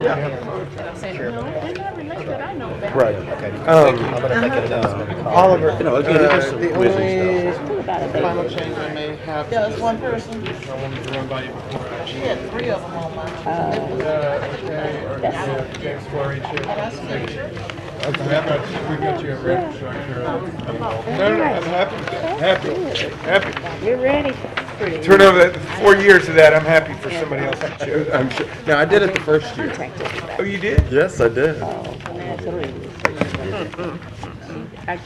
I said, no, they're not related. I know that. Right. Okay. I'm gonna make an announcement. Oliver, You know, again, it's just some the quizzing only stuff. final change I may have. Yeah, it's one person. I wanted to run by you before. She had 3 of them on mine. Okay, or James Flurry too. We've got you a infrastructure. No, I'm happy with that. Happy. You're ready. Turn over that 4 years of that. I'm happy for somebody else to choose. I'm sure. No, I did it the first year. Oh, you did? Yes, I did. Absolutely.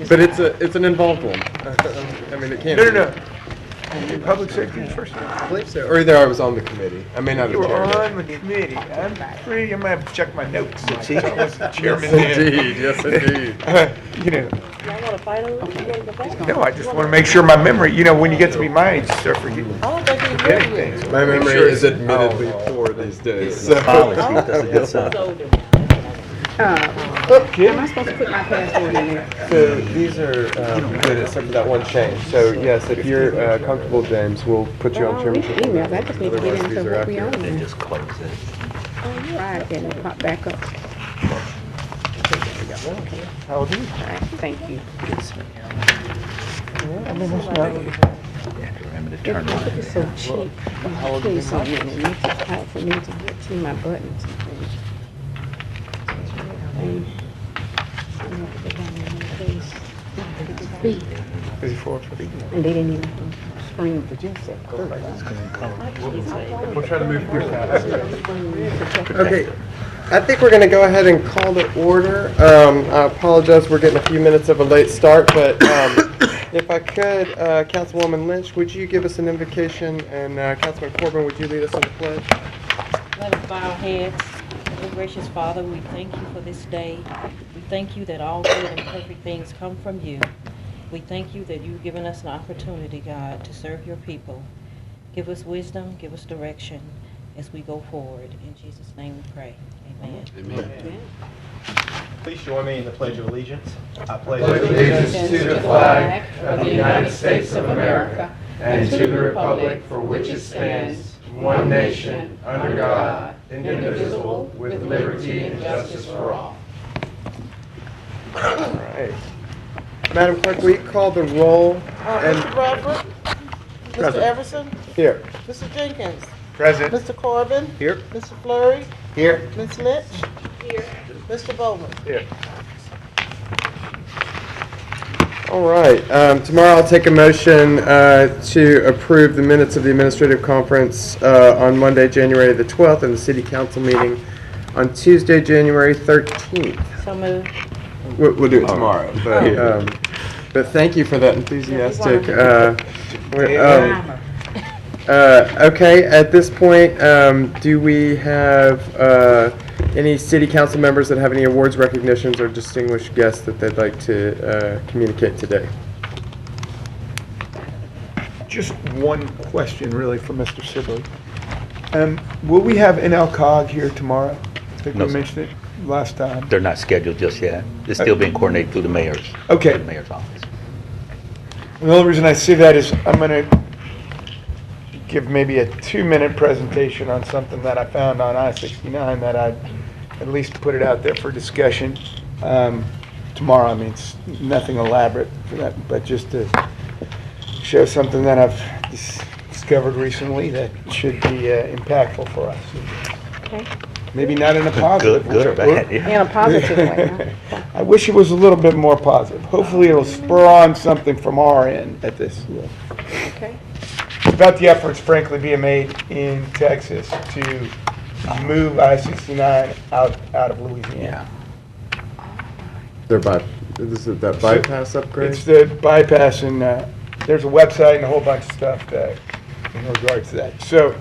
But it's an involved one. I mean, it can't. No. Public safety first. I believe so. Or either I was on the committee. I may not You have were chaired on the committee. I'm gonna have to check my notes. I was the it. chairman Yes, then. indeed. Yes, indeed. You know, Y'all want to fight over it? You want to fight? no, I just want to make sure my memory, you know, when you get to be my age, you start forgetting. I don't think he's Forgetting ready yet. things. My memory Sure. is admittedly poor these days. So. That's a good sign. Am I supposed to put my password in there? So these are good except for that one change. So yes, if you're comfortable, James, we'll put you on Oh, chairmanship. these emails. I just need to get Otherwise, these into are what we own. accurate. Then just close it. Right, then it pop back up. How old are you? All right, thank you. I mean, that's not. You have to remember to turn it It's so cheap. Please, so many. It makes it hard for me to get to my buttons and things. And I have to get down there and face. Speak. 34. And they didn't even scream. We'll try to move through that. Okay, I think we're going to go ahead and call to order. I apologize, we're getting a few minutes of a late start, but if I could, Councilwoman Lynch, would you give us an invocation, and Councilman Corbin, would you lead us in the pledge? Let us bow our heads. Oh, gracious Father, we thank you for this day. We thank you that all good and perfect things come from you. We thank you that you've given us an opportunity, God, to serve your people. Give us wisdom, give us direction as we go forward. In Jesus' name we pray. Amen. Amen. Please join me in the Pledge of Allegiance. I pledge allegiance to the flag of the United States of America and to the republic for which it stands, one nation, under God, indivisible, with liberty and justice for all. All right. Madam Clerk, will you call the roll? Mr. Bradford? Mr. Present. Everson? Here. Mr. Jenkins? Present. Mr. Corbin? Here. Mr. Flurry? Here. Ms. Lynch? Here. Mr. Bowman? Here. All right. Tomorrow I'll take a motion to approve the minutes of the administrative conference on Monday, January the 12th, and the city council meeting on Tuesday, January 13th. So moved. We'll do it tomorrow, but thank you for that enthusiastic. Okay, at this point, do we have any city council members that have any awards, recognitions, or distinguished guests that they'd like to communicate today? Just one question, really, for Mr. Sibley. Will we have NLCOG here tomorrow? I think No, we sir. mentioned it last time. They're not scheduled just yet. It's still being coordinated through the mayor's. Okay. The mayor's office. And the only reason I say that is I'm going to give maybe a 2-minute presentation on something that I found on I-69 that I'd at least put it out there for discussion tomorrow. I mean, it's nothing elaborate for that, but just to show something that I've discovered recently that should be impactful for us. Okay. Maybe not in a positive Good or way. bad, yeah. In a positive way, huh? I wish it was a little bit more positive. Hopefully it'll spur on something from our end at this. Okay. It's about the efforts frankly being made in Texas to move I-69 out of Louisiana. This is that bypass upgrade? It's the bypass and there's a website and a whole bunch of stuff in regards to that. So,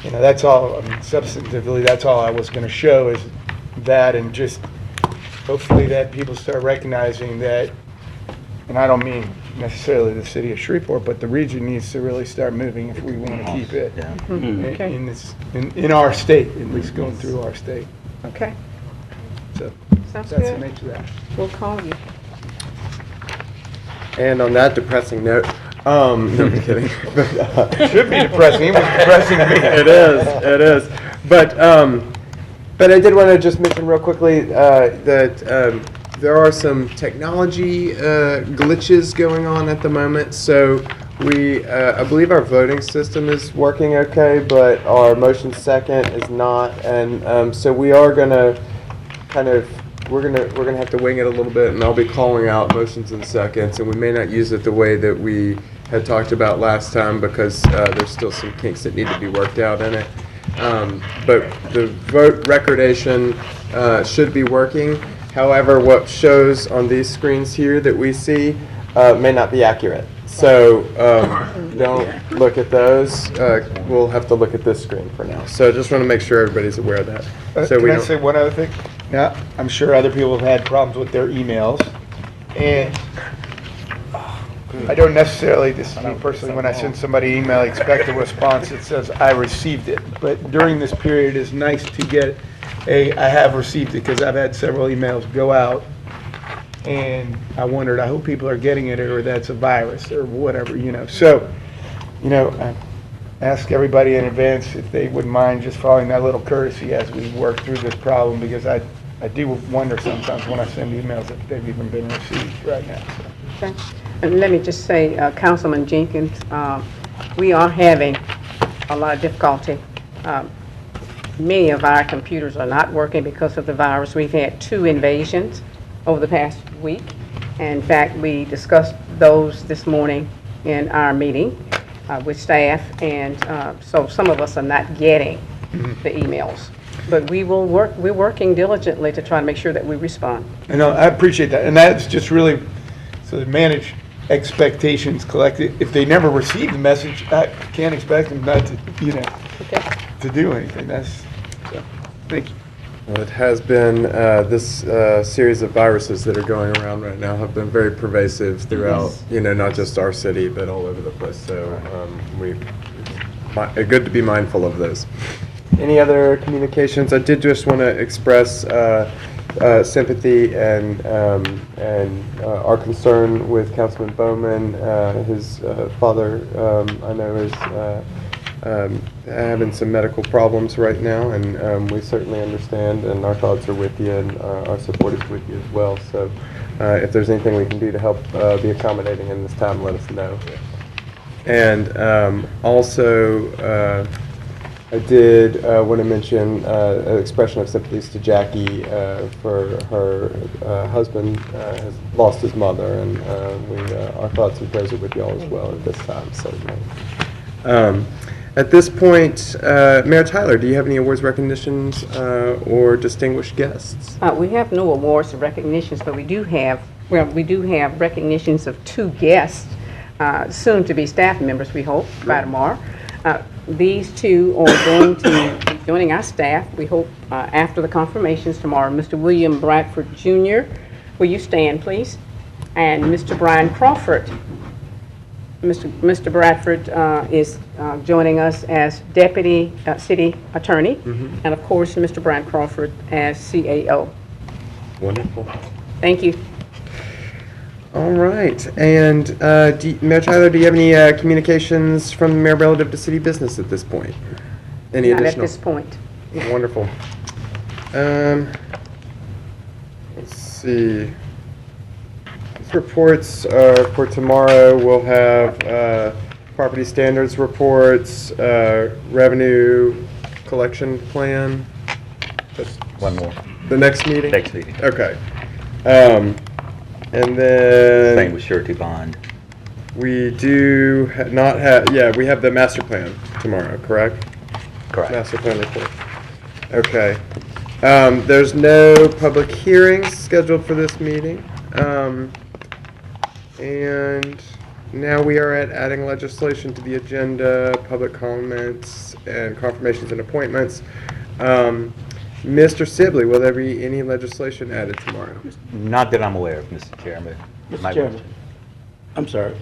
you know, that's all, I mean, substantively, that's all I was going to show is that, and just hopefully that people start recognizing that, and I don't mean necessarily the city of Shreveport, but the region needs to really start moving if we want to keep it Yeah. Okay. in our state, at least going through our state. Okay. So Sounds that's the good. nature of that. We'll call you. And on that depressing note, no, I'm kidding. It should be depressing. It was depressing to me. It is. But But I did want to just mention real quickly that there are some technology glitches going on at the moment. So I believe our voting system is working okay, but our motion second is not. And so we are going to we're gonna have to wing it a little bit, and I'll be calling out motions and seconds, and we may not use it the way that we had talked about last time because there's still some kinks that need to be worked out in it. But the vote recordation should be working. However, what shows on these screens here that we see may not be accurate. So don't look at those. We'll have to look at this screen for now. So just want to make sure everybody's aware of that. So Can I say one other thing? Now, I'm sure other people have had problems with their emails, and I don't necessarily, this is me personally, when I send somebody an email, expect a response that says, I received it. But during this period, it's nice to get I have received it, because I've had several emails go out, and I wondered, I hope people are getting it, or that's a virus, or whatever, So, I ask everybody in advance if they wouldn't mind just following that little courtesy as we work through this problem, because I do wonder sometimes when I send emails if they've even been received right now. So. Okay. And let me just say, Councilman Jenkins, we are having a lot of difficulty. Many of our computers are not working because of the virus. We've had 2 invasions over the past week. In fact, we discussed those this morning in our meeting with staff, and so some of us are not getting the emails. But we're working diligently to try to make sure that we respond. I know, I appreciate that, and that's just really so to manage expectations collected. If they never receive the message, I can't expect them not to, to do anything. Thank you. Well, it has been, this series of viruses that are going around right now have been very pervasive throughout, not just our city, but all over the place. So good to be mindful of those. Any other communications? I did just want to express sympathy and our concern with Councilman Bowman. His father, I know, is having some medical problems right now, and we certainly understand, and our thoughts are with you, and our support is with you as well. So if there's anything we can do to help be accommodating in this time, let us know. And also, I did want to mention an expression of sympathies to Jackie for her husband has lost his mother, and our thoughts and prayers are with you all as well at this time, certainly. At this point, Mayor Tyler, do you have any awards, recognitions, or distinguished guests? We have no awards or recognitions, but we do have recognitions of 2 guests, soon to be staff members, we hope, by tomorrow. These 2 are going to be joining our staff, we hope, after the confirmations tomorrow. Mr. William Bradford Jr., will you stand, please? And Mr. Brian Crawford. Mr. Bradford is joining us as Deputy City Attorney, and of course, Mr. Brian Crawford as CAO. Wonderful. Thank you. All right. And Mayor Tyler, do you have any communications from the mayor relative to city business at this point? Any Not additional? at this point. Wonderful. Let's see. These reports for tomorrow, we'll have property standards reports, revenue collection plan. Just one more. The next meeting? Next meeting. Okay. And then Same with surety bond. we do not have, we have the master plan tomorrow, correct? Correct. Master plan report. Okay. There's no public hearings scheduled for this meeting. And now we are at adding legislation to the agenda, public comments, and confirmations and appointments. Mr. Sibley, will there be any legislation added tomorrow? Not that I'm aware of, Mr. Chairman. Mr. Chairman, I'm sorry.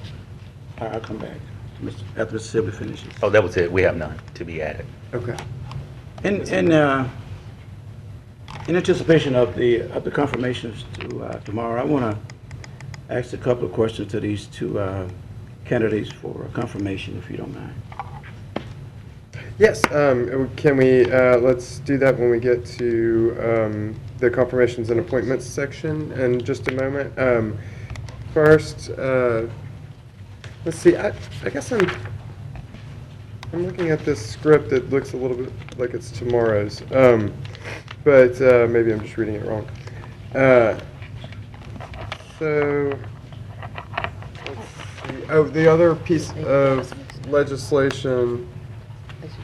I'll come back after Mr. Sibley finishes. Oh, that was it. We have none to be added. Okay. In anticipation of the confirmations to tomorrow, I want to ask a couple of questions to these 2 candidates for confirmation, if you don't mind. Yes, can we, let's do that when we get to the confirmations and appointments section in just a moment. First, let's see, I guess I'm looking at this script that looks a little bit like it's tomorrow's, but maybe I'm just reading it wrong. So, let's see. Oh, the other piece of legislation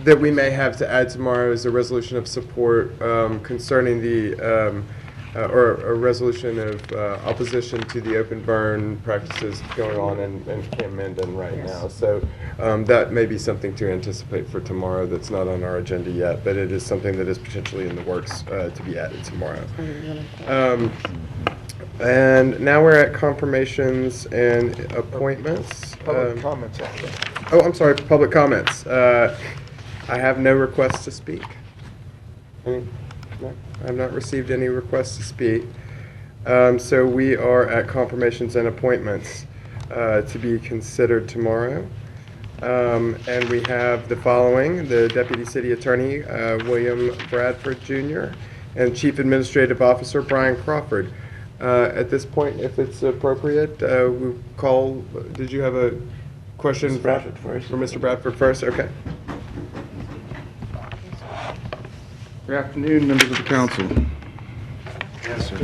that we may have to add tomorrow is a resolution of support concerning the, or a resolution of opposition to the open burn practices going on in Camp Minden right now. So that may be something to anticipate for tomorrow that's not on our agenda yet, but it is something that is potentially in the works to be added tomorrow. And now we're at confirmations and appointments. Public comments. Actually. Oh, I'm sorry, public comments. I have no requests to speak. No, I have not received any requests to speak. So we are at confirmations and appointments to be considered tomorrow. And we have the following: the Deputy City Attorney, William Bradford Jr., and Chief Administrative Officer, Brian Crawford. At this point, if it's appropriate, we'll call, did you have a question? Mr. Bradford first. For Mr. Bradford first, okay. Good afternoon, members of the council. Yes, sir.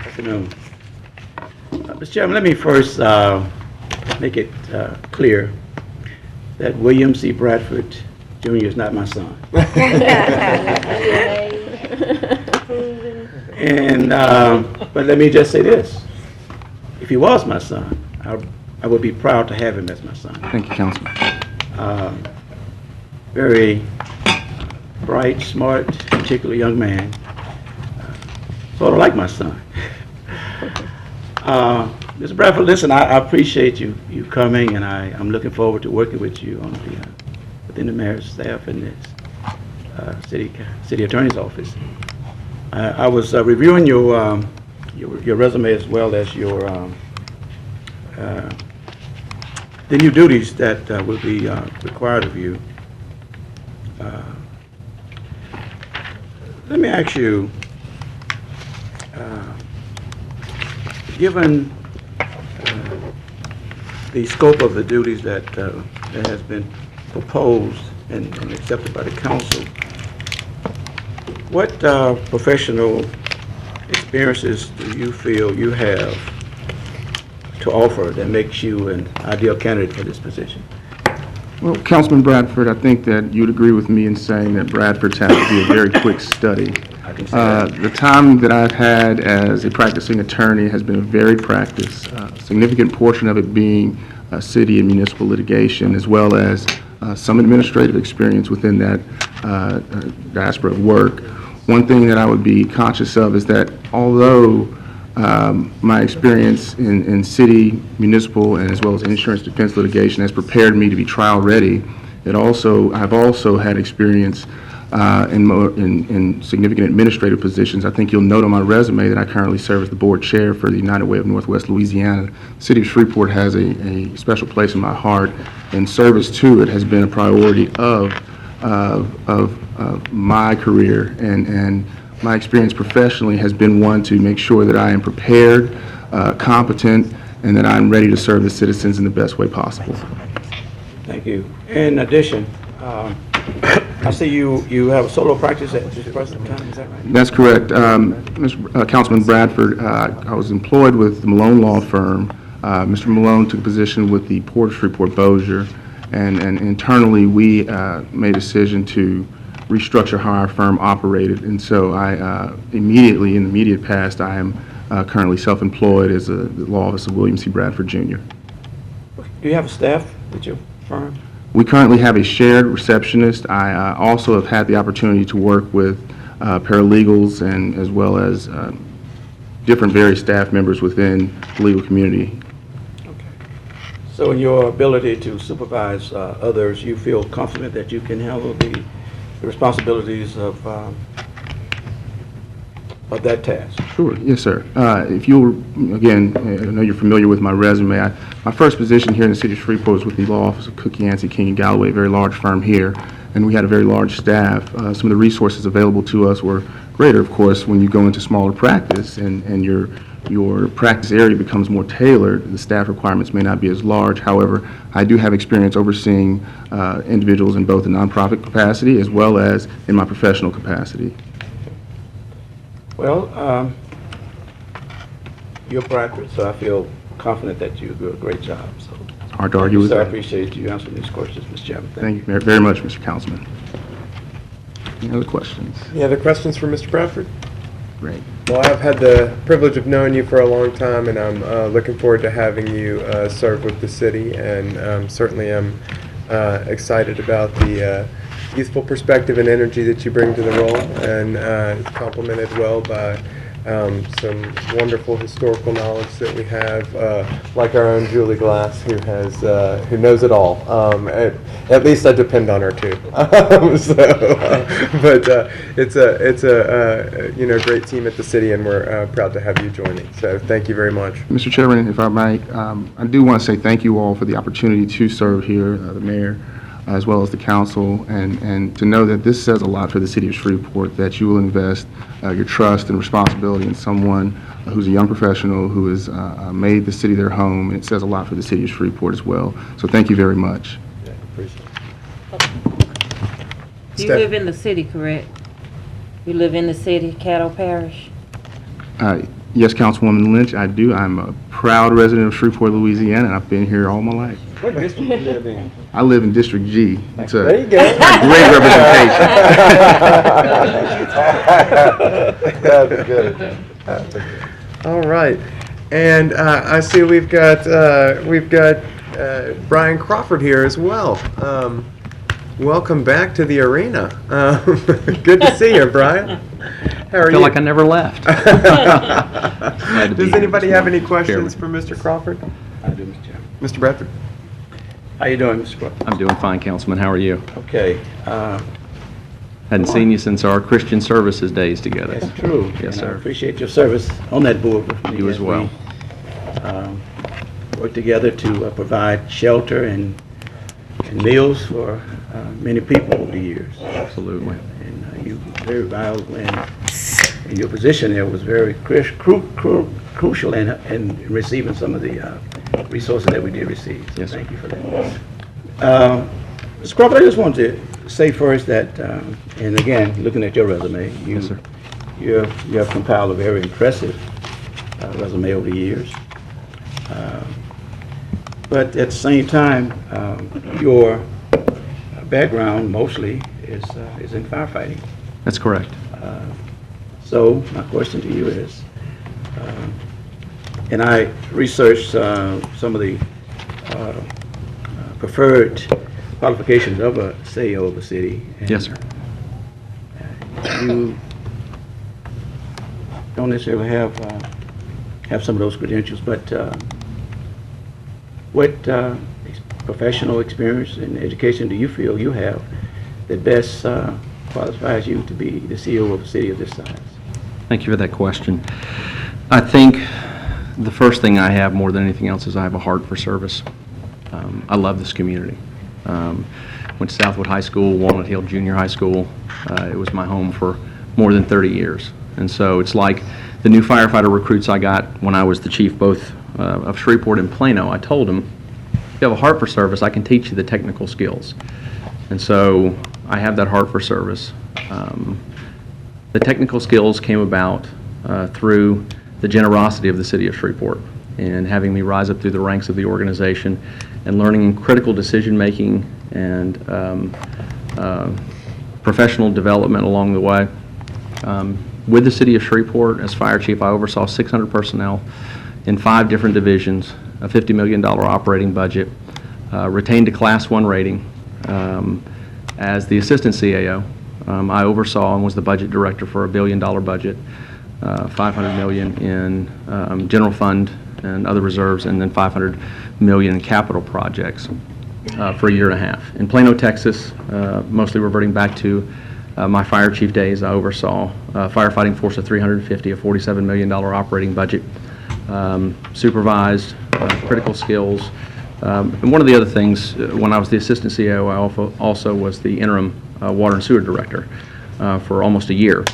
Afternoon. Mr. Chairman, let me first make it clear that William C. Bradford Jr. is not my son. And, but let me just say this. If he was my son, I would be proud to have him as my son. Thank you, Councilman. Very bright, smart, particularly young man. Sort of like my son. Mr. Bradford, listen, I appreciate you coming, and I'm looking forward to working with you on within the mayor's staff and this city attorney's office. I was reviewing your resume as well as your the new duties that will be required of you. Let me ask you, given the scope of the duties that has been proposed and accepted by the council, what professional experiences do you feel you have to offer that makes you an ideal candidate for this position? Well, Councilman Bradford, I think that you'd agree with me in saying that Bradford's had to be a very quick study. I can say that. The time that I've had as a practicing attorney has been a varied practice, a significant portion of it being city and municipal litigation, as well as some administrative experience within that diaspora of work. One thing that I would be conscious of is that although my experience in city, municipal, and as well as insurance defense litigation has prepared me to be trial ready, I've also had experience in significant administrative positions. I think you'll note on my resume that I currently serve as the board chair for the United Way of Northwest Louisiana. The city of Shreveport has a special place in my heart, and service to it has been a priority of my career, and my experience professionally has been one to make sure that I am prepared, competent, and that I'm ready to serve the citizens in the best way possible. Thank you. In addition, I see you have a solo practice at this present time, is that right? That's correct. Councilman Bradford, I was employed with the Malone Law Firm. Mr. Malone took a position with the Port of Shreveport Bossier, and internally we made a decision to restructure how our firm operated, and so I immediately, in the immediate past, I am currently self-employed as the law office of William C. Bradford Jr. Do you have a staff at your firm? We currently have a shared receptionist. I also have had the opportunity to work with paralegals and as well as different various staff members within the legal community. Okay. So in your ability to supervise others, you feel confident that you can handle the responsibilities of that task? Sure, yes, sir. If you'll, again, I know you're familiar with my resume. My first position here in the city of Shreveport was with the law office of Cook, Yancey, King & Galloway, a very large firm here. and we had a very large staff. Some of the resources available to us were greater, of course, when you go into smaller practice and your practice area becomes more tailored, the staff requirements may not be as large. However, I do have experience overseeing individuals in both a nonprofit capacity as well as in my professional capacity. Well, you're practiced, so I feel confident that you do a great job. So, Hard to argue with so I that. appreciate you answering these questions, Mr. Chairman. Thank you very much, Mr. Councilman. Any other questions? Any other questions for Mr. Bradford? Great. Well, I've had the privilege of knowing you for a long time, and I'm looking forward to having you serve with the city, and certainly I'm excited about the youthful perspective and energy that you bring to the role, and it's complemented well by some wonderful historical knowledge that we have, like our own Julie Glass, who knows it all. At least I depend on her too. But it's a great team at the city, and we're proud to have you joining. So thank you very much. Mr. Chairman, if I might, I do want to say thank you all for the opportunity to serve here, the mayor, as well as the council, and to know that this says a lot for the city of Shreveport, that you will invest your trust and responsibility in someone who's a young professional who has made the city their home, and it says a lot for the city of Shreveport as well. So thank you very much. Yeah, appreciate it. You live in the city, correct? You live in the city, Caddo Parish? Yes, Councilwoman Lynch, I do. I'm a proud resident of Shreveport, Louisiana, and I've been here all my life. What district do you live in? I live in District G. It's a There you go. great representation. That's good. All right, and I see we've got Brian Crawford here as well. Welcome back to the arena. Good to see you, Brian. How are you? I feel like I never left. Does anybody have any questions for Mr. Crawford? I do, Mr. Chairman. Mr. Bradford? How you doing, Mr. Crawford? I'm doing fine, Councilman. How are you? Okay. Hadn't seen you since our Christian services days together. That's true. Yes, And I sir. appreciate your service on that board with me. You as well. We work together to provide shelter and meals for many people over the years. Absolutely. And you were very valuable, and your position there was very crucial in receiving some of the resources that we did receive. So Yes, sir. thank you for that. Mr. Crawford, I just wanted to say first that, and again, looking at your resume, Yes, sir. you have compiled a very impressive resume over the years. But at the same time, your background mostly is in firefighting. That's correct. So my question to you is, and I researched some of the preferred qualifications of a CEO of a city. And Yes, sir. You don't necessarily have some of those credentials, but what professional experience and education do you feel you have that best qualifies you to be the CEO of a city of this size? Thank you for that question. I think the first thing I have more than anything else is I have a heart for service. I love this community. Went to Southwood High School, Walnut Hill Junior High School. It was my home for more than 30 years. And so it's like the new firefighter recruits I got when I was the chief both of Shreveport and Plano. I told them, if you have a heart for service, I can teach you the technical skills. And so I have that heart for service. The technical skills came about through the generosity of the city of Shreveport and having me rise up through the ranks of the organization and learning critical decision making and professional development along the way. With the city of Shreveport, as fire chief, I oversaw 600 personnel in 5 different divisions, a $50 million operating budget, retained a Class 1 rating. As the assistant CAO, I oversaw and was the budget director for a $1 billion budget, $500 million in general fund and other reserves, and then $500 million in capital projects for a year and a half. In Plano, Texas, mostly reverting back to my fire chief days, I oversaw a firefighting force of 350, a $47 million operating budget, supervised critical skills. And one of the other things, when I was the assistant CAO, I also was the interim water and sewer director for almost a year.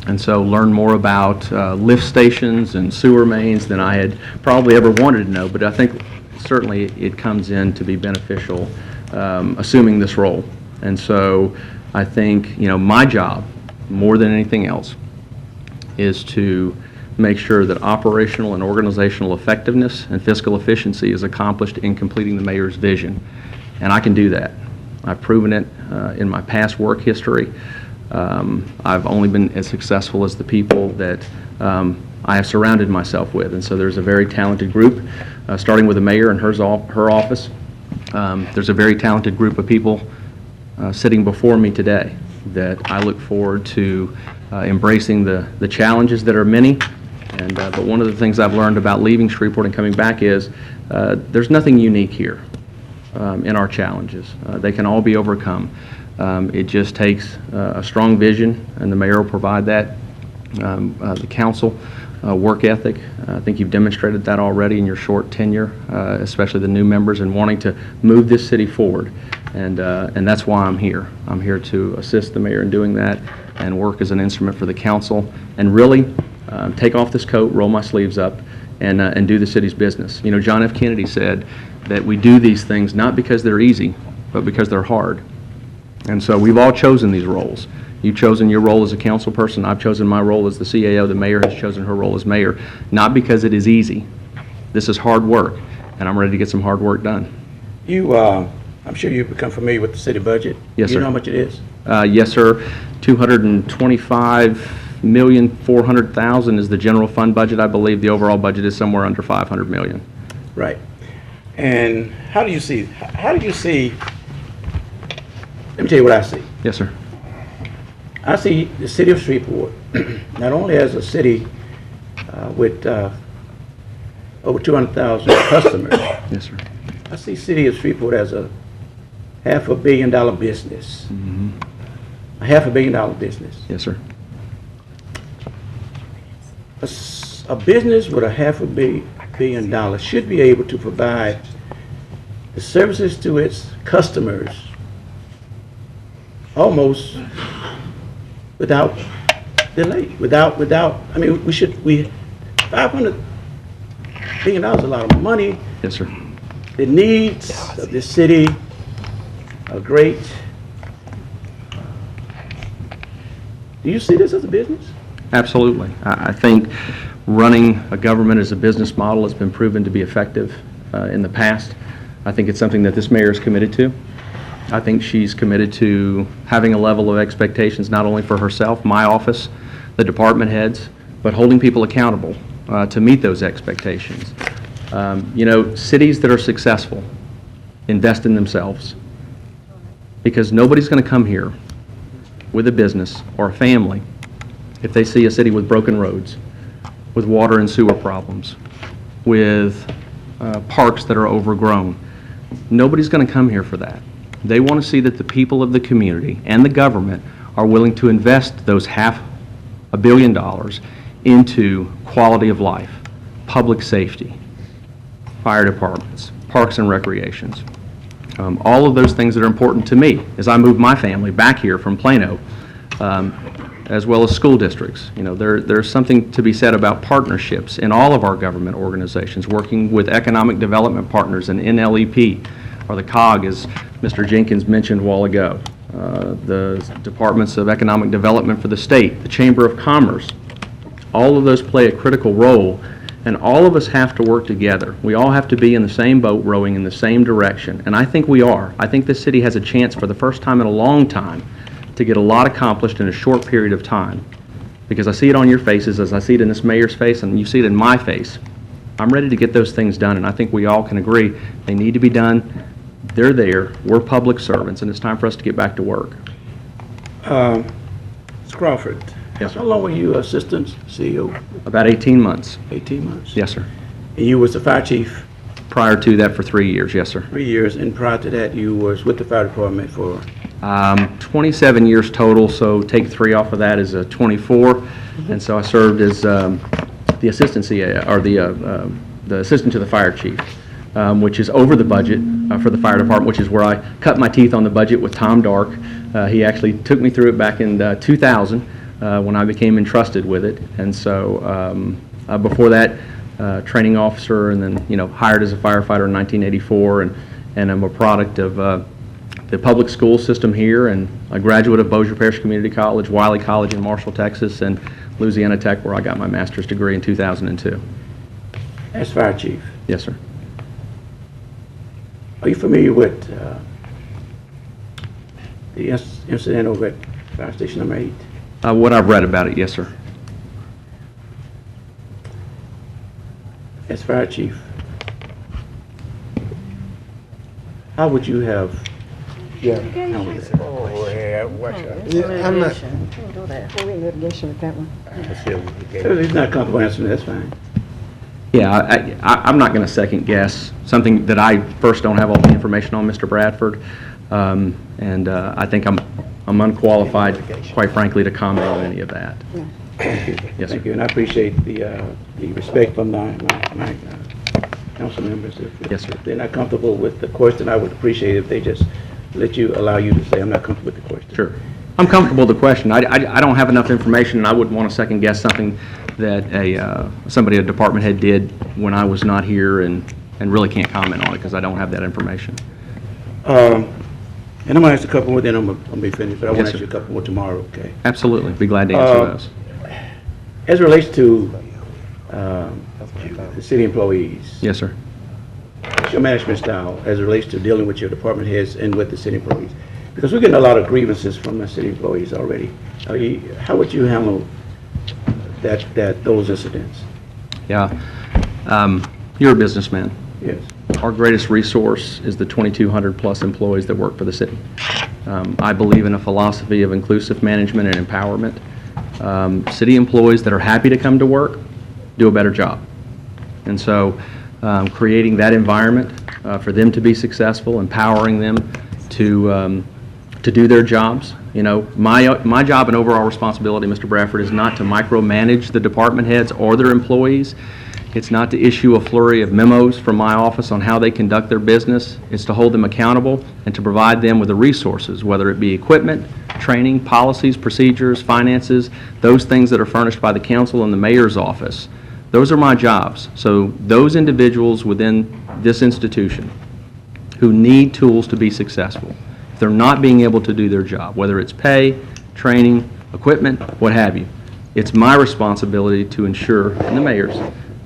And so learned more about lift stations and sewer mains than I had probably ever wanted to know, but I think certainly it comes in to be beneficial assuming this role. And so I think, my job, more than anything else, is to make sure that operational and organizational effectiveness and fiscal efficiency is accomplished in completing the mayor's vision. And I can do that. I've proven it in my past work history. I've only been as successful as the people that I have surrounded myself with. And so there's a very talented group, starting with the mayor and her office. There's a very talented group of people sitting before me today that I look forward to embracing the challenges that are many. And but one of the things I've learned about leaving Shreveport and coming back is there's nothing unique here in our challenges. They can all be overcome. It just takes a strong vision, and the mayor will provide that. The council, work ethic. I think you've demonstrated that already in your short tenure, especially the new members, and wanting to move this city forward. And that's why I'm here. I'm here to assist the mayor in doing that and work as an instrument for the council and really take off this coat, roll my sleeves up, and do the city's business. John F. Kennedy said that we do these things not because they're easy, but because they're hard. And so we've all chosen these roles. You've chosen your role as a council person. I've chosen my role as the CAO. The mayor has chosen her role as mayor, not because it is easy. This is hard work, and I'm ready to get some hard work done. I'm sure you've become familiar with the city budget. Yes, sir. You know how much it is? Yes, sir. $225,400,000 is the general fund budget. I believe the overall budget is somewhere under $500 million. Right. And how do you see, let me tell you what I see. Yes, sir. I see the city of Shreveport not only as a city with over 200,000 customers. Yes, sir. I see city of Shreveport as a $500 million business. Mm-hmm. A $500 million business. Yes, sir. A business with a $500 million should be able to provide the services to its customers almost without delay, $500 million is a lot of money. Yes, sir. The needs of this city are great. Do you see this as a business? Absolutely. I think running a government as a business model has been proven to be effective in the past. I think it's something that this mayor is committed to. I think she's committed to having a level of expectations not only for herself, my office, the department heads, but holding people accountable to meet those expectations. Cities that are successful invest in themselves because nobody's going to come here with a business or a family if they see a city with broken roads, with water and sewer problems, with parks that are overgrown. Nobody's going to come here for that. They want to see that the people of the community and the government are willing to invest those $500 million into quality of life, public safety, fire departments, parks and recreations. All of those things that are important to me as I move my family back here from Plano, as well as school districts. There's something to be said about partnerships in all of our government organizations, working with economic development partners and NLEP, or the COG, as Mr. Jenkins mentioned a while ago, the departments of economic development for the state, the Chamber of Commerce. All of those play a critical role, and all of us have to work together. We all have to be in the same boat, rowing in the same direction, and I think we are. I think this city has a chance for the first time in a long time to get a lot accomplished in a short period of time, because I see it on your faces as I see it in this mayor's face, and you see it in my face. I'm ready to get those things done, and I think we all can agree they need to be done. They're there. We're public servants, and it's time for us to get back to work. Mr. Crawford. Yes, sir. How long were you assistant CEO? About 18 months. 18 months? Yes, sir. And you was the fire chief? Prior to that for 3 years, yes, sir. 3 years, and prior to that, you was with the fire department for? 27 years total, so take 3 off of that is 24. And so I served as the assistant CAO, or the assistant to the fire chief, which is over the budget for the fire department, which is where I cut my teeth on the budget with Tom Dark He actually took me through it back in 2000 when I became entrusted with it. And so before that, training officer, and then, hired as a firefighter in 1984, and I'm a product of the public school system here, and a graduate of Bossier Parish Community College, Wiley College in Marshall, Texas, and Louisiana Tech, where I got my master's degree in 2002. As fire chief, Yes, sir. are you familiar with the incident over at fire station number 8? What I've read about it, yes, sir. As fire chief, how would you have Yeah. handled it? Oh, yeah, watch out. Yeah, I'm not, We're in litigation with that one. If he's not comfortable answering, that's fine. Yeah, I'm not going to second guess something that I first don't have all the information on, Mr. Bradford, and I think I'm unqualified, quite frankly, to comment on any of that. Thank you. Yes, Thank sir. you, and I appreciate the respect from my council members. Yes, sir. If they're not comfortable with the question, I would appreciate if they just allow you to say, I'm not comfortable with the question. Sure. I'm comfortable with the question. I don't have enough information, and I wouldn't want to second guess something that somebody, a department head, did when I was not here, and really can't comment on it because I don't have that information. And I'm going to ask a couple more, then I'm going to be finished, but I want Yes, to ask you sir. a couple more tomorrow, okay? Absolutely. Be glad to answer those. As it relates to the city employees, Yes, sir. what's your management style as it relates to dealing with your department heads and with the city employees? Because we're getting a lot of grievances from the city employees already. How would you handle those incidents? Yeah. You're a businessman. Yes. Our greatest resource is the 2,200-plus employees that work for the city. I believe in a philosophy of inclusive management and empowerment. City employees that are happy to come to work do a better job. And so creating that environment for them to be successful, empowering them to do their jobs. My job and overall responsibility, Mr. Bradford, is not to micromanage the department heads or their employees. It's not to issue a flurry of memos from my office on how they conduct their business. It's to hold them accountable and to provide them with the resources, whether it be equipment, training, policies, procedures, finances, those things that are furnished by the council and the mayor's office. Those are my jobs. So those individuals within this institution who need tools to be successful, if they're not being able to do their job, whether it's pay, training, equipment, what have you, it's my responsibility to ensure, and the mayor's,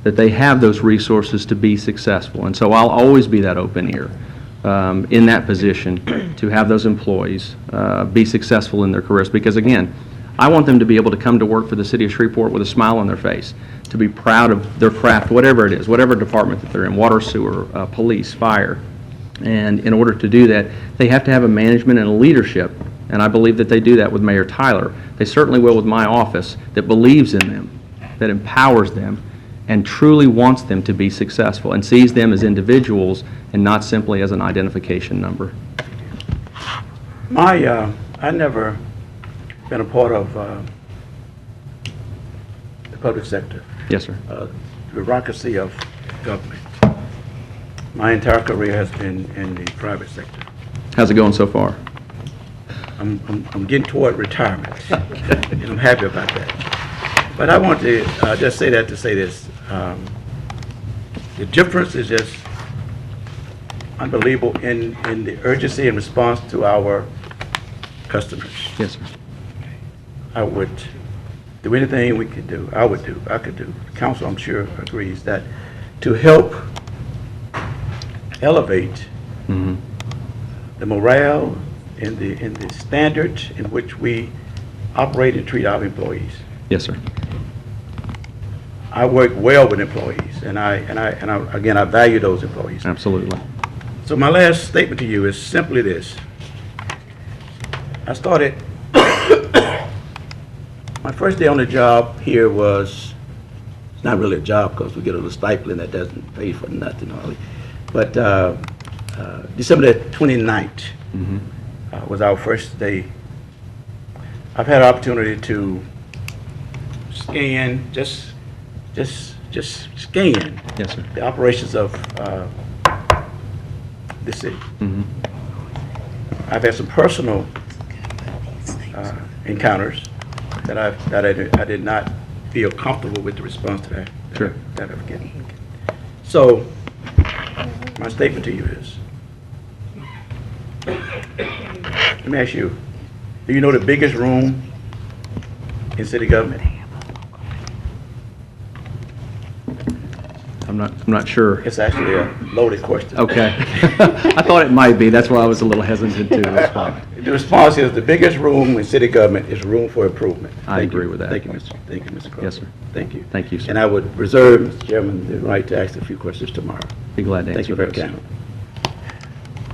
that they have those resources to be successful. And so I'll always be that open ear in that position to have those employees be successful in their careers. Because again, I want them to be able to come to work for the city of Shreveport with a smile on their face, to be proud of their craft, whatever it is, whatever department that they're in, water, sewer, police, fire. And in order to do that, they have to have a management and a leadership, and I believe that they do that with Mayor Tyler. They certainly will with my office, that believes in them, that empowers them, and truly wants them to be successful, and sees them as individuals and not simply as an identification number. I never been a part of the public sector, Yes, sir. the bureaucracy of government. My entire career has been in the private sector. How's it going so far? I'm getting toward retirement, and I'm happy about that. But I want to just say that to say this. The difference is just unbelievable in the urgency and response to our customers. Yes, sir. I would do anything we could do, I could do. The council, I'm sure, agrees that to help elevate the morale and the standard in which we operate and treat our employees. Yes, sir. I work well with employees, and again, I value those employees. Absolutely. So my last statement to you is simply this. I started, my first day on the job here was, it's not really a job because we get a little stipend that doesn't pay for nothing hardly. But December the 29th was our first day. I've had an opportunity to scan, just scan Yes, sir. the operations of the city. I've had some personal encounters that I did not feel comfortable with the response to that. Sure. That I've given. So, my statement to you is, let me ask you, do you know the biggest room in city government? I'm not sure. It's actually a loaded question. Okay. I thought it might be. That's why I was a little hesitant to respond. The response is the biggest room in city government is room for improvement. I Thank agree you. with that. Thank you, Mr. Crawford. Yes, sir. Thank you. Thank you, sir. And I would reserve, Mr. Chairman, the right to ask a few questions tomorrow. Be glad to Thank answer you very those. kindly.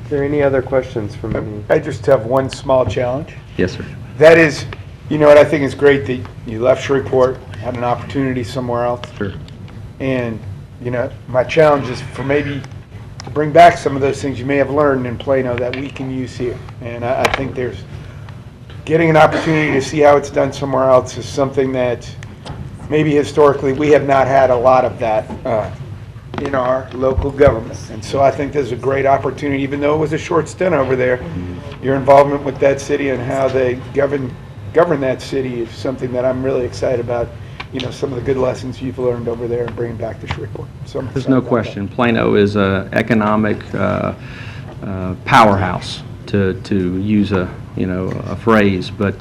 Is there any other questions from any? I just have one small challenge. Yes, sir. That is, you know what I think is great, that you left Shreveport, had an opportunity somewhere else. Sure. And, you know, my challenge is for maybe to bring back some of those things you may have learned in Plano that we can use here. And I think there's, getting an opportunity to see how it's done somewhere else is something that maybe historically we have not had a lot of that in our local government. And so I think there's a great opportunity, even though it was a short stint over there, your involvement with that city and how they govern that city is something that I'm really excited about. You know, some of the good lessons you've learned over there and bringing back to Shreveport. So I'm There's excited no about question. Plano is an economic powerhouse, to use a phrase, but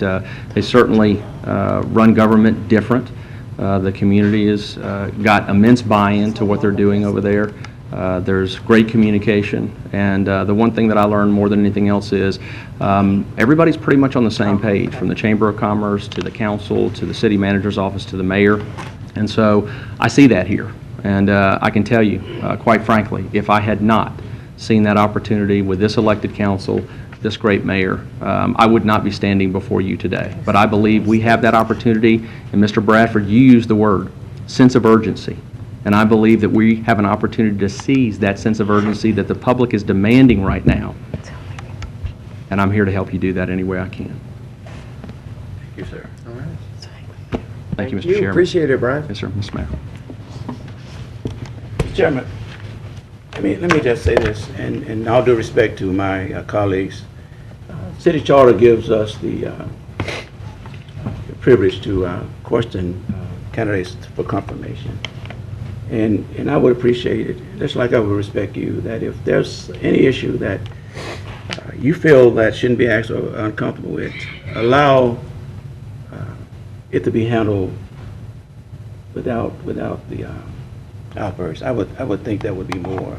they certainly run government different. The community has got immense buy-in to what they're doing over there. There's great communication, and the one thing that I learned more than anything else is everybody's pretty much on the same page, from the Chamber of Commerce to the council to the city manager's office to the mayor. And so I see that here, and I can tell you, quite frankly, if I had not seen that opportunity with this elected council, this great mayor, I would not be standing before you today. But I believe we have that opportunity, and Mr. Bradford, you used the word sense of urgency. And I believe that we have an opportunity to seize that sense of urgency that the public is demanding right now. And I'm here to help you do that any way I can. Thank you, sir. All right. Thank you, Mr. Chairman. Appreciate it, Brian. Yes, sir. Ms. Mayor. Mr. Chairman, let me just say this, and in all due respect to my colleagues, City Charter gives us the privilege to question candidates for confirmation. And I would appreciate it, just like I would respect you, that if there's any issue that you feel that shouldn't be asked or uncomfortable with, allow it to be handled without the outbursts. I would think that would be more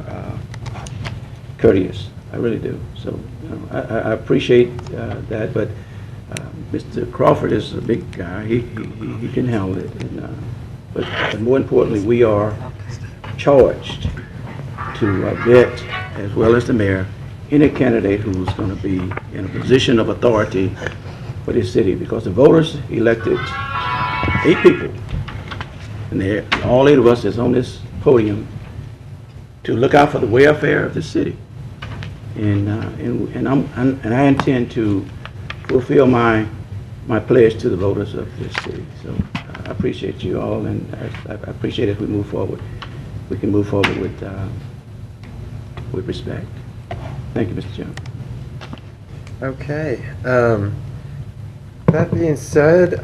courteous. I really do. So I appreciate that, but Mr. Crawford is a big guy. He can handle it. And, but more importantly, we are charged to vet, as well as the mayor, any candidate who's going to be in a position of authority for this city, because the voters elected 8 people, and all 8 of us is on this podium to look out for the welfare of the city. And I intend to fulfill my pledge to the voters of this city. So I appreciate you all, and I appreciate if we move forward. We can move forward with respect. Thank you, Mr. Chairman. Okay. That being said,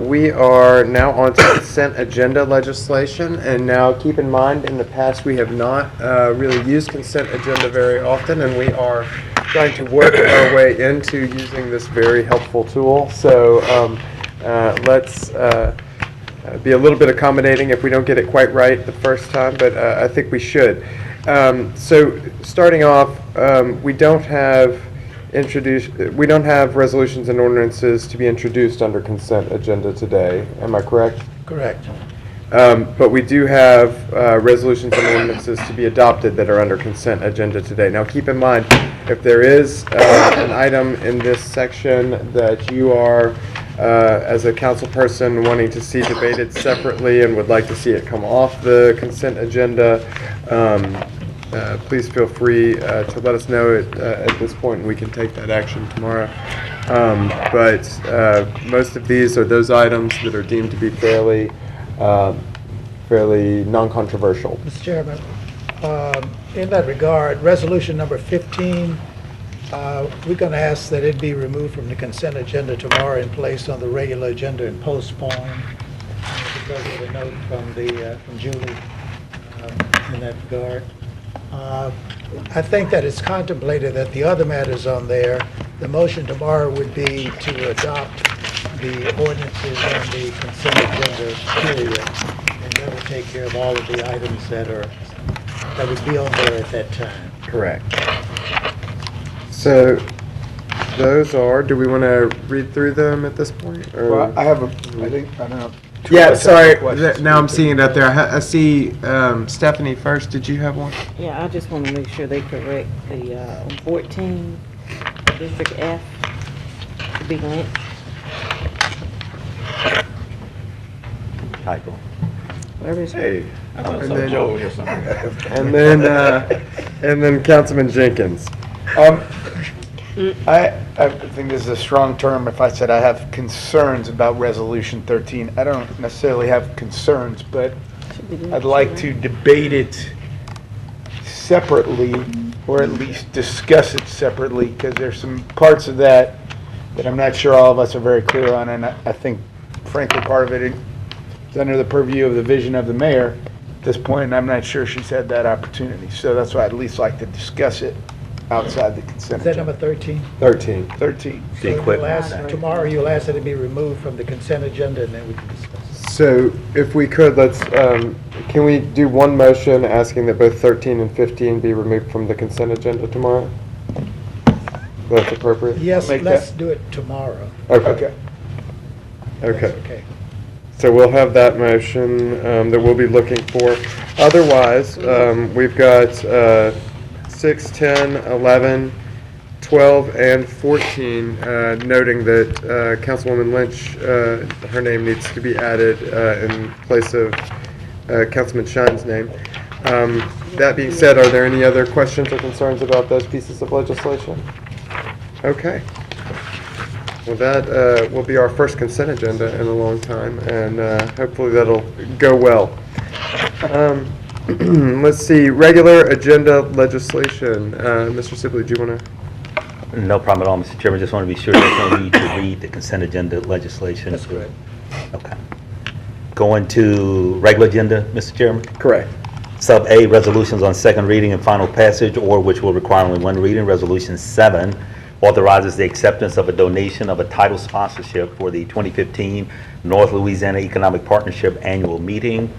we are now on to consent agenda legislation, and now keep in mind, in the past we have not really used consent agenda very often, and we are trying to work our way into using this very helpful tool. So let's be a little bit accommodating if we don't get it quite right the first time, but I think we should. So starting off, we don't have resolutions and ordinances to be introduced under consent agenda today. Am I correct? Correct. But we do have resolutions and ordinances to be adopted that are under consent agenda today. Now keep in mind, if there is an item in this section that you are, as a council person, wanting to see debated separately and would like to see it come off the consent agenda, please feel free to let us know at this point, and we can take that action tomorrow. But most of these are those items that are deemed to be fairly non-controversial. Mr. Chairman, in that regard, resolution number 15 We're going to ask that it be removed from the consent agenda tomorrow and placed on the regular agenda and postponed because of the note from Julie in that regard. I think that it's contemplated that the other matters on there, the motion tomorrow would be to adopt the ordinances on the consent agenda, period. And that would take care of all of the items that would be on there at that time. Correct. So those are, do we want to read through them at this point? Or? Well, I don't know. Yeah, sorry, Questions. now I'm seeing it up there. I see Stephanie first. Did you have one? Yeah, I just want to make sure they correct the 14, District F, to be Lynch. Typo. Where is it? Hey. And then Councilman Jenkins. I think this is a strong term if I said I have concerns about Resolution 13. I don't necessarily have concerns, but I'd like to debate it separately, or at least discuss it separately, because there's some parts of that I'm not sure all of us are very clear on, and I think, frankly, part of it is under the purview of the vision of the mayor at this point, and I'm not sure she's had that opportunity. So that's why I'd at least like to discuss it outside the consent Is that agenda. number 13? 13. 13. So you'll ask, tomorrow you'll ask that it be removed from the consent agenda and then we can discuss it. So if we could, can we do one motion asking that both 13 and 15 be removed from the consent agenda tomorrow? That's appropriate? Yes, Make let's that- do it tomorrow. Okay. That's Okay. okay. So we'll have that motion that we'll be looking for. Otherwise, we've got 6, 10, 11, 12, and 14, noting that Councilwoman Lynch, her name needs to be added in place of Councilman Shine's name. That being said, are there any other questions or concerns about those pieces of legislation? Okay. Well, that will be our first consent agenda in a long time, and hopefully that'll go well. Let's see, regular agenda legislation. Mr. Sibley, do you want to? No problem at all, Mr. Chairman. Just want to be sure there's no need to read the consent agenda legislation. That's correct. Okay. Going to regular agenda, Mr. Chairman? Correct. Sub A, resolutions on second reading and final passage, or which will require only one reading. Resolution 7 authorizes the acceptance of a donation of a title sponsorship for the 2015 North Louisiana Economic Partnership Annual Meeting.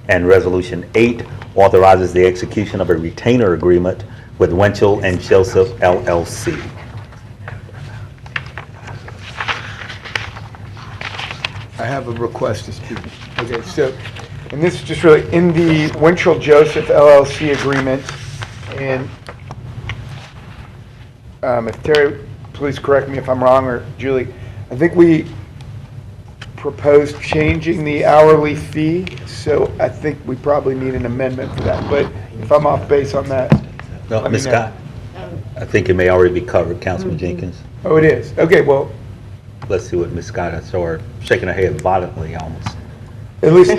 And Resolution 8 authorizes the execution of a retainer agreement with Winchell and Joseph LLC. I have a request to speak. Okay, so, and this is just really in the Winchell Joseph LLC agreement, and if Terry, please correct me if I'm wrong, or Julie, I think we proposed changing the hourly fee, so I think we probably need an amendment for that, but if I'm off base on that. No, let me Ms. know. Scott? I think it may already be covered, Councilman Jenkins. Oh, it is? Okay, well, Let's see what Ms. Scott, I saw her shaking her head violently almost. at least,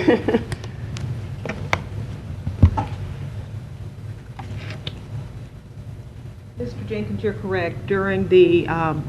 Mr. Jenkins, you're correct. During the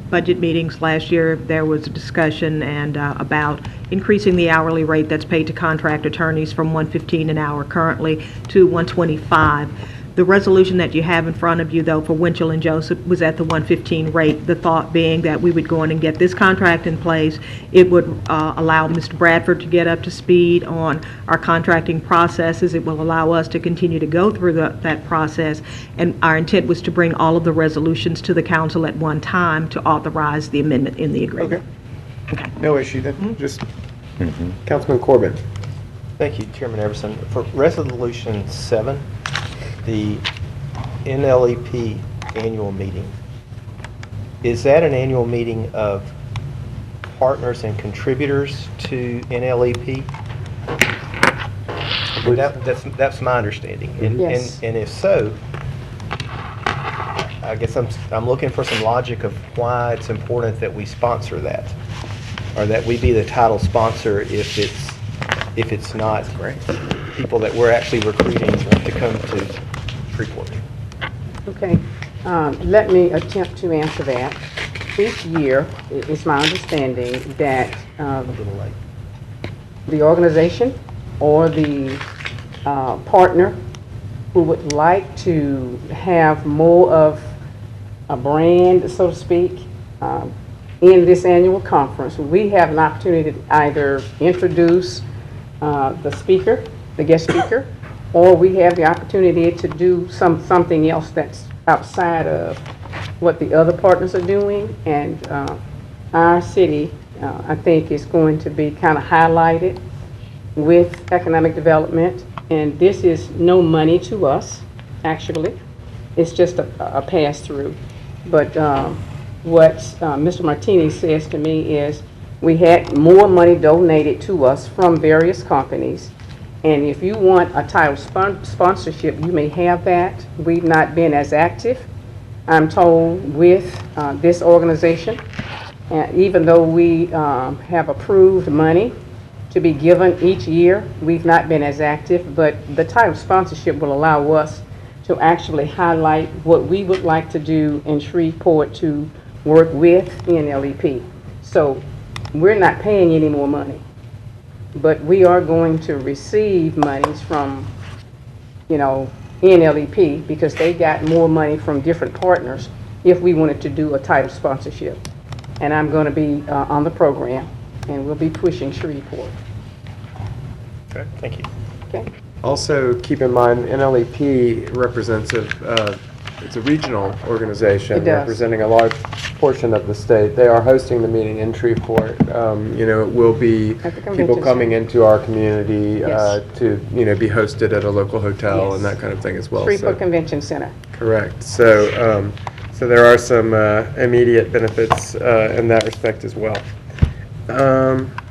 budget meetings last year, there was a discussion about increasing the hourly rate that's paid to contract attorneys from $115 an hour currently to $125. The resolution that you have in front of you, though, for Winchell and Joseph was at the $115 rate, the thought being that we would go in and get this contract in place. It would allow Mr. Bradford to get up to speed on our contracting processes. It will allow us to continue to go through that process. And our intent was to bring all of the resolutions to the council at one time to authorize the amendment in the agreement. okay, no issue then, just, Councilman Corbett. Thank you, Chairman Everson. For Resolution 7, the NLEP annual meeting, is that an annual meeting of partners and contributors to NLEP? That's my understanding. Yes. And if so, I guess I'm looking for some logic of why it's important that we sponsor that, or that we be the title sponsor if it's not people that we're actually recruiting to come to Shreveport. Okay. Let me attempt to answer that. Each year, it's my understanding that the organization or the partner who would like to have more of a brand, so to speak, in this annual conference, we have an opportunity to either introduce the speaker, the guest speaker, or we have the opportunity to do something else that's outside of what the other partners are doing. And our city, I think, is going to be kind of highlighted with economic development. And this is no money to us, actually. It's just a pass-through. But what Mr. Martinez says to me is we had more money donated to us from various companies. And if you want a title sponsorship, you may have that. We've not been as active, I'm told, with this organization. Even though we have approved money to be given each year, we've not been as active. But the title sponsorship will allow us to actually highlight what we would like to do in Shreveport to work with NLEP. So we're not paying any more money, but we are going to receive monies from, NLEP, because they got more money from different partners if we wanted to do a title sponsorship. And I'm going to be on the program, and we'll be pushing Shreveport. Okay, thank you. Okay? Also, keep in mind, NLEP represents it's a regional organization It does. representing a large portion of the state. They are hosting the meeting in Shreveport. It will be At the people convention coming center. into our community Yes. to, be hosted at a local hotel Yes. and that kind of thing as well. Shreveport So, Convention Center. correct. So, so there are some immediate benefits in that respect as well.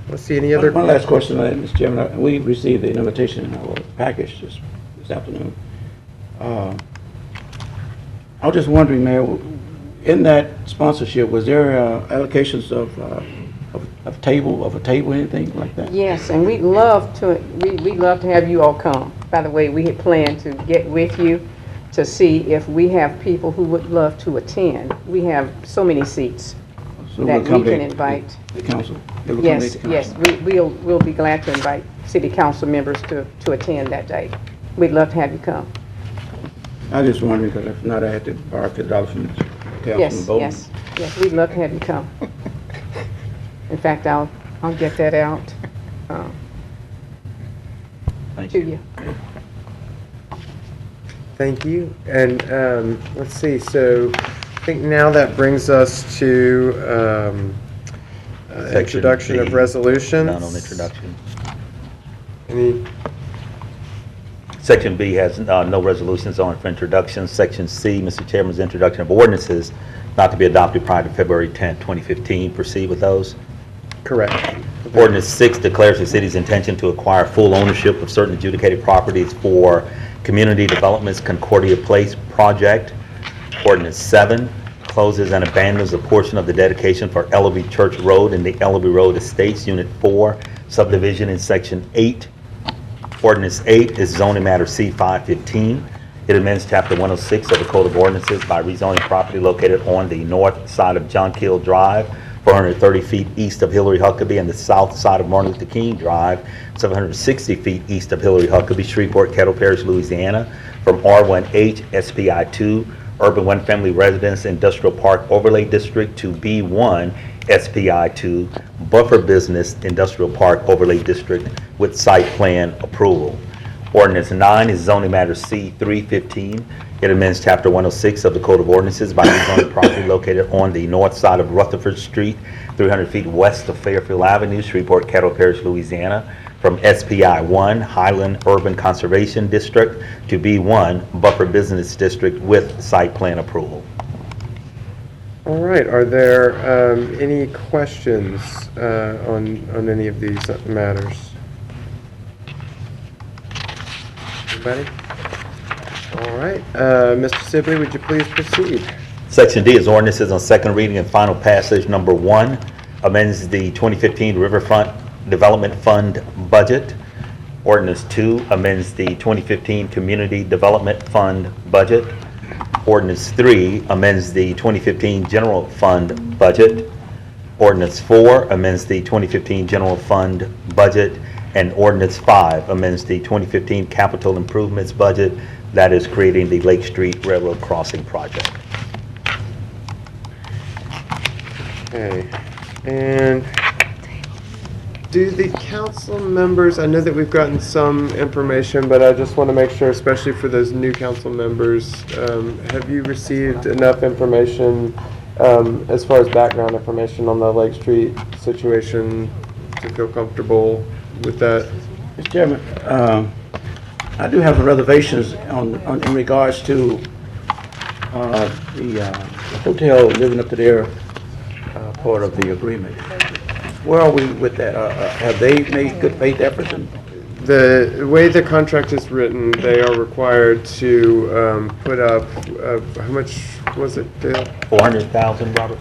Let's see, any other? One last question, Mr. Chairman. We received the invitation in our package this afternoon. I was just wondering, Mayor, in that sponsorship, was there allocations of a table, anything like that? Yes, and we'd love to have you all come. By the way, we had planned to get with you to see if we have people who would love to attend. We have so many seats So that we'll come we can to invite. the council. It will Yes, come to the council. yes, we'll be glad to invite city council members to attend that day. We'd love to have you come. I was just wondering, because if not, I had to borrow $50 from Councilman Yes, Bowman. yes, we'd love to have you come. In fact, I'll get that out Thank to you. you. Thank you. And let's see, so I think now that brings us to Section introduction of B. resolutions. None on introduction. Any, Section B has no resolutions on for introduction. Section C, Mr. Chairman's introduction of ordinances not to be adopted prior to February 10th, 2015. Proceed with those. correct. Ordinance 6 declares the city's intention to acquire full ownership of certain adjudicated properties for Community Development's Concordia Place project. Ordinance 7 closes and abandons a portion of the dedication for Ellaby Church Road in the Ellaby Road Estates, Unit 4, subdivision in Section 8. Ordinance 8 is zoning matter C-515. It amends Chapter 106 of the Code of Ordinances by rezoning property located on the north side of John Kill Drive, 430 feet east of Hillary Huckabee, and the south side of Martin Luther King Drive, 760 feet east of Hillary Huckabee, Shreveport, Kettle Parish, Louisiana, from R1H SPI 2, Urban One Family Residence Industrial Park Overlay District, to B1 SPI 2, Buffer Business Industrial Park Overlay District with site plan approval. Ordinance 9 is zoning matter C-315. It amends Chapter 106 of the Code of Ordinances by rezoning property located on the north side of Rutherford Street, 300 feet west of Fairfield Avenue, Shreveport, Kettle Parish, Louisiana, from SPI 1 Highland Urban Conservation District to B1 Buffer Business District with site plan approval. All right, are there any questions on any of these matters? Anybody? All right, Mr. Sibley, would you please proceed? Section D is ordinances on second reading and final passage. Number 1 amends the 2015 Riverfront Development Fund budget. Ordinance 2 amends the 2015 Community Development Fund budget. Ordinance 3 amends the 2015 general fund budget. Ordinance 4 amends the 2015 general fund budget. And Ordinance 5 amends the 2015 capital improvements budget. That is creating the Lake Street Railroad Crossing project. Okay, and do the council members, I know that we've gotten some information, but I just want to make sure, especially for those new council members, have you received enough information as far as background information on the Lake Street situation to feel comfortable with that? Mr. Chairman, I do have reservations in regards to the hotel living up to their part of the agreement. Where are we with that? Have they made good faith efforts? The way the contract is written, they are required to put up, how much was it, Dale? 400,000, Robert?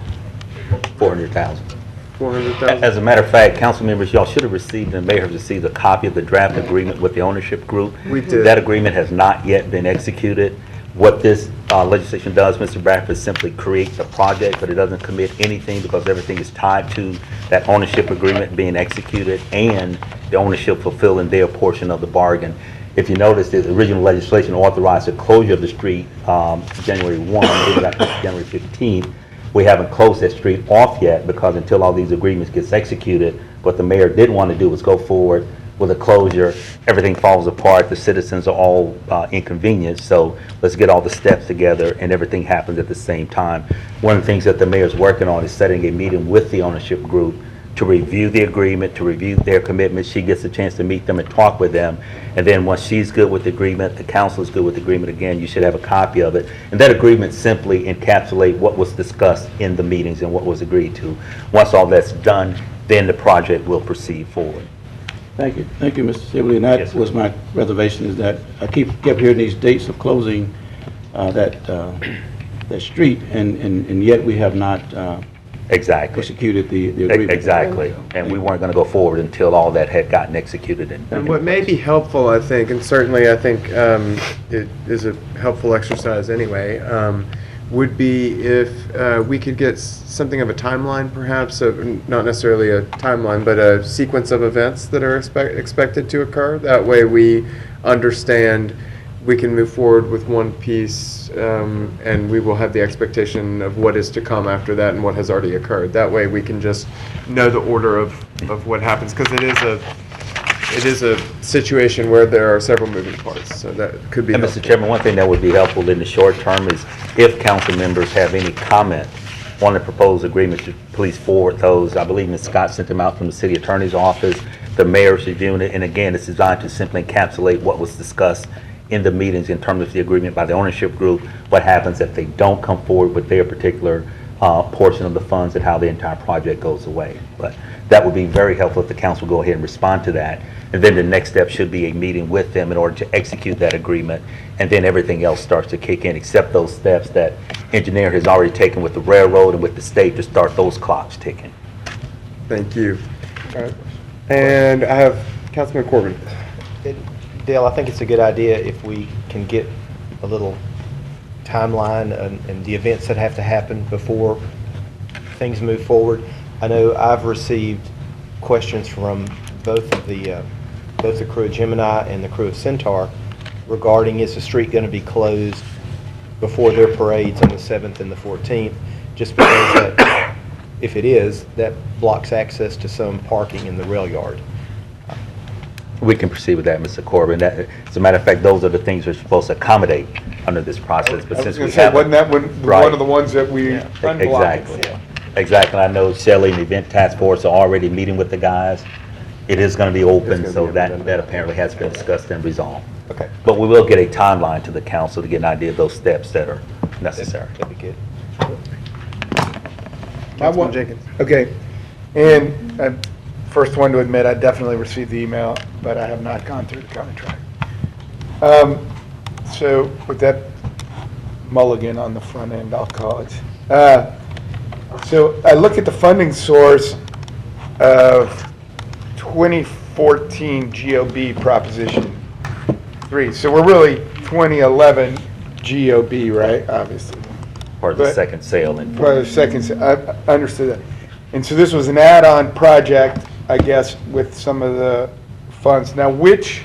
400,000. 400,000? As a matter of fact, council members, y'all should have received, and may have received a copy of the draft agreement with the ownership group. We did. That agreement has not yet been executed. What this legislation does, Mr. Bradford, is simply create the project, but it doesn't commit anything because everything is tied to that ownership agreement being executed and the ownership fulfilling their portion of the bargain. If you notice, the original legislation authorized the closure of the street January 1, it got pushed to January 15th. We haven't closed that street off yet because until all these agreements gets executed, what the mayor didn't want to do was go forward with a closure. Everything falls apart. The citizens are all inconvenienced. So let's get all the steps together and everything happens at the same time. One of the things that the mayor's working on is setting a meeting with the ownership group to review the agreement, to review their commitments. She gets a chance to meet them and talk with them. And then once she's good with the agreement, the council is good with the agreement again, you should have a copy of it. And that agreement simply encapsulates what was discussed in the meetings and what was agreed to. Once all that's done, then the project will proceed forward. Thank you, Mr. Sibley, and that Yes, sir. was my reservation, is that I kept hearing these dates of closing that street, and yet we have not Exactly. executed the agreement. Exactly. And we weren't going to go forward until all that had gotten executed. And what may be helpful, I think, and certainly I think it is a helpful exercise anyway, would be if we could get something of a timeline, perhaps, not necessarily a timeline, but a sequence of events that are expected to occur. That way we understand we can move forward with one piece, and we will have the expectation of what is to come after that and what has already occurred. That way we can just know the order of what happens, because it is a situation where there are several moving parts, so that could be And helpful. Mr. Chairman, one thing that would be helpful in the short term is if council members have any comment on the proposed agreement, to please forward those. I believe Ms. Scott sent them out from the city attorney's office. The mayor's reviewing it, and again, it's designed to simply encapsulate what was discussed in the meetings in terms of the agreement by the ownership group, what happens if they don't come forward with their particular portion of the funds, and how the entire project goes away. But that would be very helpful if the council go ahead and respond to that. And then the next step should be a meeting with them in order to execute that agreement. And then everything else starts to kick in, except those steps that engineer has already taken with the railroad and with the state to start those clocks ticking. Thank you. All right. And I have Councilman Corbin. Dale, I think it's a good idea if we can get a little timeline and the events that have to happen before things move forward. I know I've received questions from both the crew of Gemini and the crew of Centaur regarding, is the street going to be closed before their parades on the 7th and the 14th, just because that, if it is, that blocks access to some parking in the rail yard. We can proceed with that, Mr. Corbin. That, as a matter of fact, those are the things we're supposed to accommodate under this process. But I was since going we to say, haven't, wasn't that one of the ones that we unblocked? Exactly. Exactly. I know Shelley and the event task force are already meeting with the guys. It is going to be open, so that apparently has been discussed and resolved. Okay. But we will get a timeline to the council to get an idea of those steps that are necessary. That'd be good. Councilman Jenkins. Okay, and first one to admit, I definitely received the email, but I have not gone through the contract. So with that mulligan on the front end, I'll call it. So I look at the funding source of 2014 GOB Proposition 3. So we're really 2011 GOB, right, obviously. Part of the But- second sale and For the second, I understood that. And so this was an add-on project, I guess, with some of the funds. Now, which,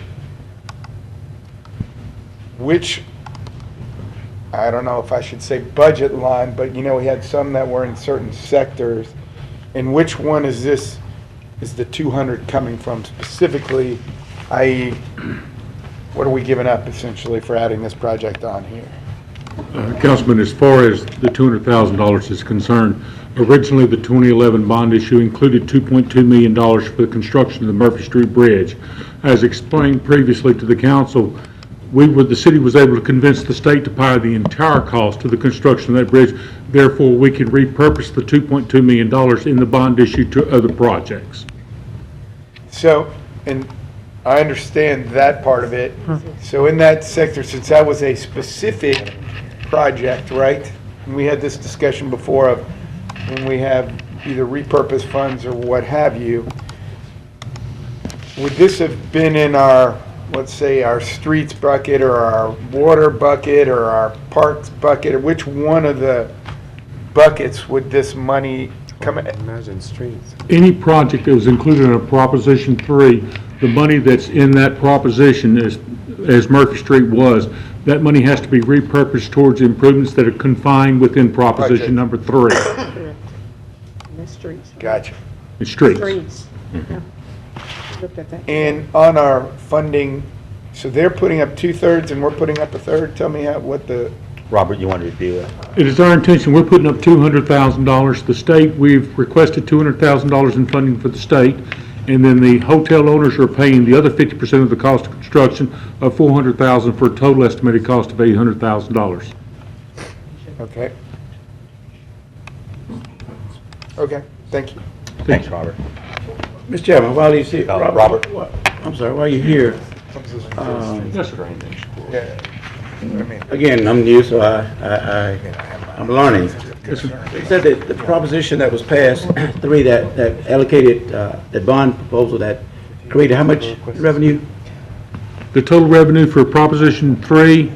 I don't know if I should say budget line, but you know, we had some that were in certain sectors. And which one is this, is the 200 coming from specifically, i.e., what are we giving up essentially for adding this project on here? Councilman, as far as the $200,000 is concerned, originally the 2011 bond issue included $2.2 million for the construction of the Murphy Street Bridge. As explained previously to the council, the city was able to convince the state to pay the entire cost of the construction of that bridge. Therefore, we can repurpose the $2.2 million in the bond issue to other projects. So, and I understand that part of it. So in that sector, since that was a specific project, right? And we had this discussion before of when we have either repurposed funds or what have you, would this have been in our, let's say, our streets bucket or our water bucket or our parks bucket? Or which one of the buckets would this money come in? Imagine streets. Any project that was included in a Proposition 3, the money that's in that proposition, as Murphy Street was, that money has to be repurposed towards improvements that are confined within Proposition number 3. The streets. Gotcha. The streets. Streets. Yeah. Looked at that. And on our funding, so they're putting up 2/3 and we're putting up 1/3? Tell me what the, Robert, you want to review it? It is our intention, we're putting up $200,000. The state, we've requested $200,000 in funding for the state, and then the hotel owners are paying the other 50% of the cost of construction of $400,000 for a total estimated cost of $800,000. okay. Okay, thank you. Thanks, Robert. Mr. Chairman, while he's here, Robert. I'm sorry, while you're here, Yes, sir. Yeah. I mean, again, I'm new, so I'm learning. You said that the proposition that was passed, 3, that allocated, that bond proposal that created how much revenue? The total revenue for Proposition 3,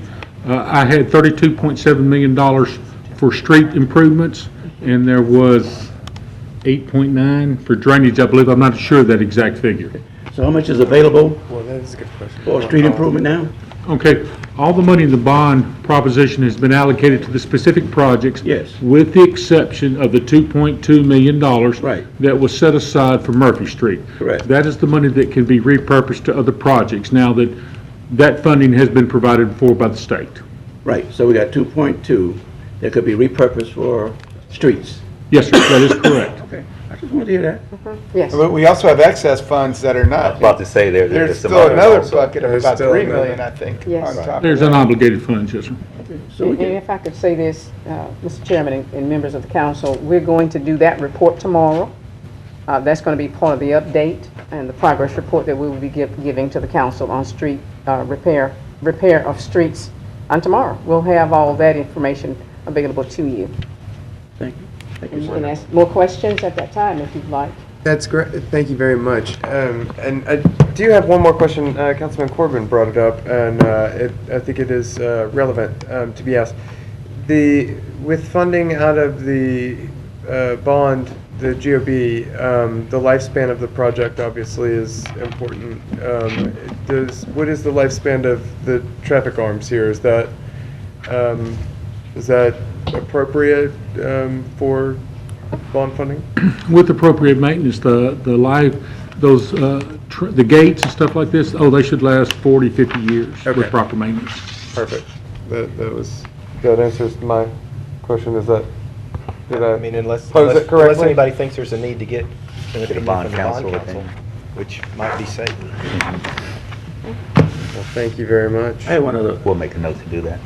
I had $32.7 million for street improvements, and there was 8.9 for drainage, I believe. I'm not sure of that exact figure. So how much is available Well, that is a good question. for street improvement now? Okay, all the money in the bond proposition has been allocated to the specific projects. Yes. With the exception of the $2.2 million. Right. That was set aside for Murphy Street. Correct. That is the money that can be repurposed to other projects now that funding has been provided for by the state. Right, so we got 2.2 that could be repurposed for streets. Yes, sir, that is correct. Okay, I just wanted to hear that. Yes. but we also have excess funds that are I was not. about to say there's There's some still others another also. bucket of There's about still 3 another. million, I think, Yes. on top of There's that. unobligated funds, yes, sir. So we And can, if I could say this, Mr. Chairman and members of the council, we're going to do that report tomorrow. That's going to be part of the update and the progress report that we will be giving to the council on street repair of streets on tomorrow. We'll have all that information available to you. thank you. Thank And you, you can sir. ask more questions at that time if you'd like. That's great. Thank you very much. And I do have one more question. Councilman Corbin brought it up, and I think it is relevant to be asked. With funding out of the bond, the GOB, the lifespan of the project obviously is important. What is the lifespan of the traffic arms here? Is that appropriate for bond funding? With appropriate maintenance, the gates and stuff like this, they should last 40, 50 years Okay. with proper maintenance. Perfect. That answers my question. Did I mean, unless pose it correctly? anybody thinks there's a need to get an Get a opinion bond from the bond counsel council, opinion. which might be safe. Well, thank you very much. I had one other. We'll make a note to do that.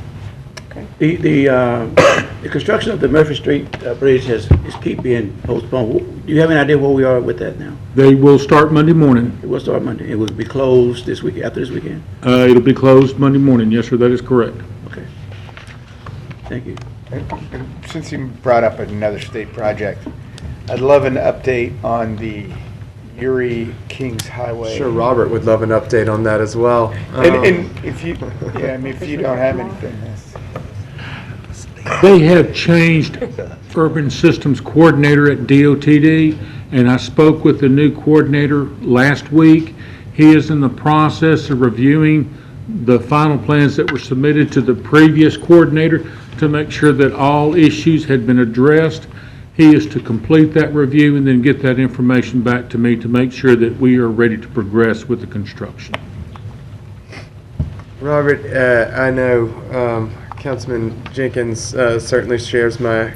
The construction of the Murphy Street Bridge is keep being postponed. Do you have any idea where we are with that now? They will start Monday morning. It will start Monday. It will be closed this week, after this weekend? It'll be closed Monday morning. Yes, sir, that is correct. Okay. Thank you. And since you brought up another state project, I'd love an update on the Erie Kings Highway. Sure, Robert would love an update on that as well. And if you, if you don't have anything, They have changed urban systems coordinator at DOTD, and I spoke with the new coordinator last week. He is in the process of reviewing the final plans that were submitted to the previous coordinator to make sure that all issues had been addressed. He is to complete that review and then get that information back to me to make sure that we are ready to progress with the construction. Robert, I know Councilman Jenkins certainly shares my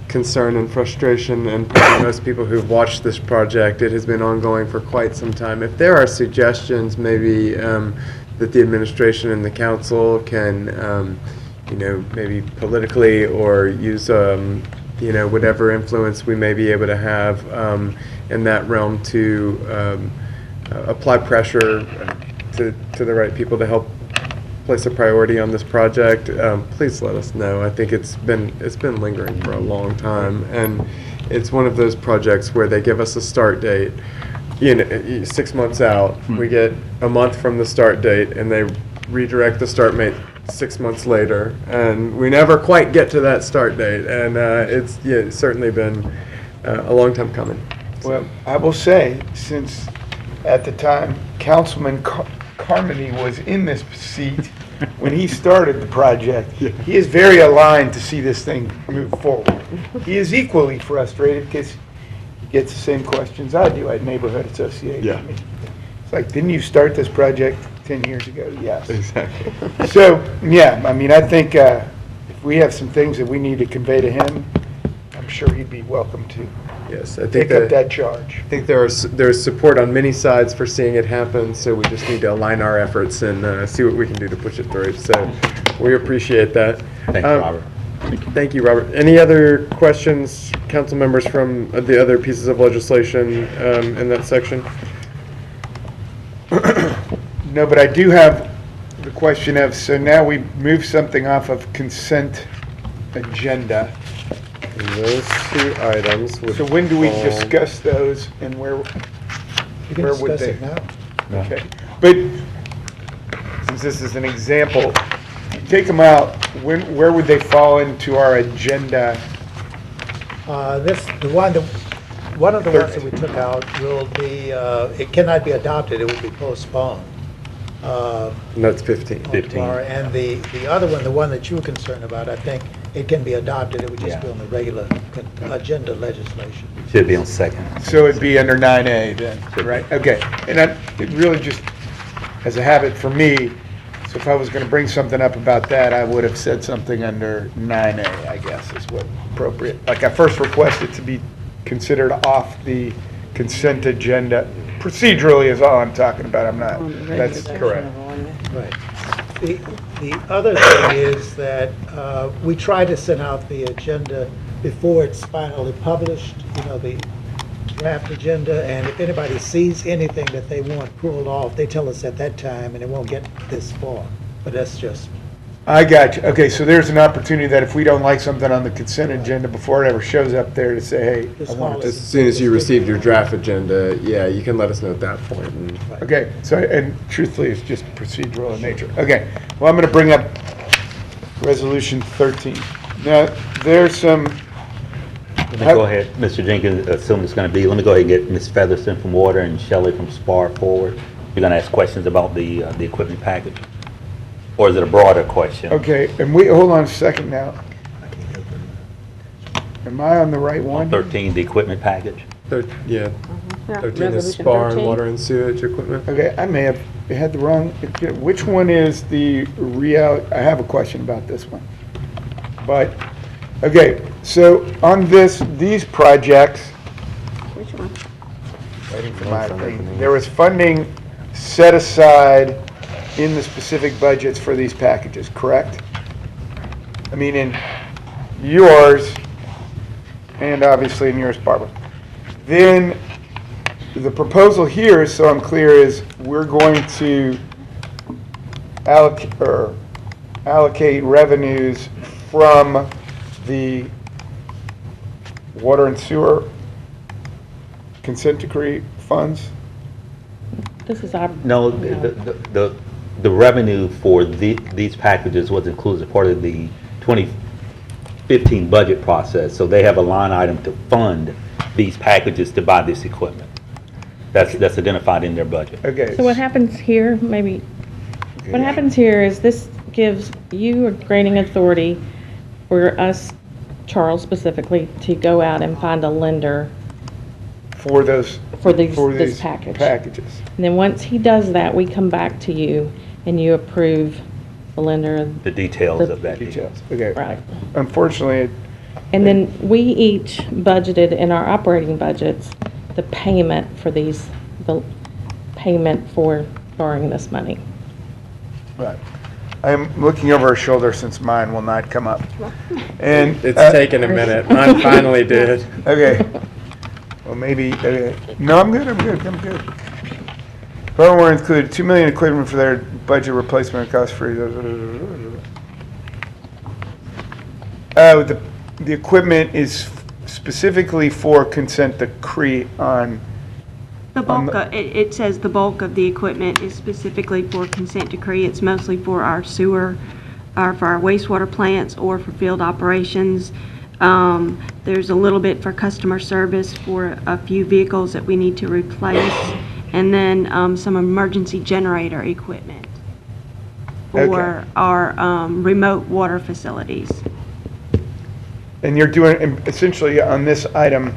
concern and frustration, and probably most people who've watched this project, it has been ongoing for quite some time. If there are suggestions maybe that the administration and the council can, maybe politically or use, whatever influence we may be able to have in that realm to apply pressure to the right people to help place a priority on this project, please let us know. I think it's been lingering for a long time, and it's one of those projects where they give us a start date, 6 months out. We get a month from the start date, and they redirect the start date 6 months later, and we never quite get to that start date. And it's certainly been a long time coming. Well, I will say, since at the time Councilman Carmody was in this seat when he started the project, he is very aligned to see this thing move forward. He is equally frustrated because he gets the same questions I do at neighborhood association. Yeah. It's like, didn't you start this project 10 years ago? Yes. Exactly. So, yeah, I mean, I think if we have some things that we need to convey to him, I'm sure he'd be welcome to Yes, I think take up that charge. I think there's support on many sides for seeing it happen, so we just need to align our efforts and see what we can do to push it through. So we appreciate that. Thank you, Robert. Thank you, Robert. Any other questions, council members, from the other pieces of legislation in that section? No, but I do have the question of, so now we move something off of consent agenda. And those two items would So when do we fall- discuss those and where You can Where would discuss they- it now. Okay, but since this is an example, take them out, where would they fall into our agenda? One of the ones that we took out will be, it cannot be adopted, it will be postponed. And that's 15. on tomorrow. And the other one, the one that you were concerned about, I think it can be adopted, it would just be on the regular agenda legislation. Should be on second. So it'd be under 9A then, right? Okay, and it really just, as a habit for me, so if I was going to bring something up about that, I would have said something under 9A, I guess, is what appropriate. Like I first requested to be considered off the consent agenda. Procedurally is all I'm talking about, I'm not, that's correct. Right. The other thing is that we try to send out the agenda before it's finally published, the draft agenda, and if anybody sees anything that they want pulled off, they tell us at that time, and it won't get this far. But that's just, I got you. Okay, so there's an opportunity that if we don't like something on the consent agenda before it ever shows up there to say, hey, I just want call it. As soon as you received your draft agenda, yeah, you can let us know at that point. And Okay, so, and truthfully, it's just procedural in nature. Okay, well, I'm going to bring up Resolution 13. Now, there's some, Let me go ahead, Mr. Jenkins, assume it's going to be, let me go ahead and get Ms. Featherston from Water and Shelley from SPAR forward. You're going to ask questions about the equipment package? Or is it a broader question? okay, and hold on a second now. Am I on the right one? 13, the equipment package? yeah, Yeah, 13 is Resolution SPAR and 13. water and sewage equipment. Okay, I may have had the wrong, which one is the I have a question about this one. But, okay, so on these projects, Which one? waiting for my thing, there was funding set aside in the specific budgets for these packages, correct? I mean, in yours, and obviously in yours, Barbara. Then, the proposal here, so I'm clear, is we're going to allocate revenues from the water and sewer consent decree funds? This is our. No, the revenue for these packages was included as part of the 15 budget process, so they have a line item to fund these packages to buy this equipment. That's identified in their budget. Okay. So what happens here, what happens here is this gives you a granting authority for us, Charles specifically, to go out and find a lender For those. for this these package. Packages. And then once he does that, we come back to you and you approve the lender. The details of that deal. Details. Okay. Right. Unfortunately, And then we each budgeted in our operating budgets the payment for these, the payment for borrowing this money. right. I'm looking over our shoulder since mine will not come up. And It's taken a minute. Mine finally did. Okay. Well, maybe, no, I'm good. Furthermore, included $2 million equipment for their budget replacement cost free. The equipment is specifically for consent decree on, The bulk, it says the bulk of the equipment is specifically for consent decree. It's mostly for our sewer, or for our wastewater plants, or for field operations. There's a little bit for customer service for a few vehicles that we need to replace, and then some emergency generator equipment for our remote water facilities. and you're doing, essentially on this item,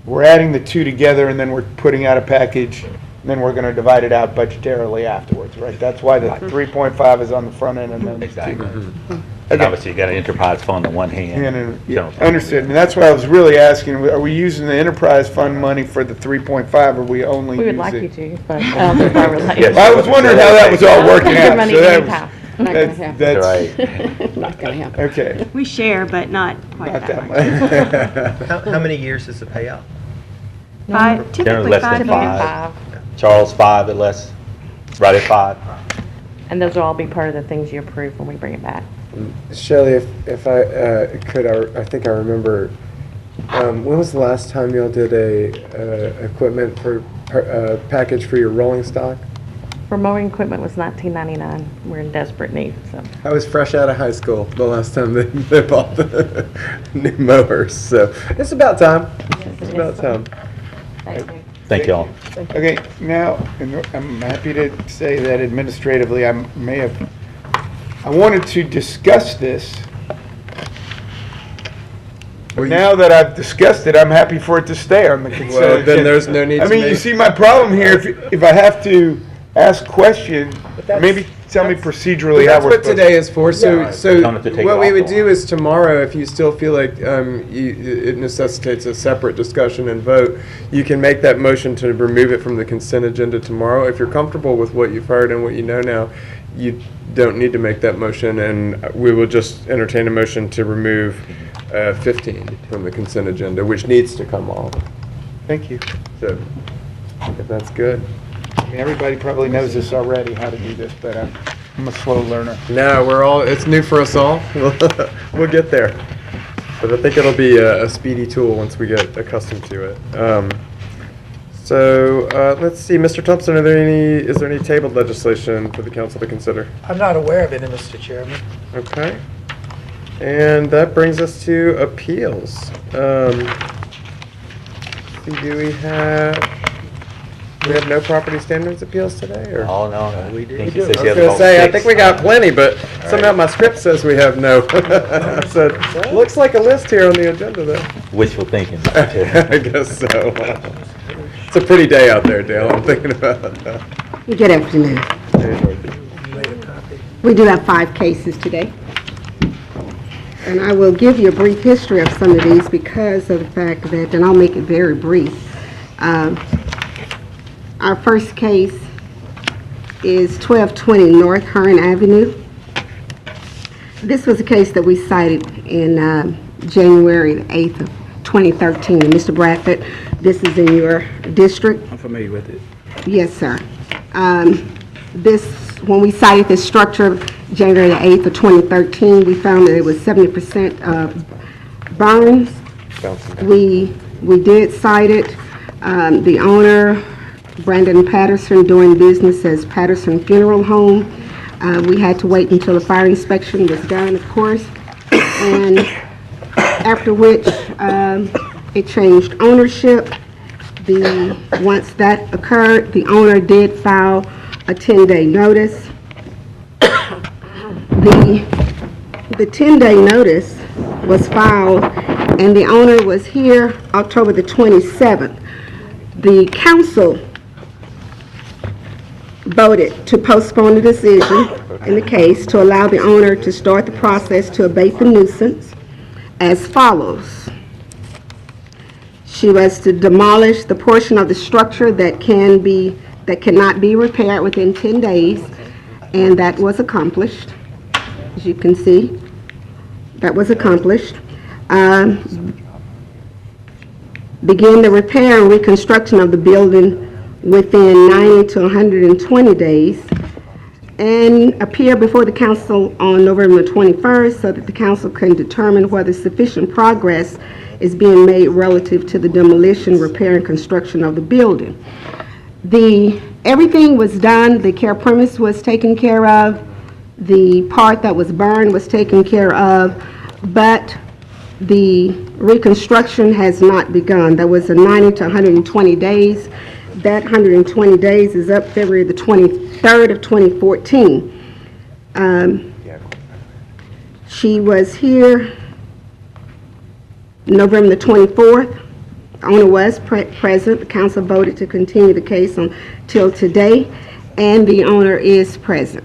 we're adding the two together and then we're putting out a package, and then we're gonna divide it out budgetarily afterwards, right? That's why the 3.5 is on the front end and then. Exactly. Okay. And obviously, you got an enterprise fund on one hand. Yeah, understood, and that's what I was really asking, are we using the enterprise fund money for the 3.5, or are we only We using? would like you to, but I don't think I would like. Yes. Well, I was wondering how that was all working Your out, money so that anyhow. was, Not gonna happen. that's, Right. Not gonna happen. okay, We share, but not quite not that that much. much. How many years is the payout? Generally Typically less 5 than years. 5. Charles, 5 or less, right at 5. And those will all be part of the things you approve when we bring it back. Shelley, if I could, I think I remember, when was the last time y'all did a equipment for, package for your rolling stock? For mowing equipment was $19.99. We're in desperate need, so. I was fresh out of high school the last time they bought the new mowers, so it's about time. It's about time. Thank y'all. Okay, now, and I'm happy to say that administratively, I wanted to discuss this. But now that I've discussed it, I'm happy for it to stay on the consent Well, then agenda. there's no need I to mean, you make- see, my problem here, if I have to ask questions, maybe tell me procedurally how That's we're what supposed today to. is for, so, Yeah. so Don't have to take what it we off would the do is tomorrow, if you still feel like it necessitates a separate discussion and vote, you can make that motion to remove it from the consent agenda tomorrow. If you're comfortable with what you've heard and what you know now, you don't need to make that motion, and we will just entertain a motion to remove 15 from the consent agenda, which needs to come off. Thank you. So, if that's good. I mean, everybody probably knows this already, how to do this, but I'm a slow learner. No, it's new for us all. We'll get there. But I think it'll be a speedy tool once we get accustomed to it. Let's see, Mr. Thompson, is there any tabled legislation for the council to consider? I'm not aware of any, Mr. Chairman. Okay. And that brings us to appeals. Do we have no property standards appeals today, or? Oh, no, we did. I was gonna say, I think we got plenty, but somehow my script says we have no. So, looks like a list here on the agenda, though. Wishful thinking, Mr. Chair. I guess so. It's a pretty day out there, Dale, I'm thinking about that. Good afternoon. We do have 5 cases today. And I will give you a brief history of some of these because of the fact that, and I'll make it very brief. Our first case is 1220 North Hearn Avenue. This was a case that we cited in January the 8th of 2013. And Mr. Bradford, this is in your district. I'm familiar with it. Yes, sir. When we cited this structure January the 8th of 2013, we found that it was 70% burns. We did cite it. The owner, Brandon Patterson, doing business as Patterson Funeral Home. We had to wait until the fire inspection was done, of course. and after which it changed ownership. Once that occurred, the owner did file a 10-day notice. The 10-day notice was filed, and the owner was here October the 27th. The council voted to postpone the decision in the case to allow the owner to start the process to abate the nuisance as follows. She was to demolish the portion of the structure that cannot be repaired within 10 days, and that was accomplished. As you can see, that was accomplished. Begin the repair and reconstruction of the building within 90 to 120 days, and appear before the council on November 21st so that the council can determine whether sufficient progress is being made relative to the demolition, repair, and construction of the building. Everything was done. The care premise was taken care of. The part that was burned was taken care of, but the reconstruction has not begun. There was a 90 to 120 days. That 120 days is up February the 23rd of 2014. She was here November the 24th. The owner was present. The council voted to continue the case until today, and the owner is present.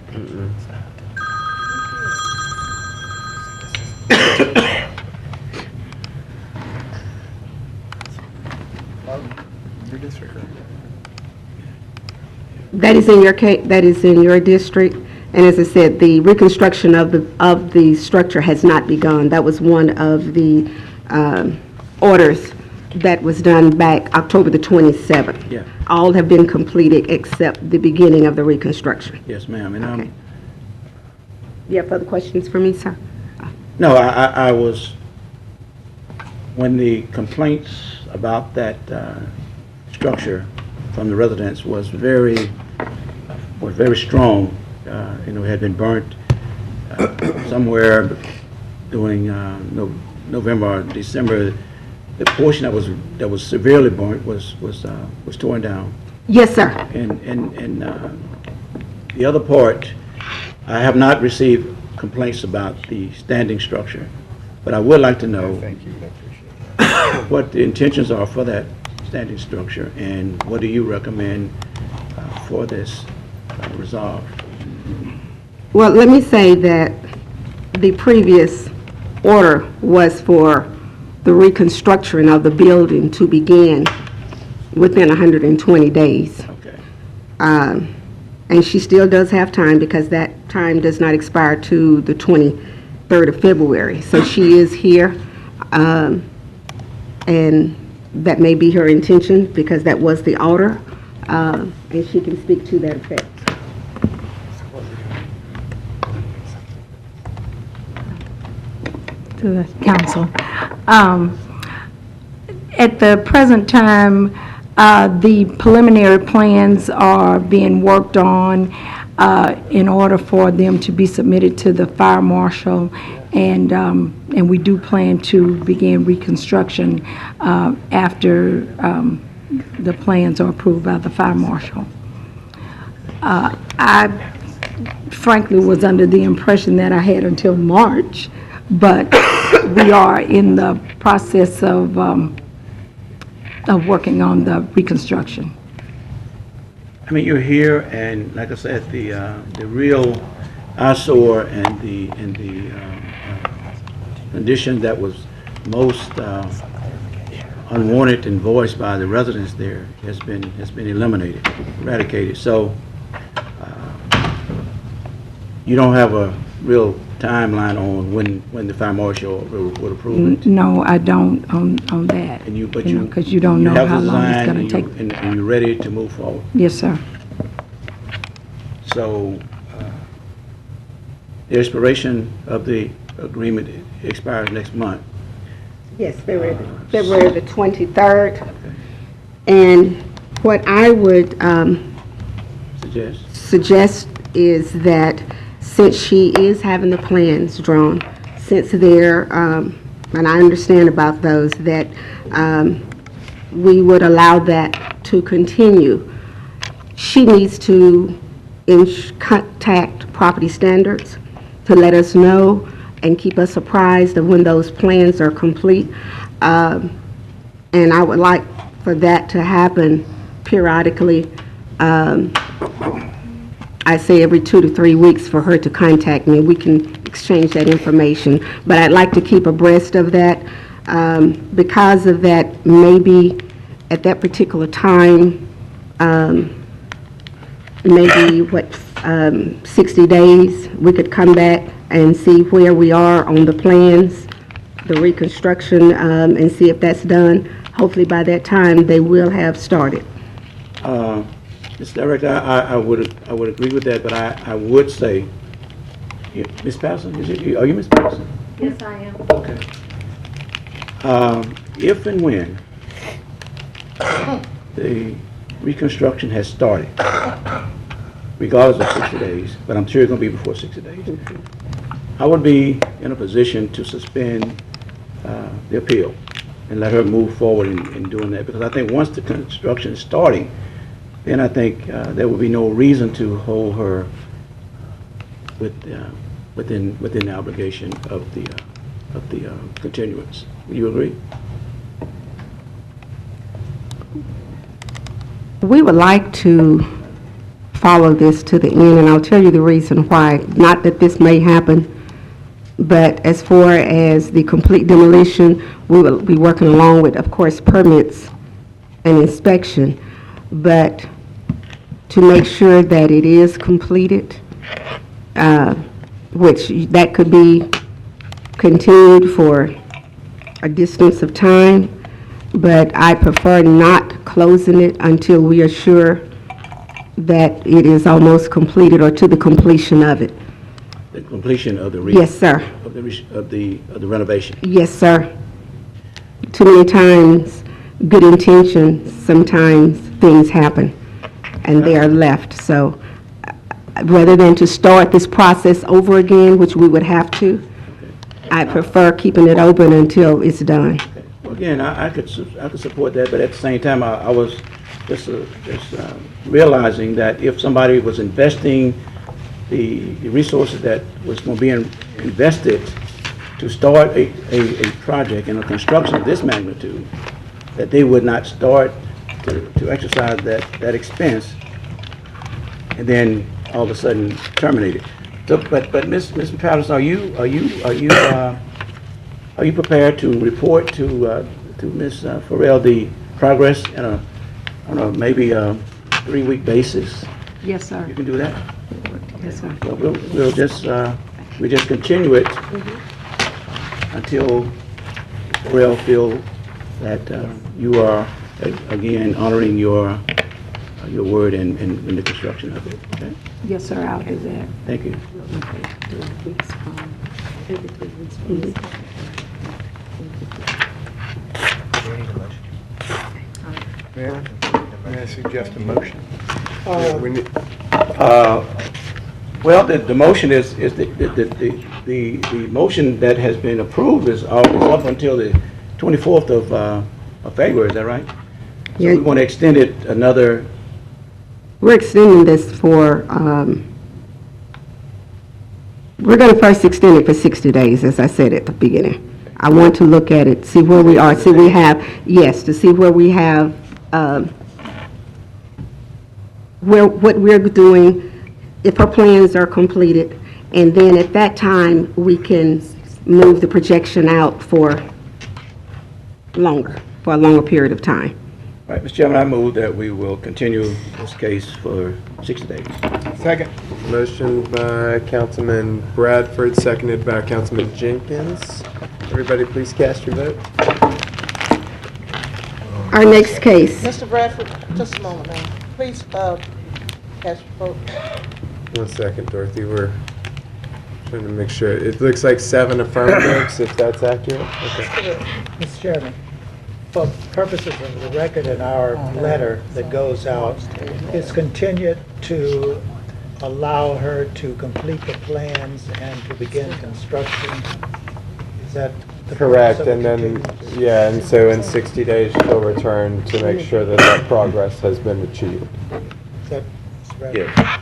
That is in your case. That is in your district. And as I said, the reconstruction of the structure has not begun. That was one of the orders that was done back October the 27th. Yeah. All have been completed except the beginning of the reconstruction. Yes, ma'am. And Okay. You have further questions for me, sir? no, I was, when the complaints about that structure from the residents was very strong. It had been burnt somewhere during November or December. The portion that was severely burnt was torn down. Yes, sir. And the other part, I have not received complaints about the standing structure, but I would like to know what the intentions are for that standing structure, and what do you recommend for this resolve? Well, let me say that the previous order was for the reconstruction of the building to begin within 120 days. Okay. And she still does have time because that time does not expire to the 23rd of February. So she is here, and that may be her intention because that was the order, and she can speak to that effect. To the council. At the present time, the preliminary plans are being worked on in order for them to be submitted to the fire marshal, and we do plan to begin reconstruction after the plans are approved by the fire marshal. I frankly was under the impression that I had until March, but we are in the process of working on the reconstruction. I mean, you're here, and like I said, the real eyesore and the condition that was most unwanted and voiced by the residents there has been eliminated, eradicated. So you don't have a real timeline on when the fire marshal would approve it? No, I don't on that. And you, but Because you don't know have how the long it's design going to take. and you're ready to move forward. Yes, sir. So the expiration of the agreement expires next month. Yes, February the 23rd. And what I would suggest is that since she is having the plans drawn, since there, and I understand about those, that we would allow that to continue. She needs to contact Property Standards to let us know and keep us apprised of when those plans are complete. And I would like for that to happen periodically. I say every 2 to 3 weeks for her to contact me. We can exchange that information. But I'd like to keep abreast of that. Because of that, maybe at that particular time, maybe 60 days, we could come back and see where we are on the plans, the reconstruction, and see if that's done. Hopefully by that time, they will have started. Mr. Director, I would agree with that, but I would say, Ms. Patterson, are you Ms. Patterson? Yes, I am. Okay. If and when the reconstruction has started, regardless of 60 days, but I'm sure it's going to be before 60 days, I would be in a position to suspend the appeal and let her move forward in doing that, because I think once the construction is starting, then I think there will be no reason to hold her within the obligation of the continuance. Would you agree? We would like to follow this to the end, and I'll tell you the reason why. Not that this may happen, but as far as the complete demolition, we will be working along with, of course, permits and inspection, but to make sure that it is completed, which that could be continued for a distance of time, but I prefer not closing it until we are sure that it is almost completed or to the completion of it. The completion of the Yes, sir. of the renovation. Yes, sir. Too many times, good intentions, sometimes things happen and they are left. So rather than to start this process over again, which we would have to, I prefer keeping it open until it's done. Well, again, I could support that, but at the same time, I was just realizing that if somebody was investing the resources that was going to be invested to start a project and a construction of this magnitude, that they would not start to exercise that expense and then all of a sudden terminate it. So, but Ms. Patterson, are you prepared to report to Ms. Farrell the progress on a maybe 3-week basis? Yes, sir. You can do that? Yes, sir. Well, we'll just continue it until Farrell feel that you are again honoring your word in the construction of it. Okay? Yes, sir, I'll do that. Thank you. May I suggest a motion? Well, the motion is the motion that has been approved is up until the 24th of February. Is that right? So Yeah. we want to extend it another. We're extending this for, we're going to first extend it for 60 days, as I said at the beginning. I want to look at it, see where we are, see we have, yes, to see where we have, what we're doing, if our plans are completed, and then at that time, we can move the projection out for a longer period of time. All right, Mr. Chairman, I move that we will continue this case for 60 days. Second. Motion by Councilman Bradford, seconded by Councilman Jenkins. Everybody please cast your vote. Our next case. Mr. Bradford, just a moment now. Please, cast your vote. 1 second, Dorothy, we're trying to make sure. It looks like 7 affirmatives, if that's accurate. Okay. Mr. Chairman, for purposes of the record in our letter that goes out, it's continued to allow her to complete the plans and to begin construction Is that the Correct, purpose of and the then, contingency? yeah, and so in 60 days, she'll return to make sure that that progress has been achieved. Is that, Mr. Bradford? Yes.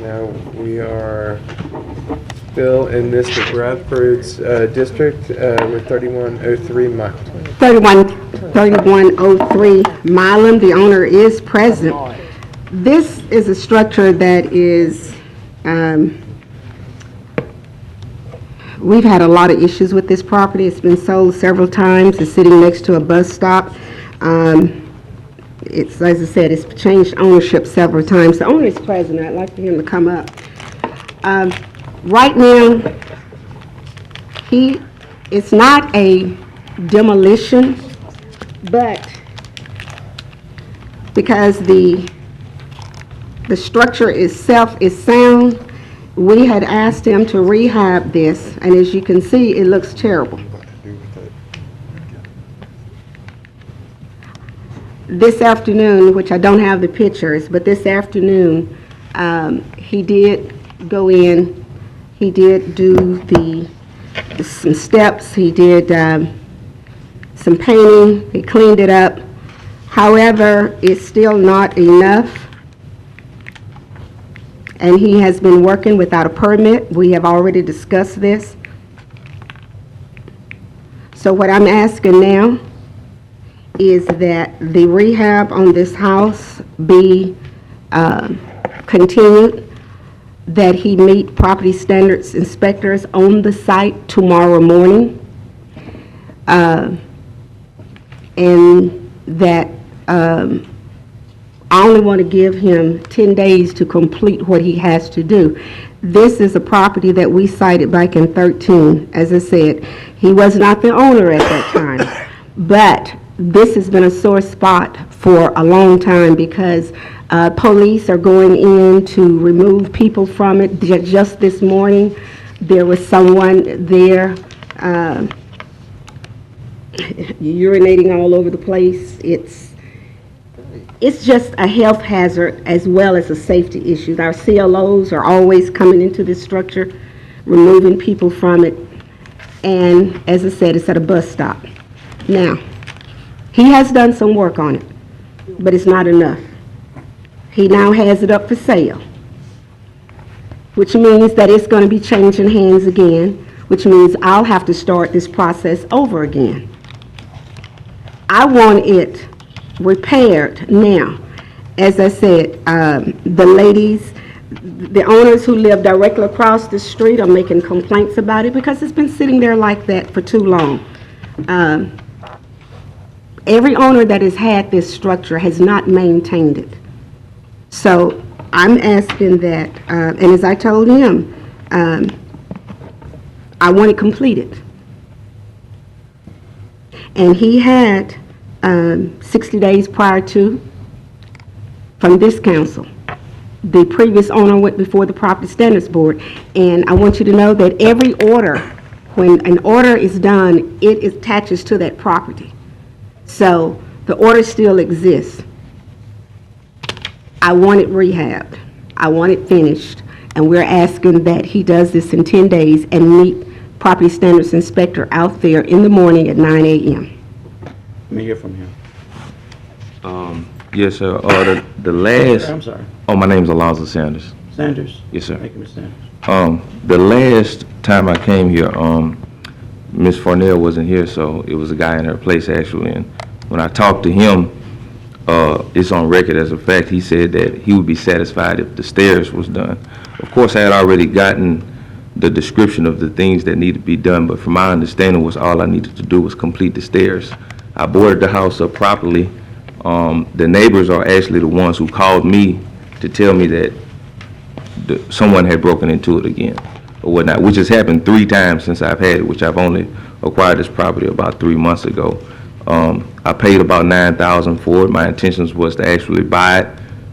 Now, we are still in Mr. Bradford's district with 3103 Mott. 3103 Milam, the owner is present. This is a structure that is, we've had a lot of issues with this property. It's been sold several times. It's sitting next to a bus stop. It's, as I said, it's changed ownership several times. The owner is present. I'd like for him to come up. Right now, it's not a demolition, but because the structure itself is sound, we had asked him to rehab this, and as you can see, it looks terrible. This afternoon, which I don't have the pictures, but this afternoon, he did go in, he did do some steps, he did some painting, he cleaned it up. However, it's still not enough, and he has been working without a permit. We have already discussed this. So what I'm asking now is that the rehab on this house be continued, that he meet property standards inspectors on the site tomorrow morning, and that I only want to give him 10 days to complete what he has to do. This is a property that we cited back in 13. As I said, he was not the owner at that time, but this has been a sore spot for a long time because police are going in to remove people from it. Just this morning, there was someone there urinating all over the place. It's just a health hazard as well as a safety issue. Our CLOs are always coming into this structure, removing people from it. And as I said, it's at a bus stop. Now, he has done some work on it, but it's not enough. He now has it up for sale, which means that it's going to be changing hands again, which means I'll have to start this process over again. I want it repaired now. As I said, the ladies, the owners who live directly across the street are making complaints about it because it's been sitting there like that for too long. Every owner that has had this structure has not maintained it. So I'm asking that, and as I told him, I want it completed. And he had 60 days prior to, from this council. The previous owner went before the Property Standards Board, and I want you to know that every order, when an order is done, it attaches to that property. So the order still exists. I want it rehabbed. I want it finished, and we're asking that he does this in 10 days and meet Property Standards Inspector out there in the morning at 9 a.m. Let me hear from you. Yes, sir. The last. I'm sorry. Oh, my name's Alonzo Sanders. Sanders? Yes, sir. Thank you, Mr. Sanders. The last time I came here, Miss Farnell wasn't here, so it was a guy in her place actually. And when I talked to him, it's on record as a fact. He said that he would be satisfied if the stairs was done. Of course, I had already gotten the description of the things that need to be done, but from my understanding was all I needed to do was complete the stairs. I boarded the house up properly. The neighbors are actually the ones who called me to tell me that someone had broken into it again or whatnot, which has happened 3 times since I've had it, which I've only acquired this property about 3 months ago. I paid about $9,000 for it. My intentions was to actually buy it,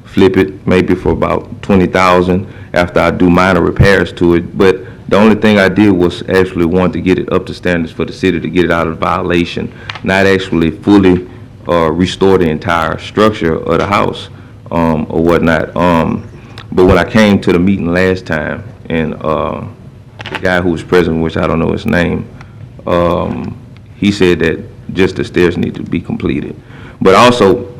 flip it, maybe for about $20,000 after I do minor repairs to it. But the only thing I did was actually want to get it up to standards for the city to get it out of violation, not actually fully restore the entire structure of the house or whatnot. But when I came to the meeting last time, and the guy who was present, which I don't know his name, he said that just the stairs need to be completed. But also,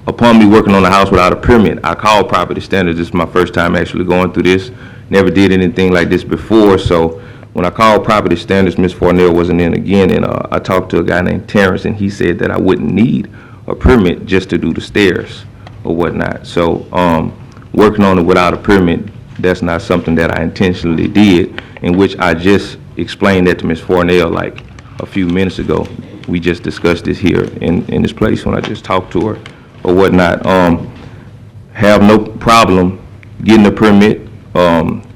upon me working on the house without a permit, I called property standards. This is my first time actually going through this. Never did anything like this before, so when I called property standards, Ms. Farnell wasn't in again, and I talked to a guy named Terrence, and he said that I wouldn't need a permit just to do the stairs or whatnot. So working on it without a permit, that's not something that I intentionally did, in which I just explained that to Ms. Farnell like a few minutes ago. We just discussed this here in this place when I just talked to her or whatnot. Have no problem getting a permit.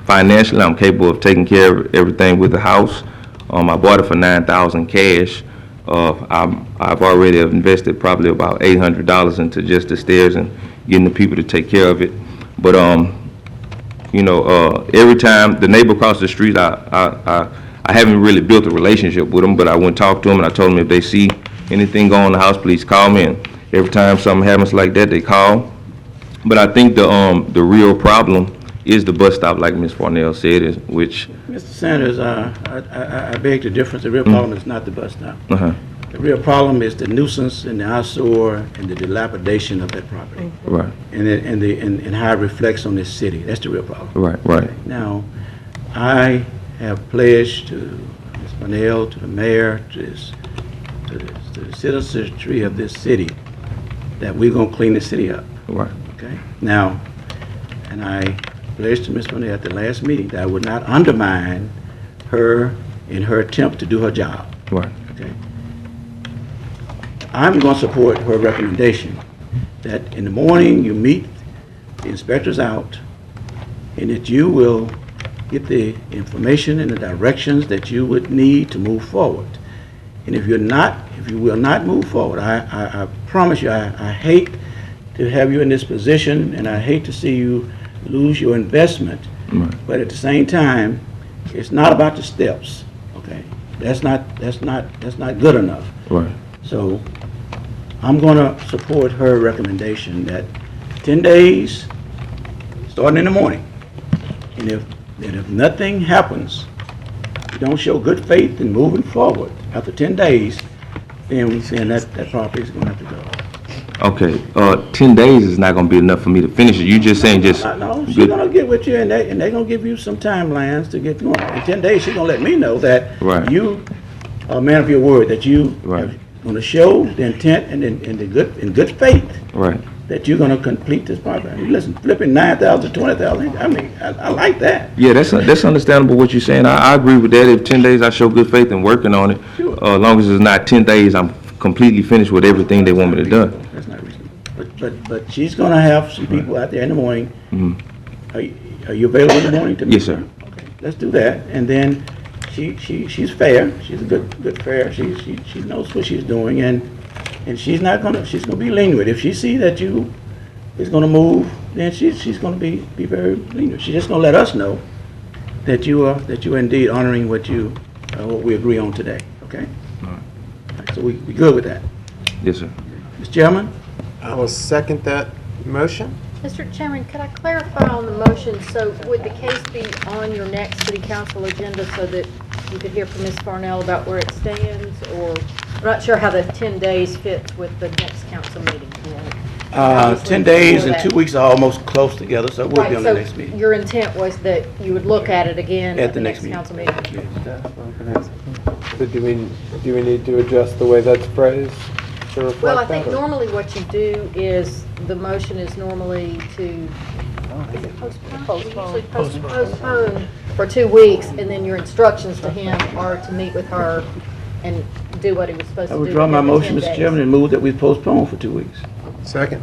Financially, I'm capable of taking care of everything with the house. I bought it for $9,000 cash. I've already invested probably about $800 into just the stairs and getting the people to take care of it. But you know, every time the neighbor across the street, I haven't really built a relationship with them, but I went and talked to them and I told them if they see anything going on in the house, please call me. And every time something happens like that, they call. But I think the real problem is the bus stop, like Ms. Farnell said, which... Mr. Sanders, I beg the difference. The real problem is not the bus stop. The real problem is the nuisance and the eyesore and the dilapidation of that property. Right. And how it reflects on this city. That's the real problem. Right. Now, I have pledged to Ms. Farnell, to the mayor, to the citizenry of this city, that we're going to clean the city up. Right. Okay? Now, and I pledged to Ms. Farnell at the last meeting that I would not undermine her in her attempt to do her job. Right. Okay? I'm going to support her recommendation that in the morning you meet the inspectors out and that you will get the information and the directions that you would need to move forward. And if you will not move forward, I promise you, I hate to have you in this position, and I hate to see you lose your investment. Right. But at the same time, it's not about the steps. Okay, that's not good enough. Right. So I'm going to support her recommendation that 10 days, starting in the morning, and if nothing happens, you don't show good faith in moving forward after 10 days, then we saying that property is going to have to go. Okay, 10 days is not going to be enough for me to finish it. You just saying just... No, she's going to get with you, and they're going to give you some timelines to get going. In 10 days, she's going to let me know that you are a man of your word, that you are going to show the intent and in good faith that you're going to complete this project. Listen, flipping 9,000 to 20,000, I mean, I like that. Yeah, that's understandable what you're saying. I agree with that. If 10 days I show good faith in working on it, as long as it's not 10 days, I'm completely finished with everything they want me to do. That's not reasonable. But she's going to have some people out there in the morning. Are you available in the morning to meet? Yes, sir. Okay, let's do that. And then she's fair. She's a good fair. She knows what she's doing, and she's going to be lenient. If she see that you is going to move, then she's going to be very lenient. She's just going to let us know that you are indeed honoring what we agree on today. Okay. All right. So we good with that. Yes, sir. Mr. Chairman? I will second that motion. Mr. Chairman, could I clarify on the motion? So would the case be on your next city council agenda so that you could hear from Ms. Farnell about where it stands? Or I'm not sure how the 10 days fits with the next council meeting. 10 days and 2 weeks are almost close together, so we'll be on the next meeting. Your intent was that you would look at it again At at the the next next council meeting? So do we need to adjust the way that's phrased to reflect that? Well, I think or- normally what you do is, the motion is normally to, is it postpone? Usually postpone for 2 weeks, and then your instructions to him are to meet with her and do what he was supposed I to do. withdraw my within the motion, 10 Mr. days. Chairman, and move that we postpone for 2 weeks. Second.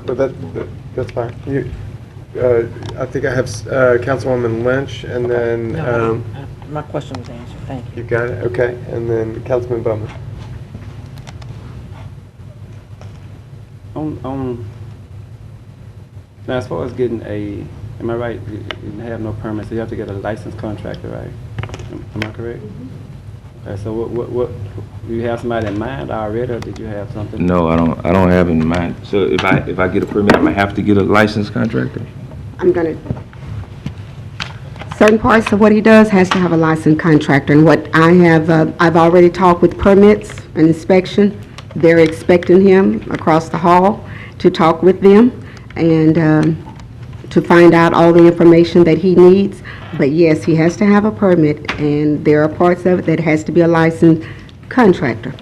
But that's fine. I think I have Councilwoman Lynch, and then... My question was answered, thank you. You got it, okay. And then Councilman Bowman. Now, as far as getting am I right, you have no permit, so you have to get a licensed contractor, right? Am I correct? Okay, so what, do you have somebody in mind already, or did you have something? No, I don't have it in mind. So if I get a permit, I might have to get a licensed contractor? I'm going to, certain parts of what he does has to have a licensed contractor. And what I have, I've already talked with permits and inspection. They're expecting him across the hall to talk with them and to find out all the information that he needs. But yes, he has to have a permit, and there are parts of it that has to be a licensed contractor.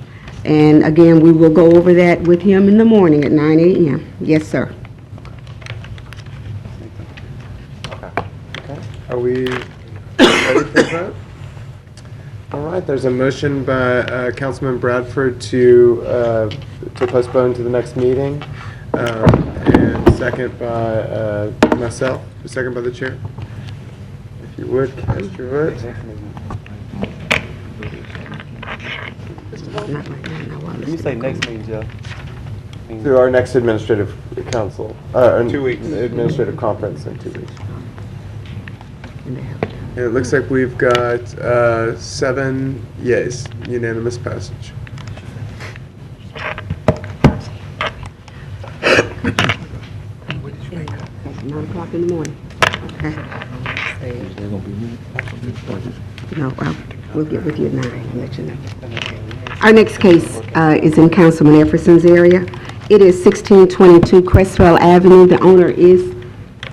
And again, we will go over that with him in the morning at 9 a.m. Yes, sir. Are we ready for the vote? All right, there's a motion by Councilman Bradford to postpone to the next meeting, and second by myself, second by the chair. If you would, cast your vote. Can you say next meeting, Jeff? To our next administrative council, 2 weeks. Administrative conference in 2 weeks. It looks like we've got 7 yeas, unanimous passage. At 9 o'clock in the morning. Okay. No, we'll get with you at 9 and let you know. Our next case is in Councilman Efferson's area. It is 1622 Crestwell Avenue. The owner is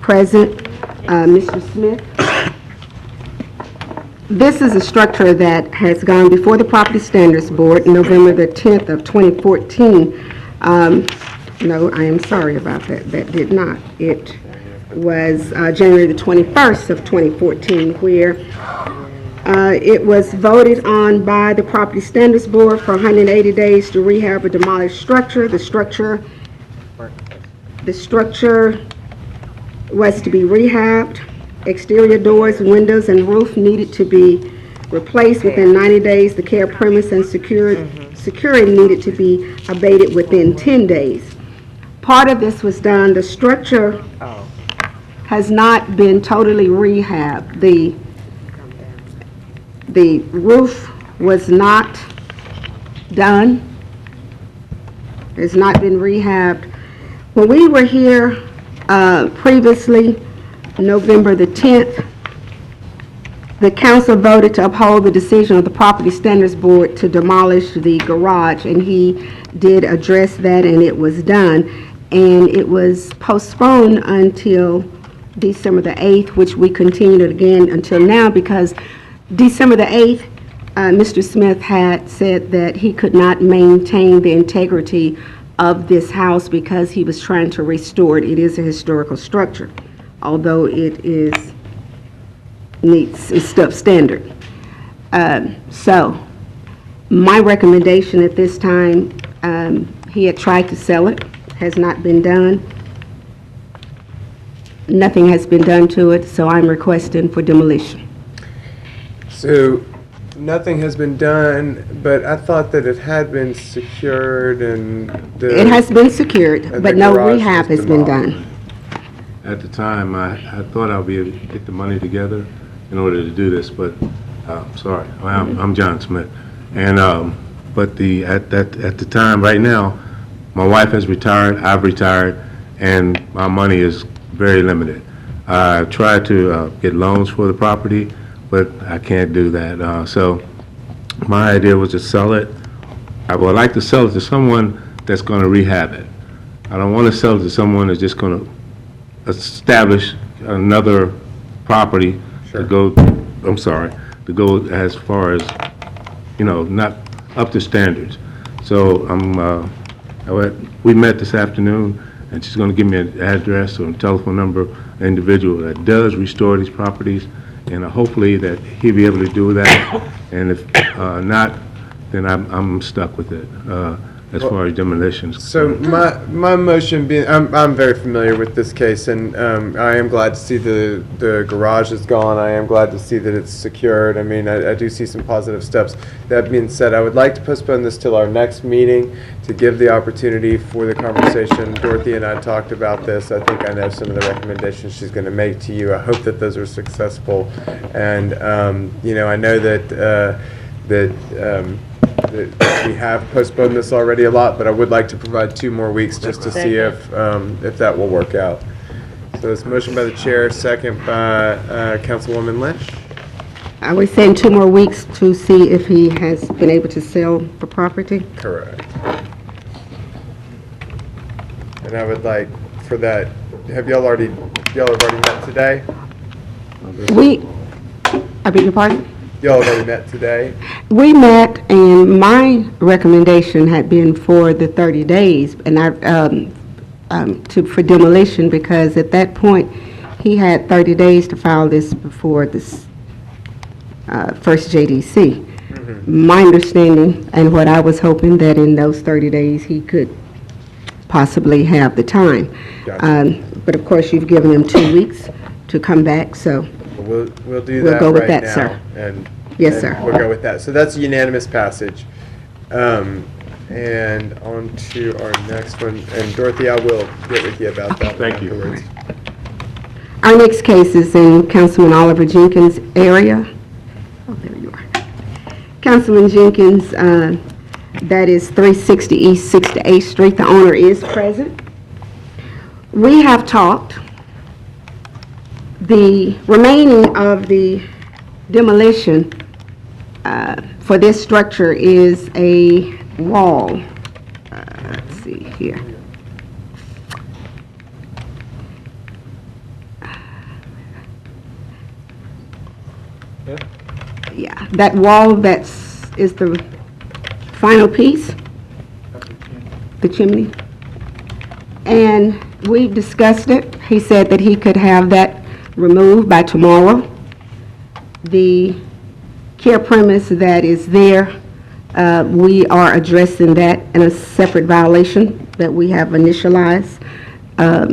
present, Mr. Smith. This is a structure that has gone before the Property Standards Board November the 10th of 2014. No, I am sorry about that. That did not. It was January the 21st of 2014 where it was voted on by the Property Standards Board for 180 days to rehab a demolished structure. The structure was to be rehabbed. Exterior doors, windows, and roof needed to be replaced within 90 days. The care premise and security needed to be abated within 10 days. Part of this was done. The structure has not been totally rehabbed. The roof was not done. It's not been rehabbed. When we were here previously, November the 10th, the council voted to uphold the decision of the Property Standards Board to demolish the garage, and he did address that, and it was done. And it was postponed until December the 8th, which we continued it again until now, because December the 8th, Mr. Smith had said that he could not maintain the integrity of this house because he was trying to restore it. It is a historical structure, although it meets substandard. So my recommendation at this time, he had tried to sell it, has not been done. Nothing has been done to it, so I'm requesting for demolition. So nothing has been done, but I thought that it had been secured and It has been secured, but no rehab has been done. At the time, I thought I'd be able to get the money together in order to do this, but sorry, I'm John Smith, and but at the time, right now, my wife has retired, I've retired, and my money is very limited. I tried to get loans for the property, but I can't do that. So my idea was to sell it. I would like to sell it to someone that's going to rehab it. I don't want to sell it to someone that's just going to establish another property to go, to go as far as, not up to standards. So we met this afternoon, and she's going to give me an address or a telephone number, an individual that does restore these properties, and hopefully that he'll be able to do that. And if not, then I'm stuck with it. As far as demolitions. So my motion being, I'm very familiar with this case, and I am glad to see the garage is gone. I am glad to see that it's secured. I mean, I do see some positive steps. That being said, I would like to postpone this till our next meeting to give the opportunity for the conversation. Dorothy and I talked about this. I think I know some of the recommendations she's going to make to you. I hope that those are successful, and I know that we have postponed this already a lot, but I would like to provide 2 more weeks just to see if that will work out. So it's motion by the chair, second by Councilwoman Lynch. I was saying 2 more weeks to see if he has been able to sell the property. Correct. And I would like for that, have y'all already met today? I beg your pardon? Y'all already met today? We met, and my recommendation had been for the 30 days, and for demolition, because at that point, he had 30 days to file this before this first JDC. My understanding, and what I was hoping, that in those 30 days, he could possibly have the time. Gotcha. But of course, you've given him 2 weeks to come back, so We'll do We'll that go with right that, now. sir. And Yes, and sir. We'll go with that. So that's a unanimous passage. And on to our next one. And Dorothy, I will get with you about that. Thank you. afterwards. our next case is in Councilman Oliver Jenkins' area. Oh, there you are. Councilman Jenkins, that is 360 East 68th Street. The owner is present. We have talked. The remaining of the demolition for this structure is a wall. Let's see here. Yeah, that wall is the final piece, the chimney. And we've discussed it. He said that he could have that removed by tomorrow. The care premise that is there, we are addressing that in a separate violation that we have initialized,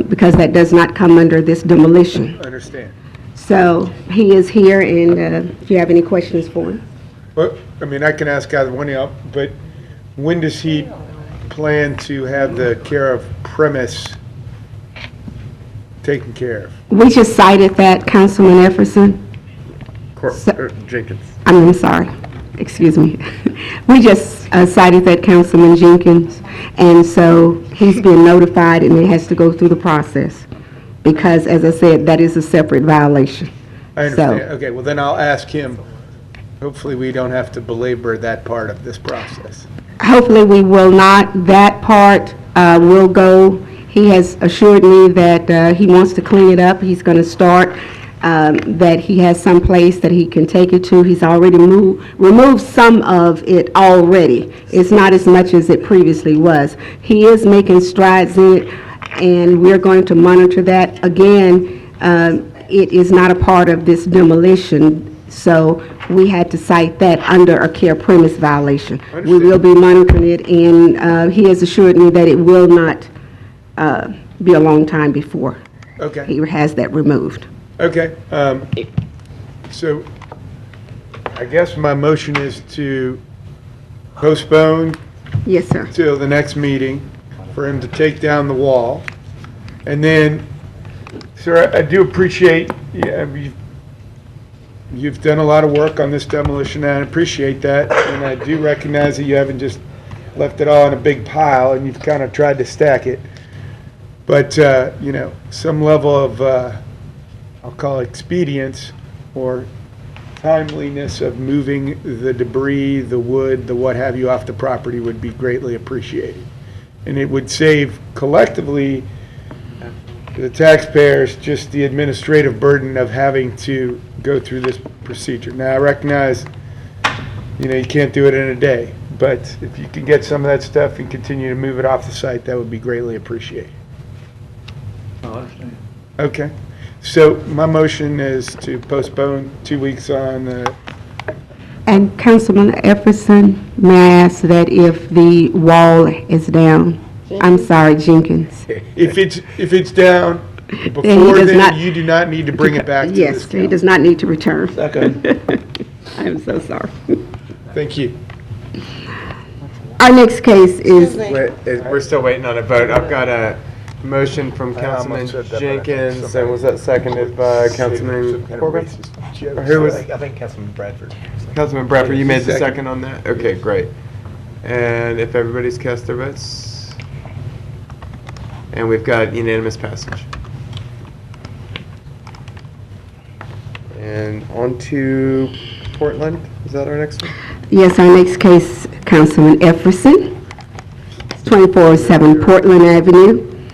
because that does not come under this demolition. Understand. So he is here, and if you have any questions for him. Well, I mean, I can ask either one of y'all, but when does he plan to have the care of premise taken care of? We just cited that, Councilman Efferson. Jenkins. I'm sorry, excuse me. We just cited that, Councilman Jenkins, and so he's been notified, and it has to go through the process, because, as I said, that is a separate violation. I understand. So, Okay, well, then I'll ask him. Hopefully, we don't have to belabor that part of this process. hopefully, we will not. That part will go. He has assured me that he wants to clean it up. He's going to start, that he has some place that he can take it to. He's already removed some of it already. It's not as much as it previously was. He is making strides in it, and we're going to monitor that. Again, it is not a part of this demolition, so we had to cite that under a care premise violation. We will be monitoring it, and he has assured me that it will not be a long time before Okay. he has that removed. Okay, so I guess my motion is to postpone Yes, sir. till the next meeting for him to take down the wall. And then, sir, I do appreciate, you've done a lot of work on this demolition, and I appreciate that. And I do recognize that you haven't just left it all in a big pile, and you've kind of tried to stack it. But, some level of, I'll call it expedience or timeliness of moving the debris, the wood, the what have you off the property would be greatly appreciated. And it would save collectively the taxpayers just the administrative burden of having to go through this procedure. Now, I recognize, you can't do it in a day, but if you can get some of that stuff and continue to move it off the site, that would be greatly appreciated. I understand. Okay. So my motion is to postpone 2 weeks on And Councilman Efferson, may I ask that if the wall is down? I'm sorry, Jenkins. if it's down Then he before does then, not- you do not need to bring it back to this Yes, he council. does not need to return. Okay. I am so sorry. Thank you. Our next case is, Wait, we're still waiting on a vote. I've got a motion from I Councilman almost said that, but I think Jenkins, somebody- and was that seconded by Councilman Corbin? Or who was? I think Councilman Bradford. Councilman Bradford, you made the Second. second on that? Okay, great. And if everybody's cast their votes? And we've got unanimous passage. And on to Portland. Is that our next one? Yes, our next case, Councilman Efferson, 2407 Portland Avenue.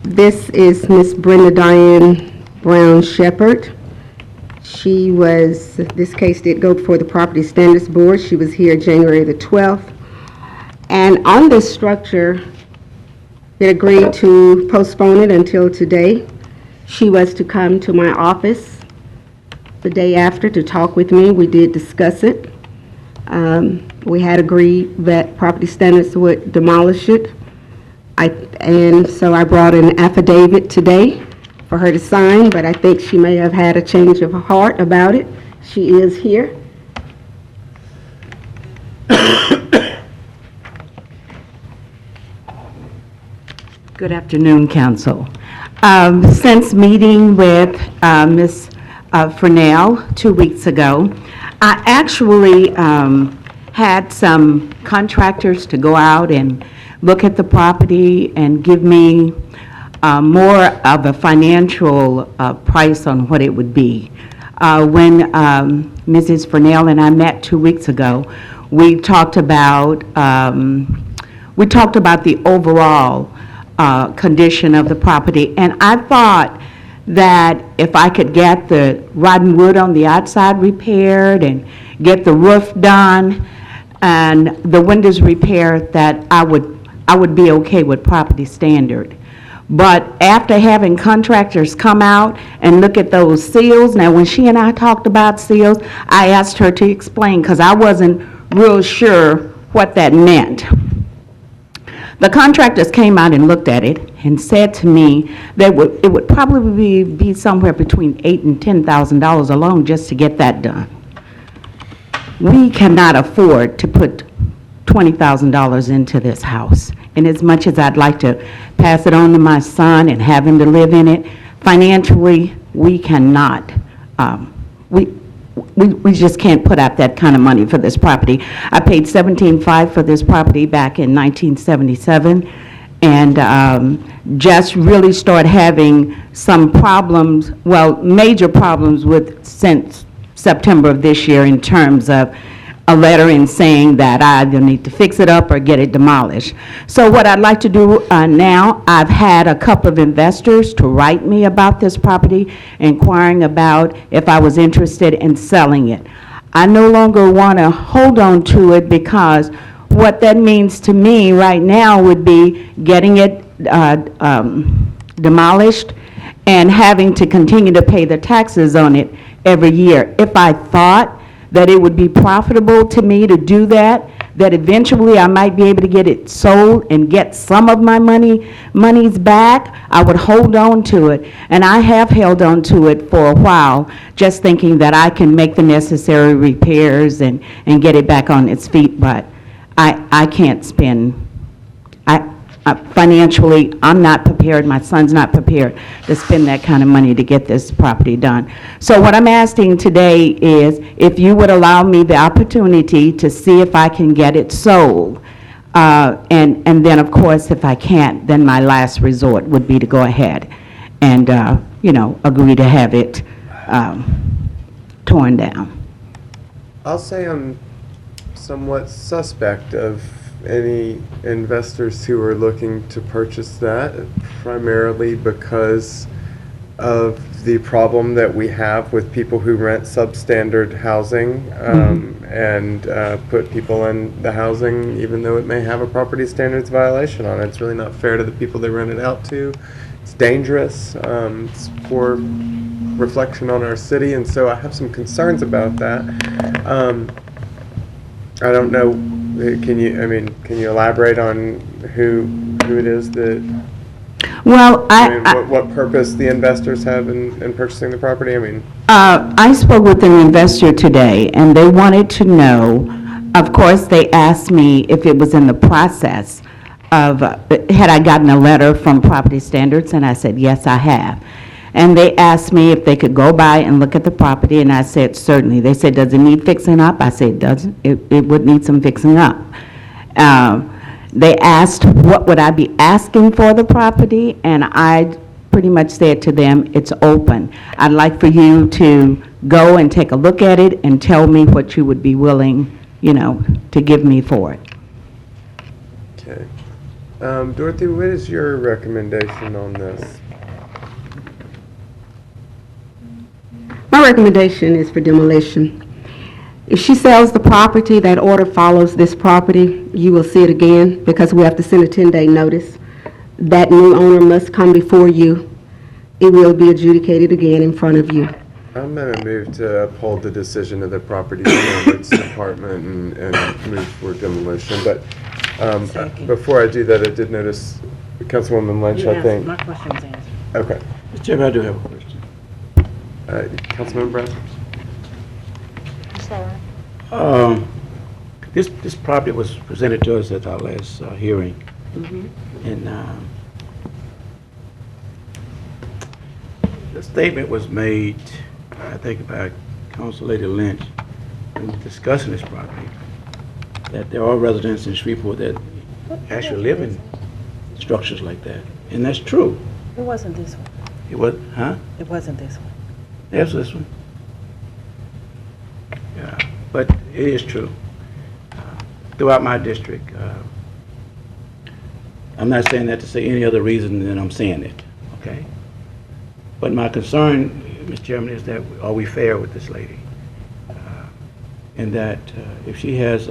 This is Miss Brenda Diane Brown Shepherd. This case did go before the Property Standards Board. She was here January the 12th. And on this structure, they agreed to postpone it until today. She was to come to my office the day after to talk with me. We did discuss it. We had agreed that Property Standards would demolish it. And so I brought an affidavit today for her to sign, but I think she may have had a change of heart about it. She is here. Good afternoon, Council. Since meeting with Ms. Furnell 2 weeks ago, I actually had some contractors to go out and look at the property and give me more of a financial price on what it would be. When Mrs. Furnell and I met 2 weeks ago, we talked about the overall condition of the property, and I thought that if I could get the rotten wood on the outside repaired and get the roof done and the windows repaired, that I would be okay with property standard. But after having contractors come out and look at those seals, now when she and I talked about seals, I asked her to explain because I wasn't real sure what that meant. The contractors came out and looked at it and said to me that it would probably be somewhere between $8,000 and $10,000 alone just to get that done. We cannot afford to put $20,000 into this house. And as much as I'd like to pass it on to my son and have him to live in it, financially, we cannot. We just can't put out that kind of money for this property. I paid $17,500 for this property back in 1977, and just really started having some problems, well, major problems with since September of this year in terms of a letter in saying that I either need to fix it up or get it demolished. So what I'd like to do now, I've had a couple of investors to write me about this property, inquiring about if I was interested in selling it. I no longer want to hold on to it because what that means to me right now would be getting it demolished and having to continue to pay the taxes on it every year. If I thought that it would be profitable to me to do that, that eventually I might be able to get it sold and get some of my monies back, I would hold on to it. And I have held on to it for a while, just thinking that I can make the necessary repairs and get it back on its feet, but I can't spend, financially, I'm not prepared, my son's not prepared to spend that kind of money to get this property done. So what I'm asking today is if you would allow me the opportunity to see if I can get it sold. And then, of course, if I can't, then my last resort would be to go ahead and, agree to have it torn down. I'll say I'm somewhat suspect of any investors who are looking to purchase that, primarily because of the problem that we have with people who rent substandard housing and put people in the housing even though it may have a property standards violation on it. It's really not fair to the people they rent it out to. It's dangerous. It's poor reflection on our city, and so I have some concerns about that. I don't know. Can you elaborate on who it is that? Well, what purpose the investors have in purchasing the property? I spoke with an investor today, and they wanted to know. Of course, they asked me if it was in the process of had I gotten a letter from Property Standards, and I said yes, I have. And they asked me if they could go by and look at the property, and I said certainly. They said, does it need fixing up? I said, it doesn't. It would need some fixing up. They asked what would I be asking for the property, and I pretty much said to them, it's open. I'd like for you to go and take a look at it and tell me what you would be willing, to give me for it. Okay. Dorothy, what is your recommendation on this? My recommendation is for demolition. If she sells the property, that order follows this property. You will see it again because we have to send a 10-day notice. That new owner must come before you. It will be adjudicated again in front of you. I'm going to move to uphold the decision of the property standards department and move for demolition. But before I do that, I did notice Councilwoman Lynch, I think. My question's answered. Okay. Mr. Chairman, I do have a question. Councilman Brown? Sorry. This property was presented to us at our last hearing. And the statement was made, I think, by Council Lady Lynch in discussing this property, that there are residents in Shreveport that actually live in structures like that. And that's true. It wasn't this one. It was, huh? It wasn't this one. There's this one. Yeah, but it is true. Throughout my district, I'm not saying that to say any other reason than I'm saying it, okay? But my concern, Mr. Chairman, is that are we fair with this lady? And that if she has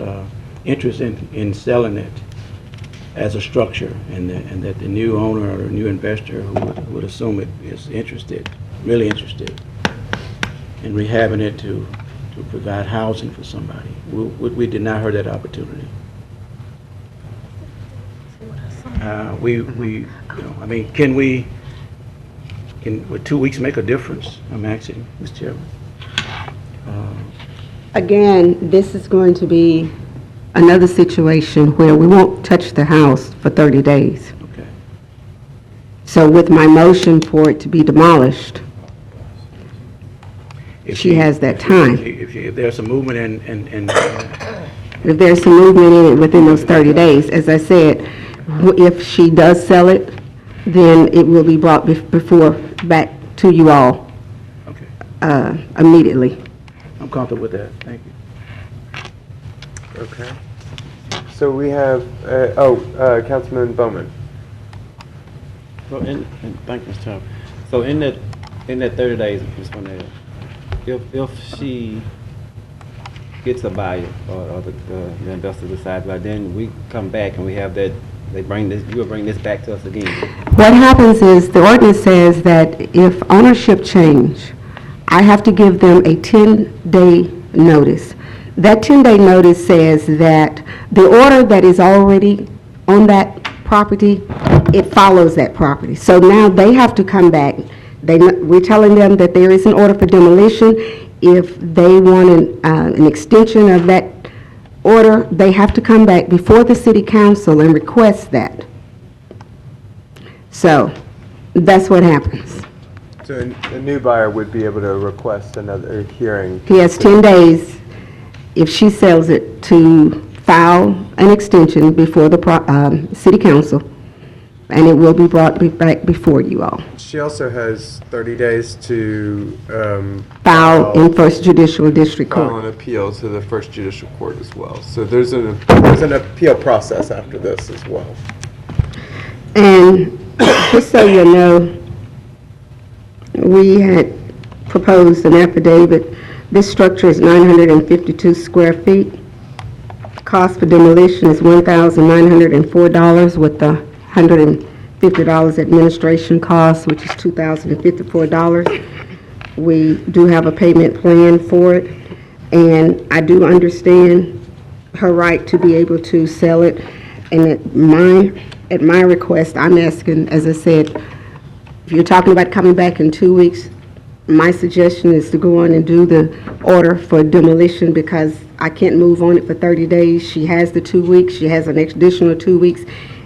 interest in selling it as a structure, and that the new owner or the new investor who would assume it is interested, really interested, in rehabbing it to provide housing for somebody, would we deny her that opportunity? Would 2 weeks make a difference? I'm asking, Mr. Chairman. Again, this is going to be another situation where we won't touch the house for 30 days. Okay. So with my motion for it to be demolished, she has that time. If there's some movement and If there's some movement in it within those 30 days, as I said, if she does sell it, then it will be brought back to you all immediately. I'm comfortable with that. Thank you. Okay. So we have, Councilman Bowman. Well, thank you, Mr. Chairman. So in that 30 days, Ms. Cornell, if she gets a buyer or the investor decides, but then we come back and we have that, you will bring this back to us again. What happens is the ordinance says that if ownership change, I have to give them a 10-day notice. That 10-day notice says that the order that is already on that property, it follows that property. So now they have to come back. We're telling them that there is an order for demolition. If they want an extension of that order, they have to come back before the city council and request that. So that's what happens. So a new buyer would be able to request another hearing. He has 10 days, if she sells it, to file an extension before the city council, and it will be brought back before you all. She also has 30 days to File in First Judicial District Court. file an appeal to the First Judicial Court as well. So there's an appeal process after this as well. And just so you know, we had proposed an affidavit. This structure is 952 square feet. Cost for demolition is $1,904 with the $150 administration cost, which is $2,054. We do have a payment plan for it, and I do understand her right to be able to sell it. And at my request, I'm asking, as I said, if you're talking about coming back in 2 weeks, my suggestion is to go on and do the order for demolition because I can't move on it for 30 days. She has the 2 weeks. She has an additional 2 weeks.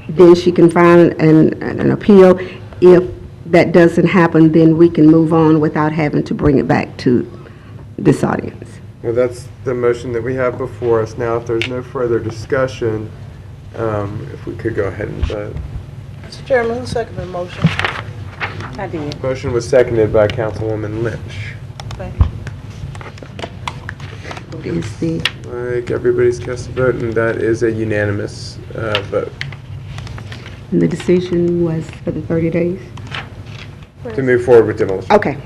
Then she can file an appeal. If that doesn't happen, then we can move on without having to bring it back to this audience. Well, that's the motion that we have before us now. If there's no further discussion, if we could go ahead and vote. Mr. Chairman, who seconded the motion? I did. Motion was seconded by Councilwoman Lynch. Is the, Like, everybody's cast a vote, and that is a unanimous vote and the decision was for the 30 days? to move forward with demolition. Okay.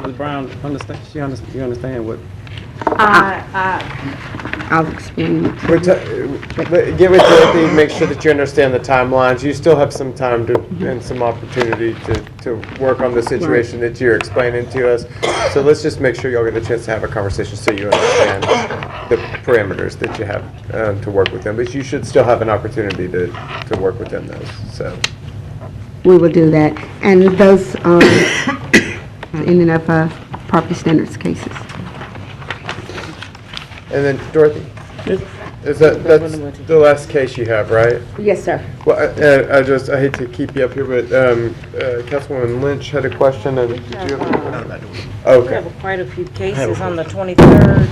Ms. Brown, you understand what? I'll explain. Get with Dorothy, make sure that you understand the timelines. You still have some time and some opportunity to work on the situation that you're explaining to us. So let's just make sure y'all get a chance to have a conversation so you understand the parameters that you have to work with them. But you should still have an opportunity to work within those, so. We will do that. And those in and of property standards cases. And then Dorothy, that's the last case you have, right? Yes, sir. Well, I hate to keep you up here, but Councilwoman Lynch had a question, and did you have? We Okay. have quite a few cases on the 23rd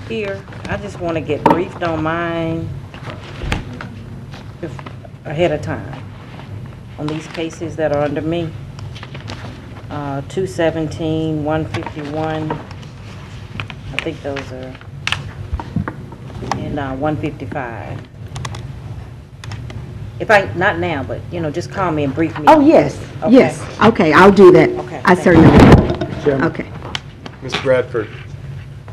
here. I just want to get briefed on mine ahead of time on these cases that are under me. 217, 151. I think those are, and 155. If not now, but, just call me and brief me. Oh, yes, Okay. yes. Okay, I'll do that. Okay, I thank certainly will. Chairman. Okay. Mr. Bradford.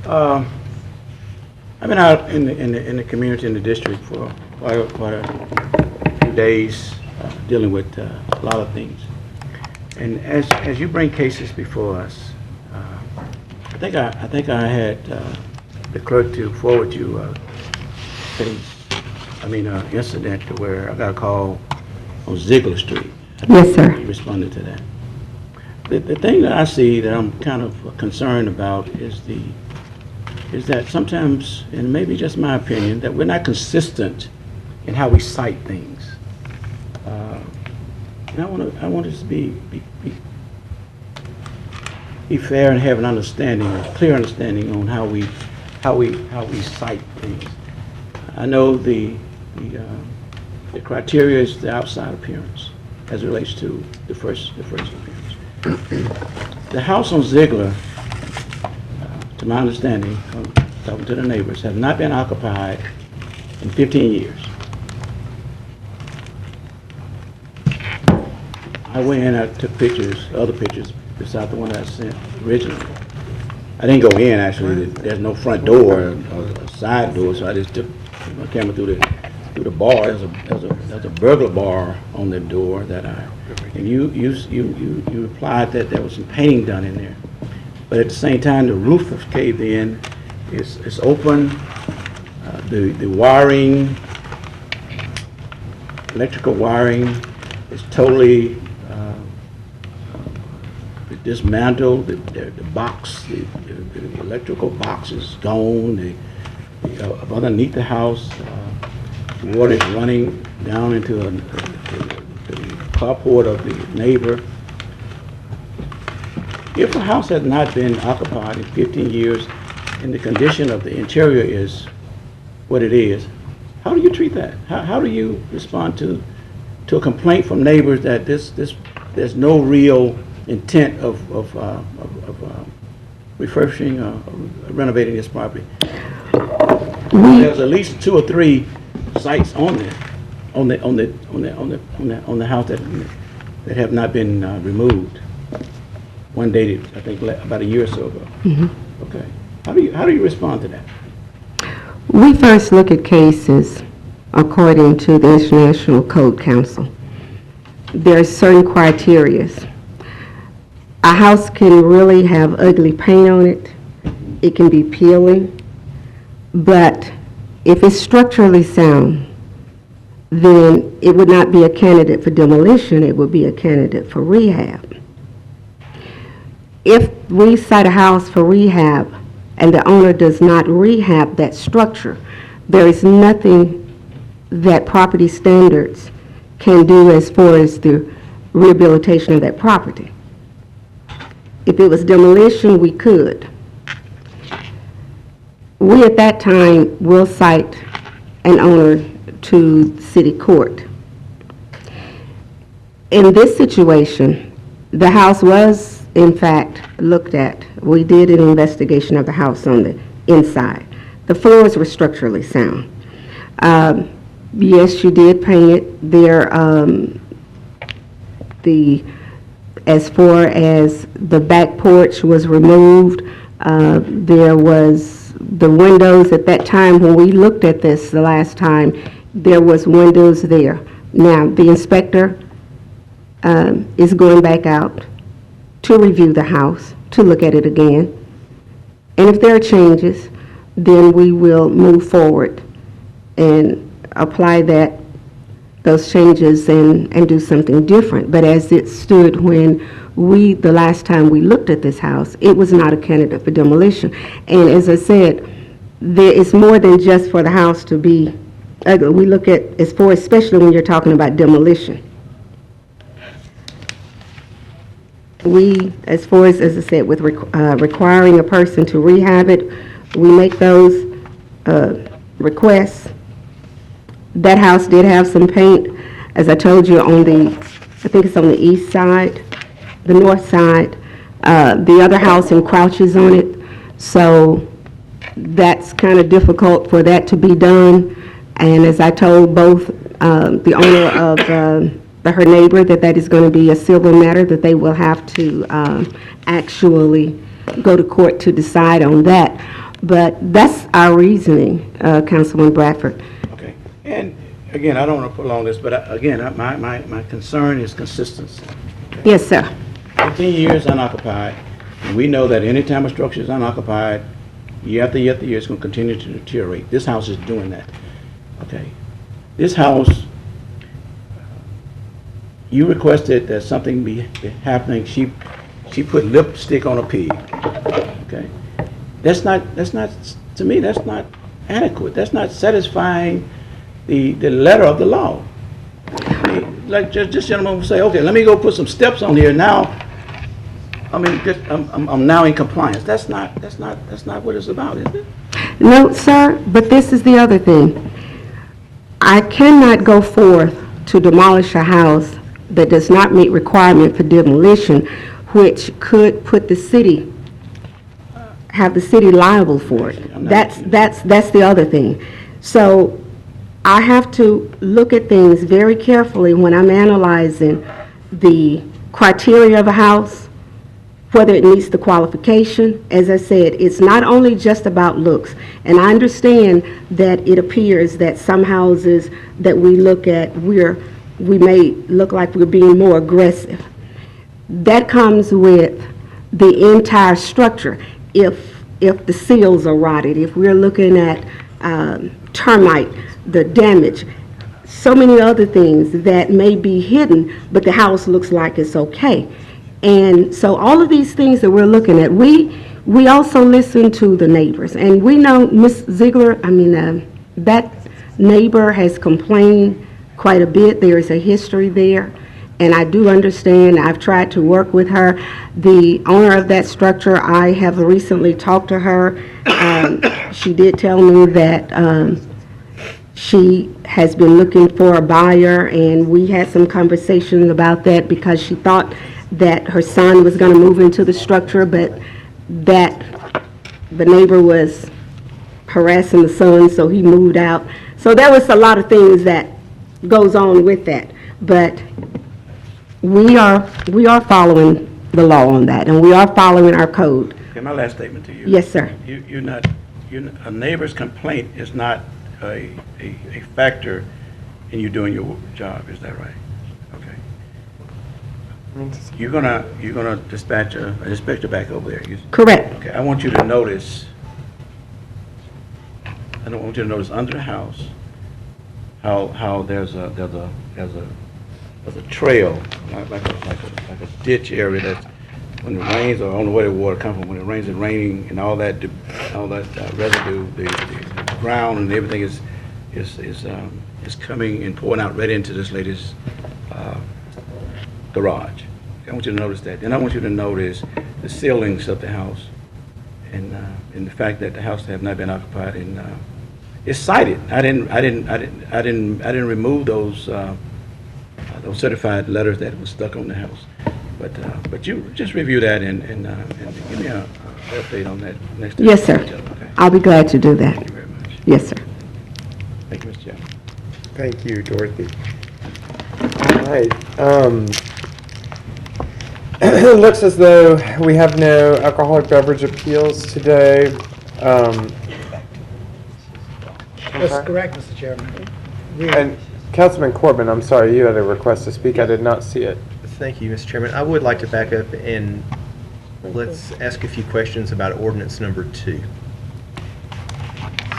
I've been out in the community, in the district for quite a few days, dealing with a lot of things. And as you bring cases before us, I think I had the clerk to forward you incident where I got a call on Ziegler Street. Yes, sir. You responded to that. The thing that I see that I'm kind of concerned about is that sometimes, and maybe just my opinion, that we're not consistent in how we cite things. And I want us to be fair and have an understanding, a clear understanding on how we cite things. I know the criteria is the outside appearance as it relates to the first appearance. The house on Ziegler, to my understanding, from talking to the neighbors, has not been occupied in 15 years. I went in, I took other pictures, besides the one that I sent originally. I didn't go in, actually. There's no front door or side door, so I just took my camera through the bar. There's a burglar bar on the door and you replied that there was some painting done in there. But at the same time, the roof was caved in. It's open. The wiring, electrical wiring, is totally dismantled. The box, the electrical box is gone. Underneath the house, water is running down into the carport of the neighbor. If a house has not been occupied in 15 years and the condition of the interior is what it is, how do you treat that? How do you respond to a complaint from neighbors that there's no real intent of refurbishing or renovating this property? There's at least 2 or 3 sites on there, on the house that have not been removed. One dated, I think, about a year or so ago. Mm-hmm. Okay. How do you respond to that? We first look at cases according to the International Code Council. There are certain criteria. A house can really have ugly paint on it. It can be peeling. But if it's structurally sound, then it would not be a candidate for demolition. It would be a candidate for rehab. If we cite a house for rehab and the owner does not rehab that structure, there is nothing that property standards can do as far as the rehabilitation of that property. If it was demolition, we could. We at that time will cite an owner to city court. In this situation, the house was, in fact, looked at. We did an investigation of the house on the inside. The floors were structurally sound. Yes, she did paint it. As far as the back porch was removed, there was the windows at that time when we looked at this the last time, there was windows there. Now, the inspector is going back out to review the house, to look at it again. And if there are changes, then we will move forward and apply those changes and do something different. But as it stood when the last time we looked at this house, it was not a candidate for demolition. And as I said, there is more than just for the house to be ugly. We look at, especially when you're talking about demolition. As far as I said, with requiring a person to rehab it, we make those requests. That house did have some paint, as I told you, I think it's on the east side, the north side. The other house encroaches on it, so that's kind of difficult for that to be done. And as I told both the owner of her neighbor that is going to be a civil matter, that they will have to actually go to court to decide on that. But that's our reasoning, Councilman Bradford. Okay. And again, I don't want to prolong this, but again, my concern is consistency. Yes, sir. 15 years unoccupied, and we know that any time a structure is unoccupied, year after year after year, it's going to continue to deteriorate. This house is doing that. Okay. This house, you requested that something be happening. She put lipstick on a pig. Okay. That's not, to me, that's not adequate. That's not satisfying the letter of the law. I mean, like this gentleman will say, okay, let me go put some steps on here now. I mean, I'm now in compliance. That's not what it's about, is it? No, sir, but this is the other thing. I cannot go forth to demolish a house that does not meet requirement for demolition, which could put the city, have the city liable for it. That's the other thing. So I have to look at things very carefully when I'm analyzing the criteria of a house, whether it meets the qualification. As I said, it's not only just about looks. And I understand that it appears that some houses that we look at, we may look like we're being more aggressive. That comes with the entire structure. If the seals are rotted, if we're looking at termite, the damage, so many other things that may be hidden, but the house looks like it's okay. And so all of these things that we're looking at, we also listen to the neighbors. And we know Ms. Ziegler, that neighbor has complained quite a bit. There is a history there. And I do understand. I've tried to work with her. The owner of that structure, I have recently talked to her. She did tell me that she has been looking for a buyer, and we had some conversations about that because she thought that her son was going to move into the structure, but that the neighbor was harassing the son, so he moved out. So there was a lot of things that goes on with that. But we are following the law on that, and we are following our code. Okay, my last statement to you. Yes, sir. A neighbor's complaint is not a factor in you doing your job, is that right? Okay. You're gonna dispatch an inspector back over there. Correct. Okay, I want you to notice, under the house, how there's a trail, like a ditch area that when it rains, or I don't know where the water comes from, when it rains and raining and all that residue, the ground and everything is coming and pouring out right into this lady's garage. I want you to notice that. Then I want you to notice the ceilings of the house and the fact that the house have not been occupied, and it's cited. I didn't remove those those certified letters that was stuck on the house. But you just review that and give me a update on that next time. Yes, sir. Okay. I'll be glad to do that. Thank you very much. Yes, sir. Thank you, Mr. Chairman. Thank you, Dorothy. All right. It looks as though we have no alcoholic beverage appeals today. That's correct, Mr. Chairman. And Councilman Corbin, I'm sorry, you had a request to speak. I did not see it. Thank you, Mr. Chairman. I would like to back up and let's ask a few questions about ordinance number 2.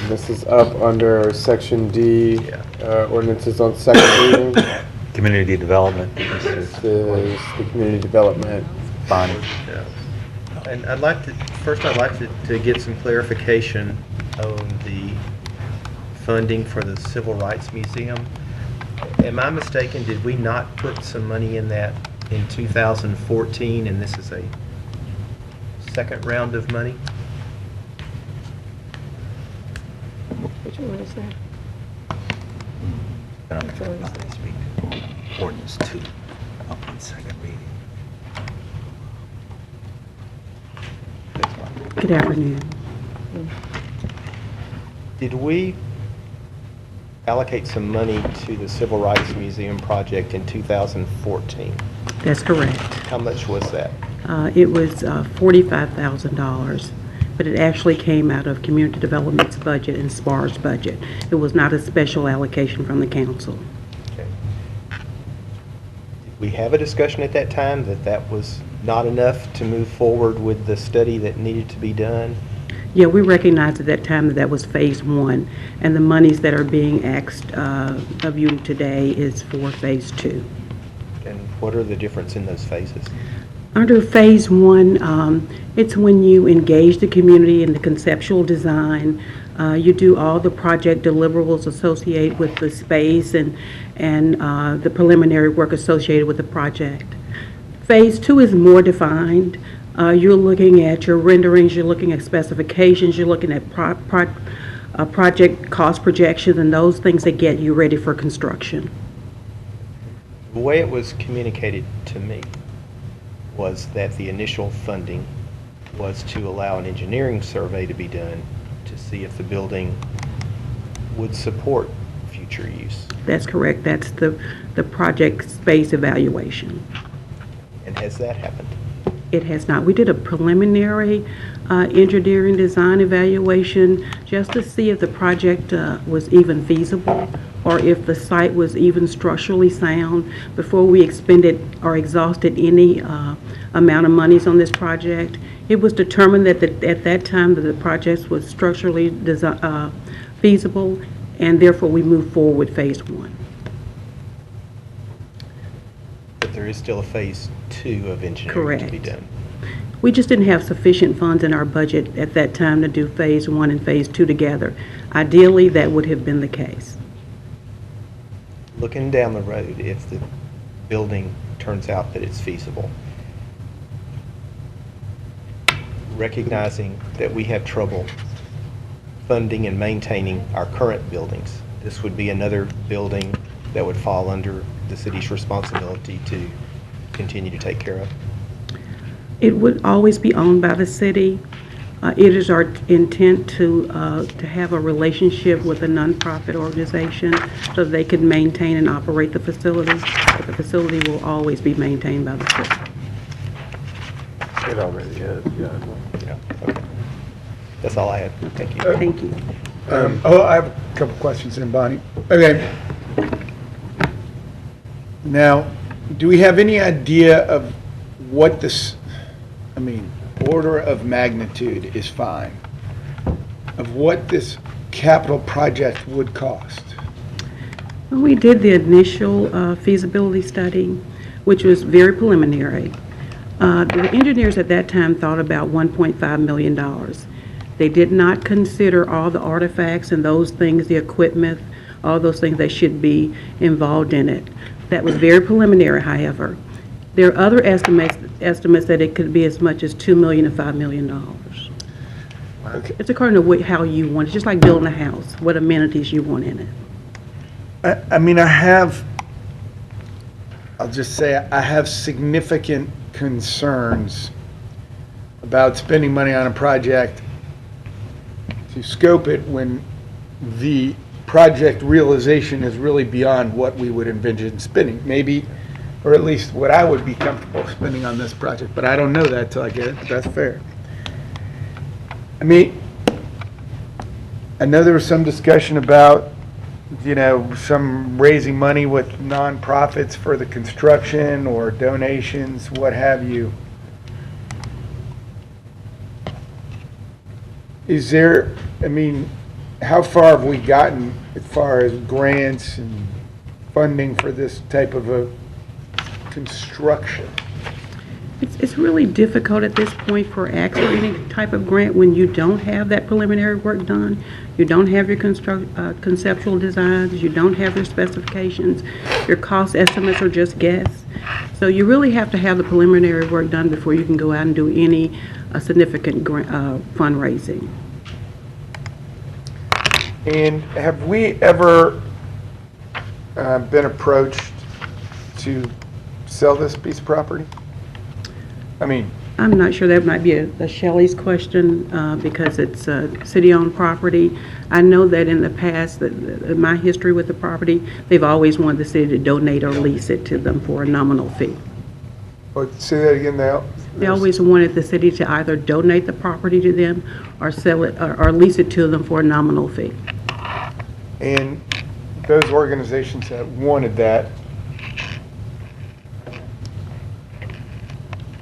This is up under Section D, ordinances on second reading. Community development. This is the community development. Bonnie. Yeah. And I'd like to get some clarification on the funding for the Civil Rights Museum. Am I mistaken? Did we not put some money in that in 2014, and this is a second round of money? Which one is that? Ordinance 2, up on second reading. Good afternoon. Did we allocate some money to the Civil Rights Museum project in 2014? That's correct. How much was that? It was $45,000, but it actually came out of Community Development's budget and SPAR's budget. It was not a special allocation from the council. Okay. Did we have a discussion at that time that that was not enough to move forward with the study that needed to be done? Yeah, we recognized at that time that that was phase 1, and the monies that are being asked of you today is for phase 2. And what are the difference in those phases? Under phase 1, it's when you engage the community in the conceptual design. You do all the project deliverables associated with the space and the preliminary work associated with the project. Phase 2 is more defined. You're looking at your renderings, you're looking at specifications, you're looking at project cost projections and those things that get you ready for construction. The way it was communicated to me was that the initial funding was to allow an engineering survey to be done to see if the building would support future use. That's correct. That's the project space evaluation. And has that happened? It has not. We did a preliminary engineering design evaluation just to see if the project was even feasible or if the site was even structurally sound before we expended or exhausted any amount of monies on this project. It was determined that at that time that the project was structurally feasible, and therefore we moved forward with phase 1. But there is still a phase 2 of engineering to be done. We just didn't have sufficient funds in our budget at that time to do phase 1 and phase 2 together. Ideally, that would have been the case. Looking down the road, if the building turns out that it's feasible, recognizing that we have trouble funding and maintaining our current buildings, this would be another building that would fall under the city's responsibility to continue to take care of. It would always be owned by the city. It is our intent to have a relationship with a nonprofit organization so they can maintain and operate the facility, but the facility will always be maintained by the city. It already is, yeah. Okay. That's all I had. Thank you. Thank you. I have a couple questions in, Bonnie. Okay. Now, do we have any idea of what this, order of magnitude is fine, of what this capital project would cost? Well, we did the initial feasibility study, which was very preliminary. The engineers at that time thought about $1.5 million. They did not consider all the artifacts and those things, the equipment, all those things that should be involved in it. That was very preliminary, however. There are other estimates that it could be as much as $2 million to $5 million. Okay. It's according to how you want it. It's just like building a house, what amenities you want in it. I have I'll just say I have significant concerns about spending money on a project to scope it when the project realization is really beyond what we would envision spending. Maybe, or at least what I would be comfortable spending on this project, but I don't know that till I get it, but that's fair. I mean, I know there was some discussion about, you know, some raising money with nonprofits for the construction or donations, what have you. Is there, I mean, how far have we gotten as far as grants and funding for this type of a construction? It's really difficult at this point for actually any type of grant when you don't have that preliminary work done. You don't have your conceptual designs, you don't have your specifications, your cost estimates are just guess. So you really have to have the preliminary work done before you can go out and do any significant fundraising. And have we ever been approached to sell this piece of property? I mean, I'm not sure, that might be a Shelley's question because it's city-owned property. I know that in the past, my history with the property, they've always wanted the city to donate or lease it to them for a nominal fee. oh, say that again now. They always wanted the city to either donate the property to them or sell it or lease it to them for a nominal fee. And those organizations that wanted that,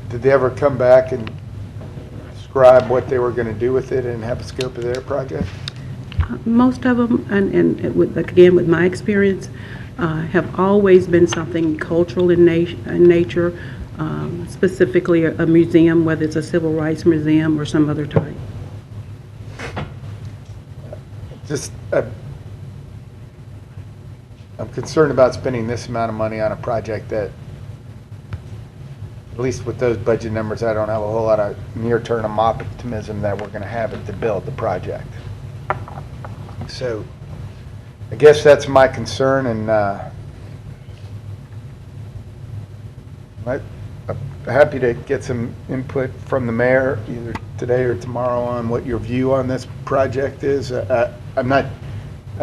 did they ever come back and describe what they were going to do with it and have a scope of their project? Most of them, and with, again, with my experience, have always been something cultural in nature, specifically a museum, whether it's a civil rights museum or some other type. Just, I'm concerned about spending this amount of money on a project that, at least with those budget numbers, I don't have a whole lot of near-term optimism that we're going to have it to build the project. So I guess that's my concern, and I'm happy to get some input from the mayor either today or tomorrow on what your view on this project is. I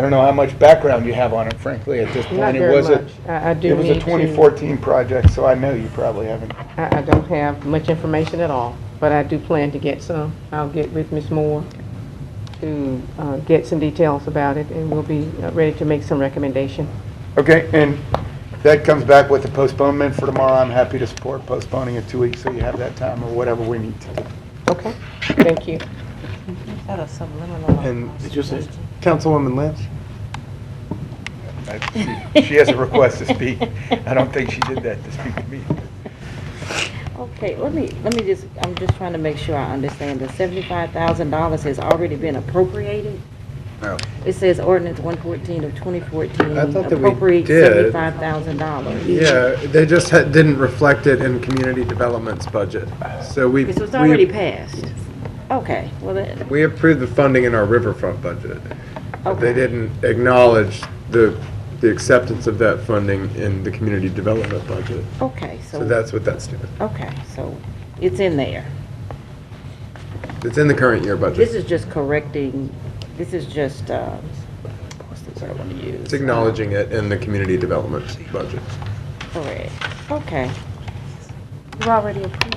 don't know how much background you have on it, frankly, at this point. Not It very was much. I do It was a need to- 2014 project, so I know you probably haven't. I don't have much information at all, but I do plan to get some. I'll get with Ms. Moore to get some details about it, and we'll be ready to make some recommendation. Okay, and that comes back with the postponement for tomorrow. I'm happy to support postponing it 2 weeks so you have that time or whatever we need to do. Okay, thank you. And did you say Councilwoman Lynch? She has a request to speak. I don't think she did that to speak to me. Okay, let me just, I'm just trying to make sure I understand. The $75,000 has already been appropriated? No. It says ordinance 114 of 2014 I thought that we appropriate did. $75,000. Yeah, they just didn't reflect it in community development's budget. So we. So it's already passed? Okay, well then, We approved the funding in our Riverfront budget. But they Okay. didn't acknowledge the acceptance of that funding in the community development budget. okay, So that's what that's doing. okay, so it's in there. It's in the current year budget. This is just correcting, this is just, what's the word I want to use? It's acknowledging it in the community development budget. Correct, okay. You already approved?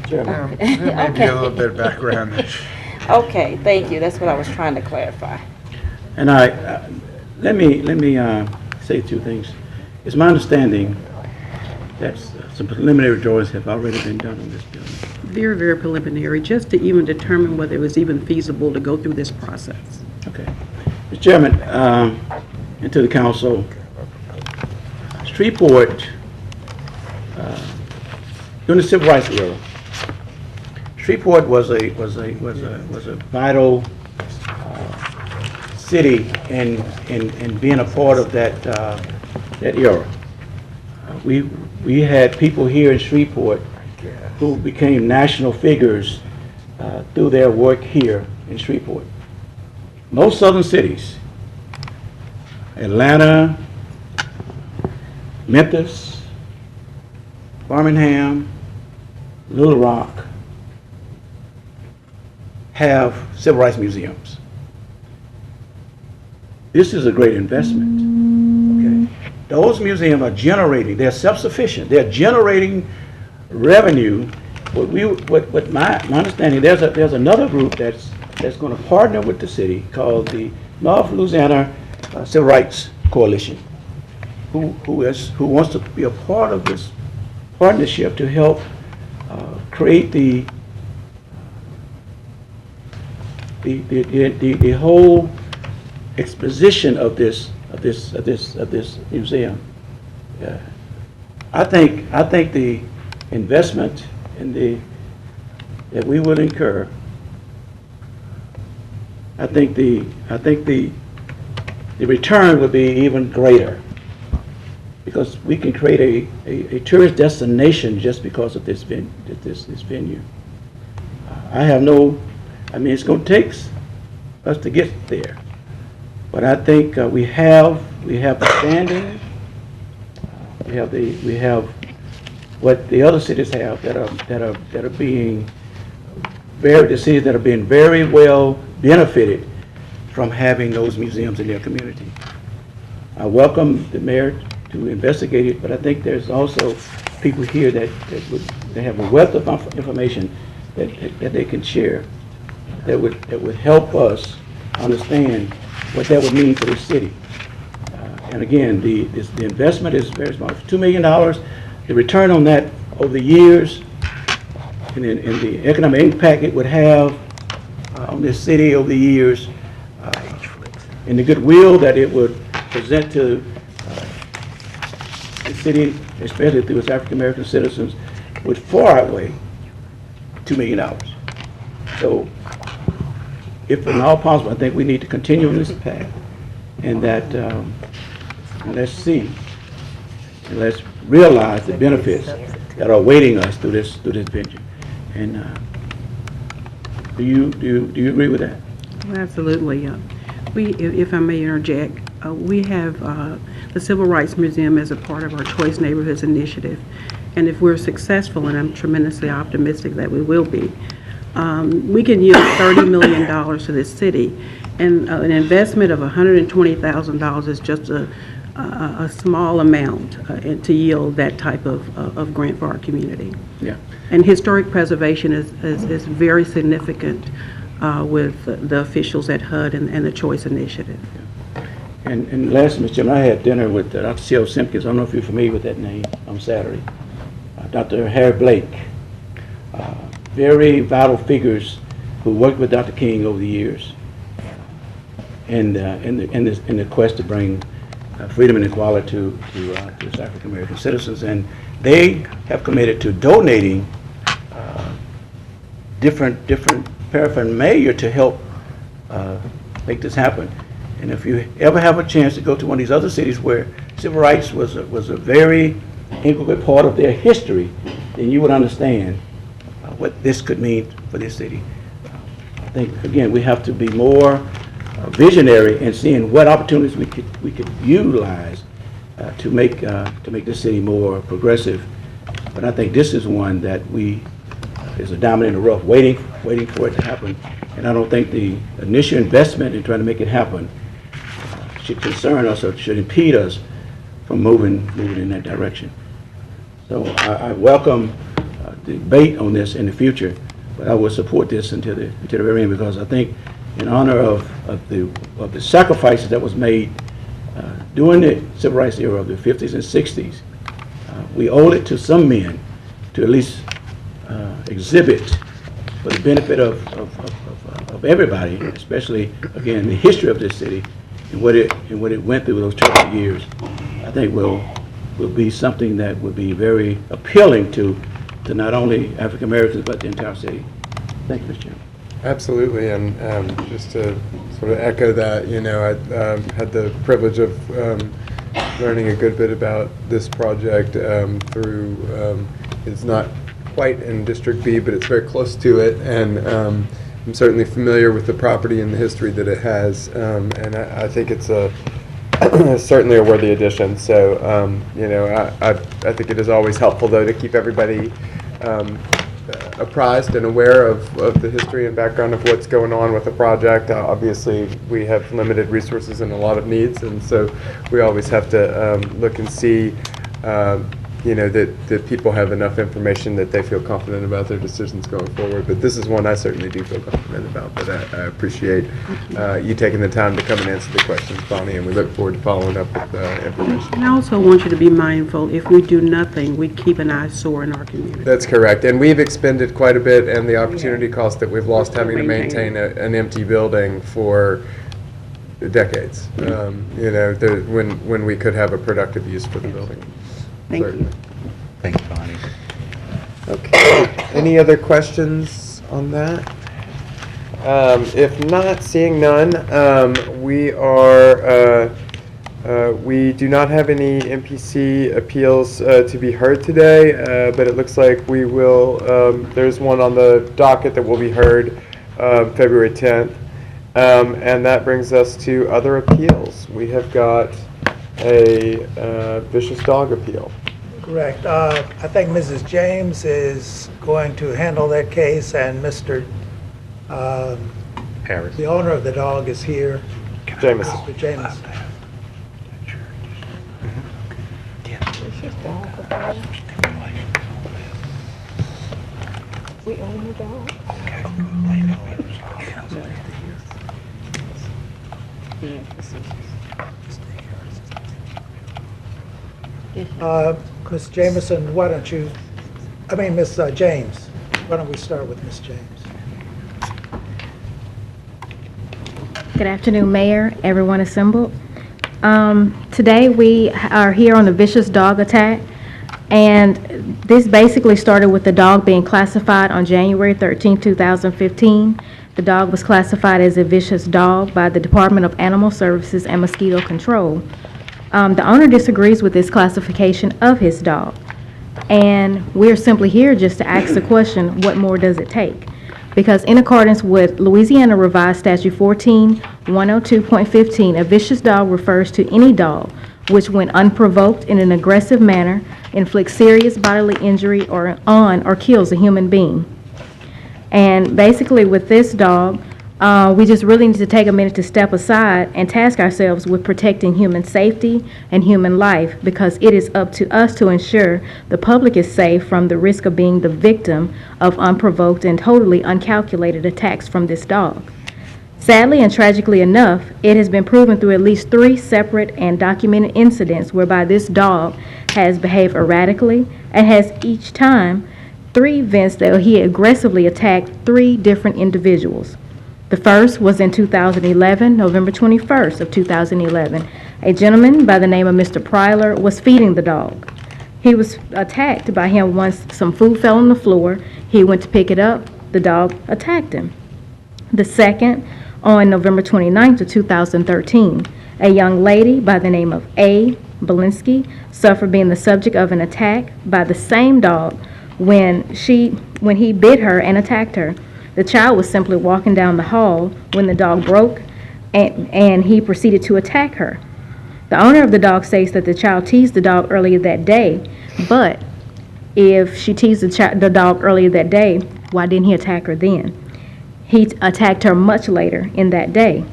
There may be a little bit of background. Okay, thank you, that's what I was trying to clarify. And let me say two things. It's my understanding that some preliminary drawings have already been done on this building. Very, very preliminary, just to even determine whether it was even feasible to go through this process. Okay. Mr. Chairman, and to the council, Shreveport, during the Civil Rights era, Shreveport was a vital city in being a part of that era. We had people here in Shreveport who became national figures through their work here in Shreveport. Most southern cities, Atlanta, Memphis, Birmingham, Little Rock have civil rights museums. This is a great investment. Okay, those museums are generating. They're self-sufficient. They're generating revenue. What my understanding, there's another group that's going to partner with the city called the North Louisiana Civil Rights Coalition, who wants to be a part of this partnership to help create the whole exposition of this museum. I think the investment that we will incur, I think the return would be even greater, because we can create a tourist destination just because of this venue. I mean, it's going to take us to get there, but I think we have the standing, we have what the other cities have that are being the cities that are being very well benefited from having those museums in their community. I welcome the mayor to investigate it, but I think there's also people here that have a wealth of information that they can share that would help us understand what that would mean for the city. And again, the investment is very small. $2 million. The return on that over the years, and the economic impact it would have on this city over the years, and the goodwill that it would present to the city, especially through its African American citizens, would far outweigh $2 million. So, if at all possible, I think we need to continue on this path, and that let's see, and let's realize the benefits that are awaiting us through this venture. And do you agree with that? Well, absolutely. If I may interject, we have the Civil Rights Museum as a part of our Choice Neighborhoods initiative. And if we're successful, and I'm tremendously optimistic that we will be, we can yield $30 million to this city. And an investment of $120,000 is just a small amount to yield that type of grant for our community. Yeah. And historic preservation is very significant with the officials at HUD and the Choice Initiative. And last, Mr. Chairman, I had dinner with Dr. C.O. Simpkins. I don't know if you're familiar with that name, on Saturday. Dr. Harry Blake, very vital figures who worked with Dr. King over the years in the quest to bring freedom and equality to its African American citizens. And they have committed to donating different paraphernalia to help make this happen. And if you ever have a chance to go to one of these other cities where civil rights was a very integral part of their history, then you would understand what this could mean for this city. I think, again, we have to be more visionary in seeing what opportunities we could utilize to make this city more progressive. But I think this is one that is a diamond in the rough, waiting for it to happen. And I don't think the initial investment in trying to make it happen should concern us or should impede us from moving in that direction. So I welcome the debate on this in the future, but I will support this until the very end, because I think in honor of the sacrifices that was made during the civil rights era of the 50s and 60s, we owe it to some men to at least exhibit for the benefit of everybody, especially, again, the history of this city and what it went through those turbulent years. I think will be something that would be very appealing to not only African Americans but the entire city. Thank you, Mr. Chairman. Absolutely, and just to sort of echo that, I had the privilege of learning a good bit about this project through, it's not quite in District B, but it's very close to it, and I'm certainly familiar with the property and the history that it has, and I think it's a certainly a worthy addition. So, you know, I think it is always helpful, though, to keep everybody apprised and aware of the history and background of what's going on with the project. Obviously, we have limited resources and a lot of needs, and so we always have to look and see, you know, that people have enough information that they feel confident about their decisions going forward. But this is one I certainly do feel confident about, but I appreciate you taking the time to come and answer the questions, Bonnie, and we look forward to following up with information. And I also want you to be mindful, if we do nothing, we keep an eyesore in our community. That's correct, and we've expended quite a bit, and the opportunity cost that we've lost having to maintain an empty building for decades, you know, when we could have a productive use for the building. Thank you. Thank you, Bonnie. Okay, any other questions on that? If not, seeing none, we do not have any MPC appeals to be heard today, but it looks like we will, there's one on the docket that will be heard February 10th, and that brings us to other appeals. We have got a vicious dog appeal. Correct. I think Mrs. James is going to handle that case, and Mr. Harris. The owner of the dog is here. Jameson. Mr. Jameson. We own the dog. Ms. Jameson, why don't you, Ms. James, why don't we start with Ms. James? Good afternoon, Mayor, everyone assembled. Today we are here on the vicious dog attack, and this basically started with the dog being classified on January 13, 2015. The dog was classified as a vicious dog by the Department of Animal Services and Mosquito Control. The owner disagrees with this classification of his dog, and we're simply here just to ask the question, what more does it take? Because in accordance with Louisiana Revised Statute 14-102.15, a vicious dog refers to any dog which, when unprovoked in an aggressive manner, inflicts serious bodily injury on or kills a human being. And basically with this dog, we just really need to take a minute to step aside and task ourselves with protecting human safety and human life, because it is up to us to ensure the public is safe from the risk of being the victim of unprovoked and totally uncalculated attacks from this dog. Sadly and tragically enough, it has been proven through at least 3 separate and documented incidents whereby this dog has behaved erratically and has each time 3 events that he aggressively attacked 3 different individuals. The first was in 2011, November 21st of 2011. A gentleman by the name of Mr. Pryler was feeding the dog. He was attacked by him once some food fell on the floor. He went to pick it up. The dog attacked him. The second, on November 29th of 2013, a young lady by the name of A. Belinsky suffered being the subject of an attack by the same dog when he bit her and attacked her. The child was simply walking down the hall when the dog broke, and he proceeded to attack her. The owner of the dog states that the child teased the dog earlier that day, but if she teased the dog earlier that day, why didn't he attack her then? He attacked her much later in that day.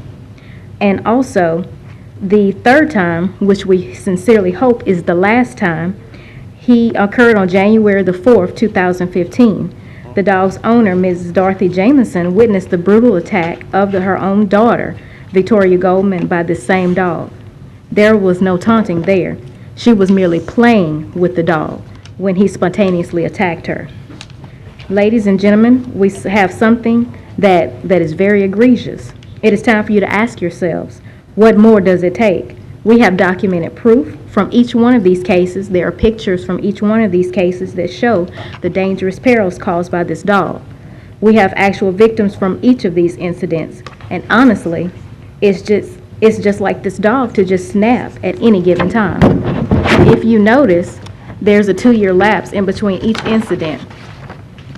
And also, the third time, which we sincerely hope is the last time, he occurred on January the 4th, 2015. The dog's owner, Mrs. Dorothy Jameson, witnessed the brutal attack of her own daughter, Victoria Goldman, by this same dog. There was no taunting there. She was merely playing with the dog when he spontaneously attacked her. Ladies and gentlemen, we have something that is very egregious. It is time for you to ask yourselves, what more does it take? We have documented proof from each one of these cases. There are pictures from each one of these cases that show the dangerous perils caused by this dog. We have actual victims from each of these incidents, and honestly, it's just like this dog to just snap at any given time. If you notice, there's a 2-year lapse in between each incident.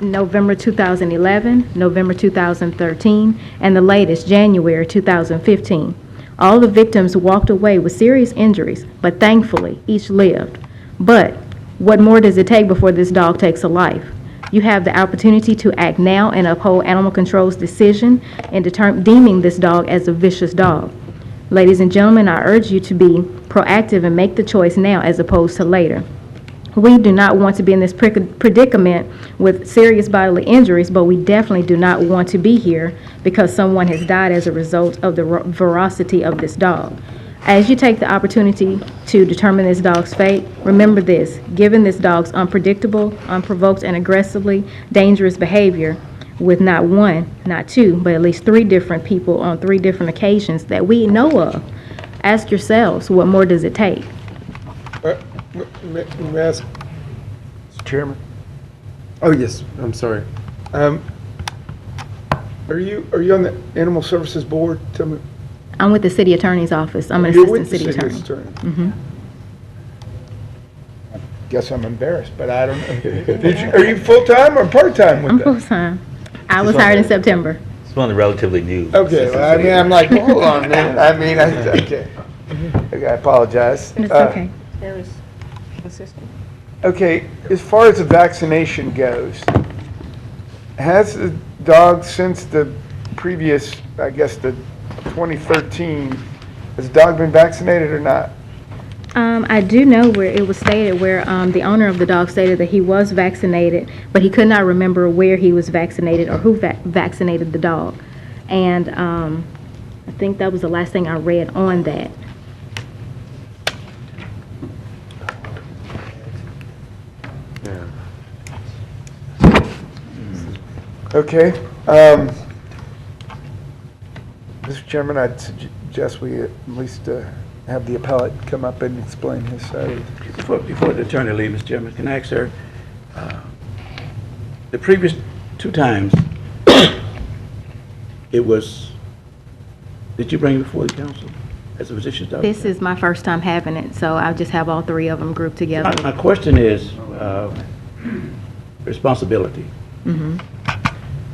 November 2011, November 2013, and the latest, January 2015. All the victims walked away with serious injuries, but thankfully, each lived. But what more does it take before this dog takes a life? You have the opportunity to act now and uphold Animal Control's decision in deeming this dog as a vicious dog. Ladies and gentlemen, I urge you to be proactive and make the choice now as opposed to later. We do not want to be in this predicament with serious bodily injuries, but we definitely do not want to be here because someone has died as a result of the ferocity of this dog. As you take the opportunity to determine this dog's fate, remember this: given this dog's unpredictable, unprovoked, and aggressively dangerous behavior with not one, not two, but at least 3 different people on 3 different occasions that we know of, ask yourselves, what more does it take? May I ask? Mr. Chairman? Oh, yes, I'm sorry. Are you on the Animal Services Board? Tell me. I'm with the city attorney's office. I'm an You're assistant with the city attorney. attorney. Guess I'm embarrassed, but I don't know. Are you full-time or part-time with I'm that? full-time. I was hired in September. It's one of the relatively new. Okay, well, I mean, I'm like, hold on a minute. I mean, okay. Okay, I apologize. It's okay. There is assistant. Okay, as far as the vaccination goes, has the dog since the previous, I guess, the 2013, has the dog been vaccinated or not? I do know where it was stated, where the owner of the dog stated that he was vaccinated, but he could not remember where he was vaccinated or who vaccinated the dog. And I think that was the last thing I read on that. Okay. Mr. Chairman, I'd suggest we at least have the appellate come up and explain his side. Before the attorney leaves, Mr. Chairman, can I ask her, the previous 2 times, it was, did you bring it before the council as a physician's dog? This is my first time having it, so I'll just have all 3 of them grouped together. My question is responsibility. Mhm.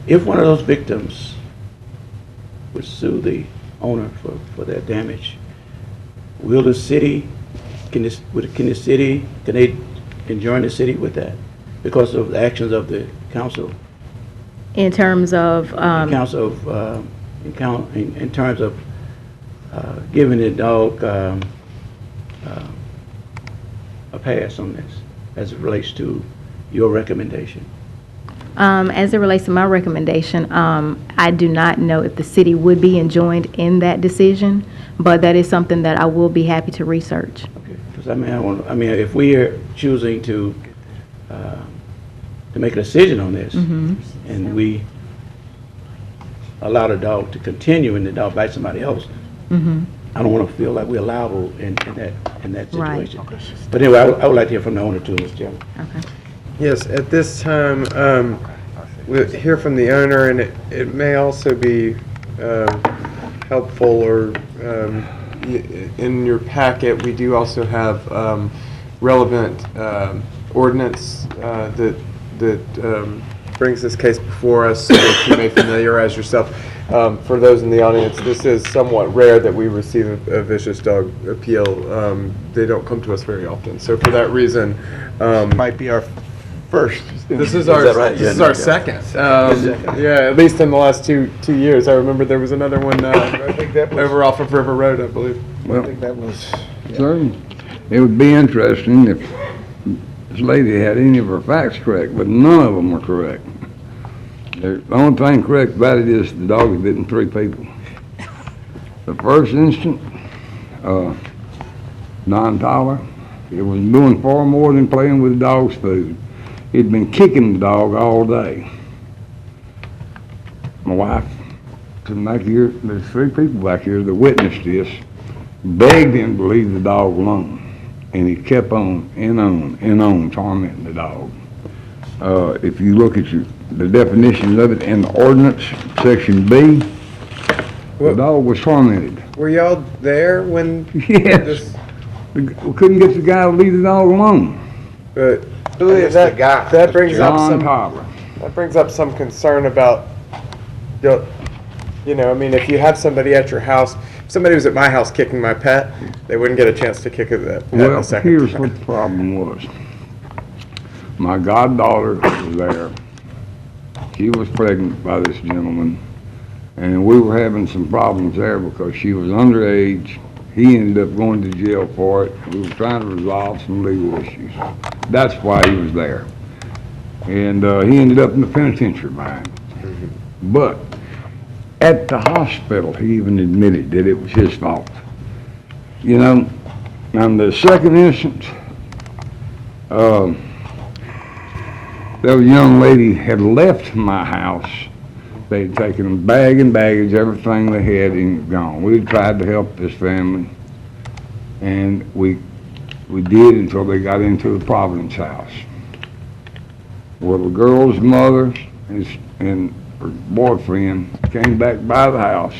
If one of those victims would sue the owner for their damage, will the city, can they enjoin the city with that because of the actions of the council? In terms of, in terms of giving the dog a pass on this as it relates to your recommendation? as it relates to my recommendation, I do not know if the city would be enjoined in that decision, but that is something that I will be happy to research. Because I mean, if we are choosing to make a decision on this, and we allow the dog to continue and the dog bites somebody else, I don't want to feel like we're liable in that situation. Right. But anyway, I would like to hear from the owner too, Mr. Chairman. Okay. Yes, at this time, we'll hear from the owner, and it may also be helpful, or in your packet, we do also have relevant ordinance that brings this case before us, so that you may familiarize yourself. For those in the audience, this is somewhat rare that we receive a vicious dog appeal. They don't come to us very often. So for that reason, might be our first. This is our second. Yeah, at least in the last two years. I remember there was another one I think that was, over off of River Road, I believe. I think that was, Sir, it would be interesting if this lady had any of her facts correct, but none of them were correct. The only thing correct about it is the dog had bitten 3 people. The first instant, non-toler, it was doing far more than playing with the dog's food. He'd been kicking the dog all day. My wife, sitting back here, there's 3 people back here that witnessed this, begged him to leave the dog alone. And he kept on and on and on tormenting the dog. If you look at the definitions of it in the ordinance, section B, the dog was tormented. Were y'all there when? Yes. We couldn't get the guy to leave the dog alone. But that brings up some concern about, I mean, if you have somebody at your house, somebody was at my house kicking my pet, they wouldn't get a chance to kick the pet Well, a second here's time. what the problem was. My goddaughter was there. She was pregnant by this gentleman, and we were having some problems there because she was underage. He ended up going to jail for it. We were trying to resolve some legal issues. That's why he was there. And he ended up in the penitentiary behind it. But at the hospital, he even admitted that it was his fault. You know, on the second instance, that young lady had left my house. They had taken bag and baggage, everything they had, and gone. We tried to help this family, and we did until they got into the Providence house. Well, the girl's mother and her boyfriend came back by the house,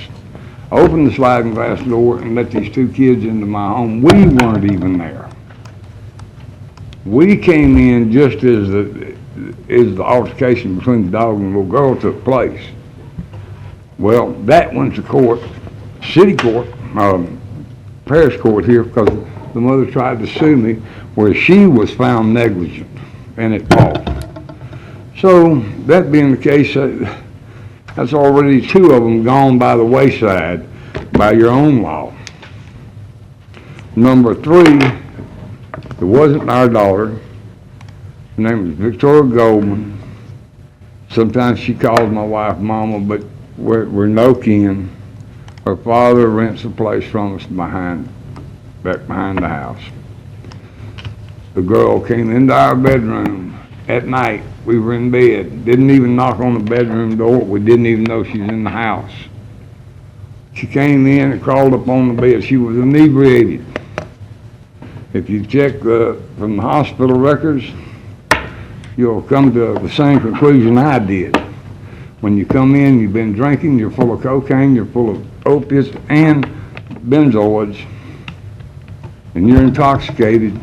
opened the sliding glass door, and let these two kids into my home. We weren't even there. We came in just as the altercation between the dog and the little girl took place. Well, that went to court, city court, parish court here, because the mother tried to sue me where she was found negligent and at fault. So, that being the case, that's already two of them gone by the wayside by your own law. Number three, it wasn't our daughter. Her name was Victoria Goldman. Sometimes she calls my wife Mama, but we're no kin. Her father rents a place from us back behind the house. The girl came into our bedroom at night. We were in bed. Didn't even knock on the bedroom door. We didn't even know she was in the house. She came in and crawled up on the bed. She was inebriated. If you check from the hospital records, you'll come to the same conclusion I did. When you come in, you've been drinking, you're full of cocaine, you're full of opiates and benzoids, and you're intoxicated.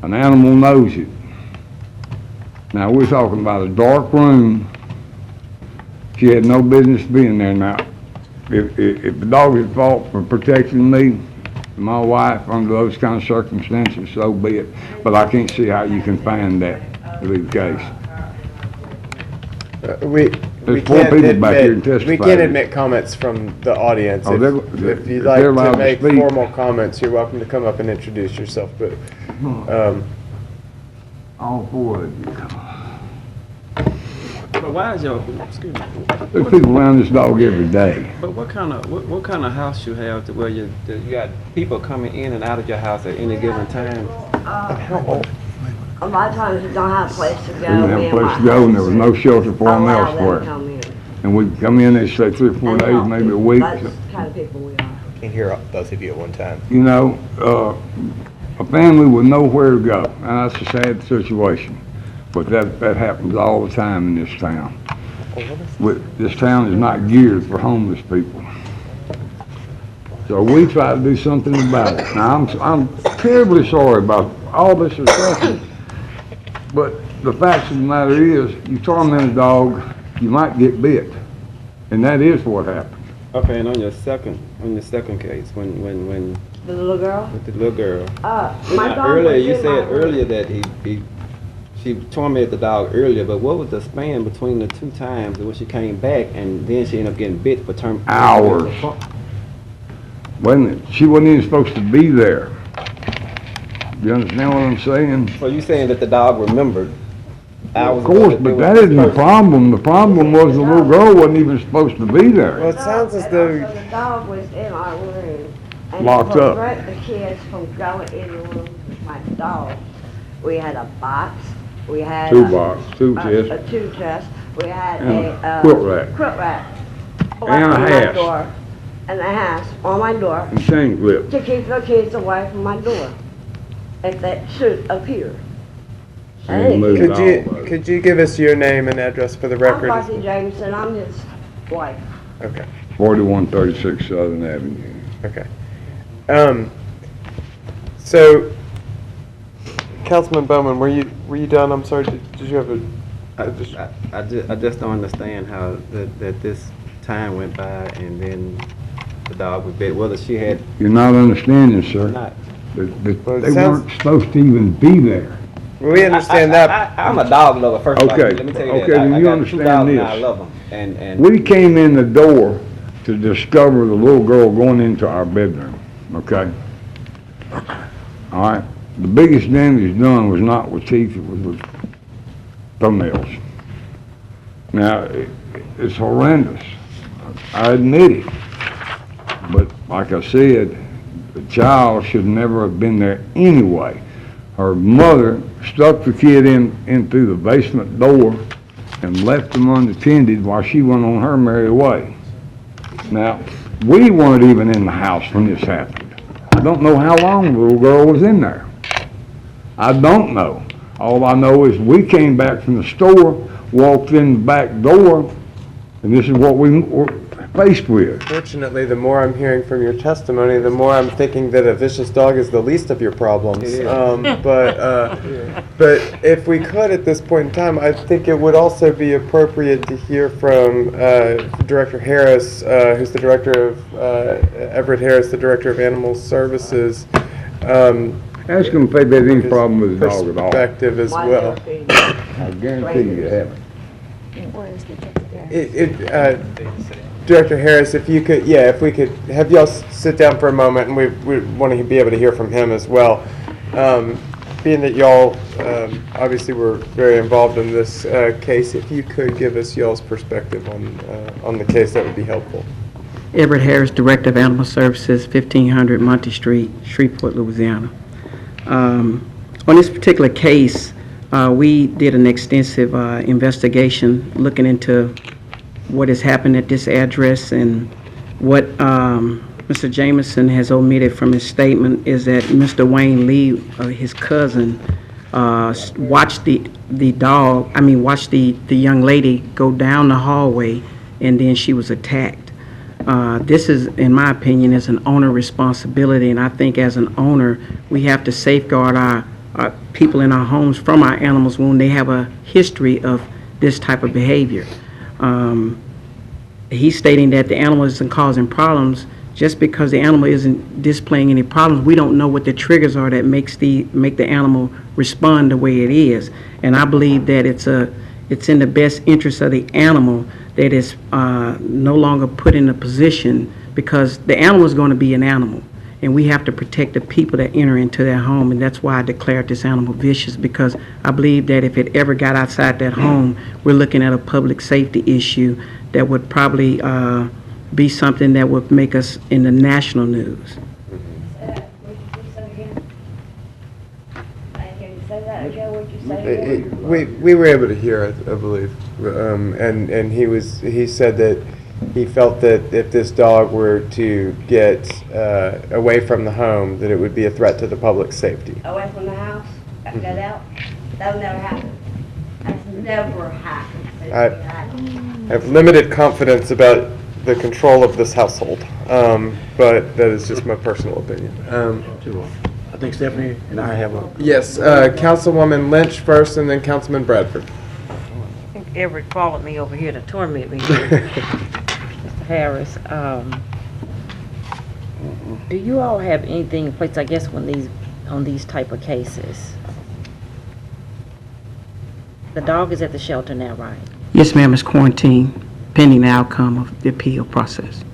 An animal knows it. Now, we're talking about a dark room. She had no business being there. Now, if the dog is at fault for protecting me, my wife, under those kind of circumstances, so be it. But I can't see how you can find that to be the case. There's four people back here to testify. We can't admit comments from the audience. Oh, If you'd like to make formal comments, you're welcome to come up and introduce yourself. But all four of you. But why is your, excuse me. There's people around this dog every day. But what kind of house you have to where you got people coming in and out of your house at any given time? A lot of times we don't have a place to go. We didn't have a place to go, and there was no shelter for them elsewhere. And we'd come in, they'd stay 3 or 4 days, maybe a week. That's the kind of people we are. Can't hear both of you at one time. You know, a family with nowhere to go, and that's a sad situation. But that happens all the time in this town. This town is not geared for homeless people. So we try to do something about it. Now, I'm terribly sorry about all this is happening. But the fact of the matter is, you torment a dog, you might get bit. And that is what happened. Okay, and on your second case, when The little girl? with the little girl. My dog Earlier, was you in said my room. earlier that she tormented the dog earlier, but what was the span between the two times when she came back and then she ended up getting bit for Hours. She wasn't even supposed to be there. You understand what I'm saying? So you saying that the dog remembered hours Of course, ago but that isn't the problem. The problem was the little girl wasn't even supposed to be there. Well, it sounds as though The dog was in our room. Locked And up. to prevent the kids from going in the room with my dog, we had a box, we had Two box, two a chests, two chest, we had and a quilt rack. quilt rack. And a on my hasp. door, and a hasp on my door and chain clip. to keep the kids away from my door if that should appear. Could you give us your name and address for the I'm record? Marcy Jameson, I'm his wife. Okay. 4136 Southern Avenue. Okay. So, Councilman Bowman, were you done? I'm sorry. Did you have a? I just don't understand how that this time went by and then the dog was bit, whether she had You're not understanding, sir. not. Well, it They sounds- weren't supposed to even be there. We understand that. I'm a dog lover, first of all. Okay, Let me tell you okay, that. then I you got understand two dogs and this. I love them. And We came in the door to discover the little girl going into our bedroom, okay? All right, the biggest damage done was not with teeth, it was with thumbnails. Now, it's horrendous, I admit it. But like I said, the child should never have been there anyway. Her mother stuck the kid in through the basement door and left him unattended while she went on her merry way. Now, we weren't even in the house when this happened. I don't know how long the little girl was in there. I don't know. All I know is we came back from the store, walked in the back door, and this is what we were faced with. Fortunately, the more I'm hearing from your testimony, the more I'm thinking that a vicious dog is the least of your problems. But if we could at this point in time, I think it would also be appropriate to hear from Director Harris, who's the director of, Everett Harris, the director of Animal Services. Ask him if they've had any problem with the dog at all. Perspective as well. I guarantee you they haven't. Director Harris, if you could, if we could have y'all sit down for a moment, and we want to be able to hear from him as well. Being that y'all obviously were very involved in this case, if you could give us y'all's perspective on the case, that would be helpful. Everett Harris, Director of Animal Services, 1500 Monty Street, Shreveport, Louisiana. On this particular case, we did an extensive investigation looking into what has happened at this address, and what Mr. Jameson has omitted from his statement is that Mr. Wayne Lee, his cousin, watched the young lady go down the hallway, and then she was attacked. This is, in my opinion, is an owner responsibility, and I think as an owner, we have to safeguard our people in our homes from our animals when they have a history of this type of behavior. He's stating that the animal isn't causing problems. Just because the animal isn't displaying any problems, we don't know what the triggers are that make the animal respond the way it is. And I believe that it's in the best interest of the animal that is no longer put in a position, because the animal is going to be an animal, and we have to protect the people that enter into their home. And that's why I declared this animal vicious, because I believe that if it ever got outside that home, we're looking at a public safety issue that would probably be something that would make us in the national news. We were able to hear it, I believe, and he said that he felt that if this dog were to get away from the home, that it would be a threat to the public safety. Away from the house, get out, that'll never happen. That's never happened. I have limited confidence about the control of this household, but that is just my personal opinion. I think Stephanie and I have a... Yes, Councilwoman Lynch first, and then Councilman Bradford. I think Everett followed me over here to torment me. Mr. Harris, do you all have anything in place, I guess, on these type of cases? The dog is at the shelter now, right? Yes, ma'am, it's quarantined pending the outcome of the appeal process.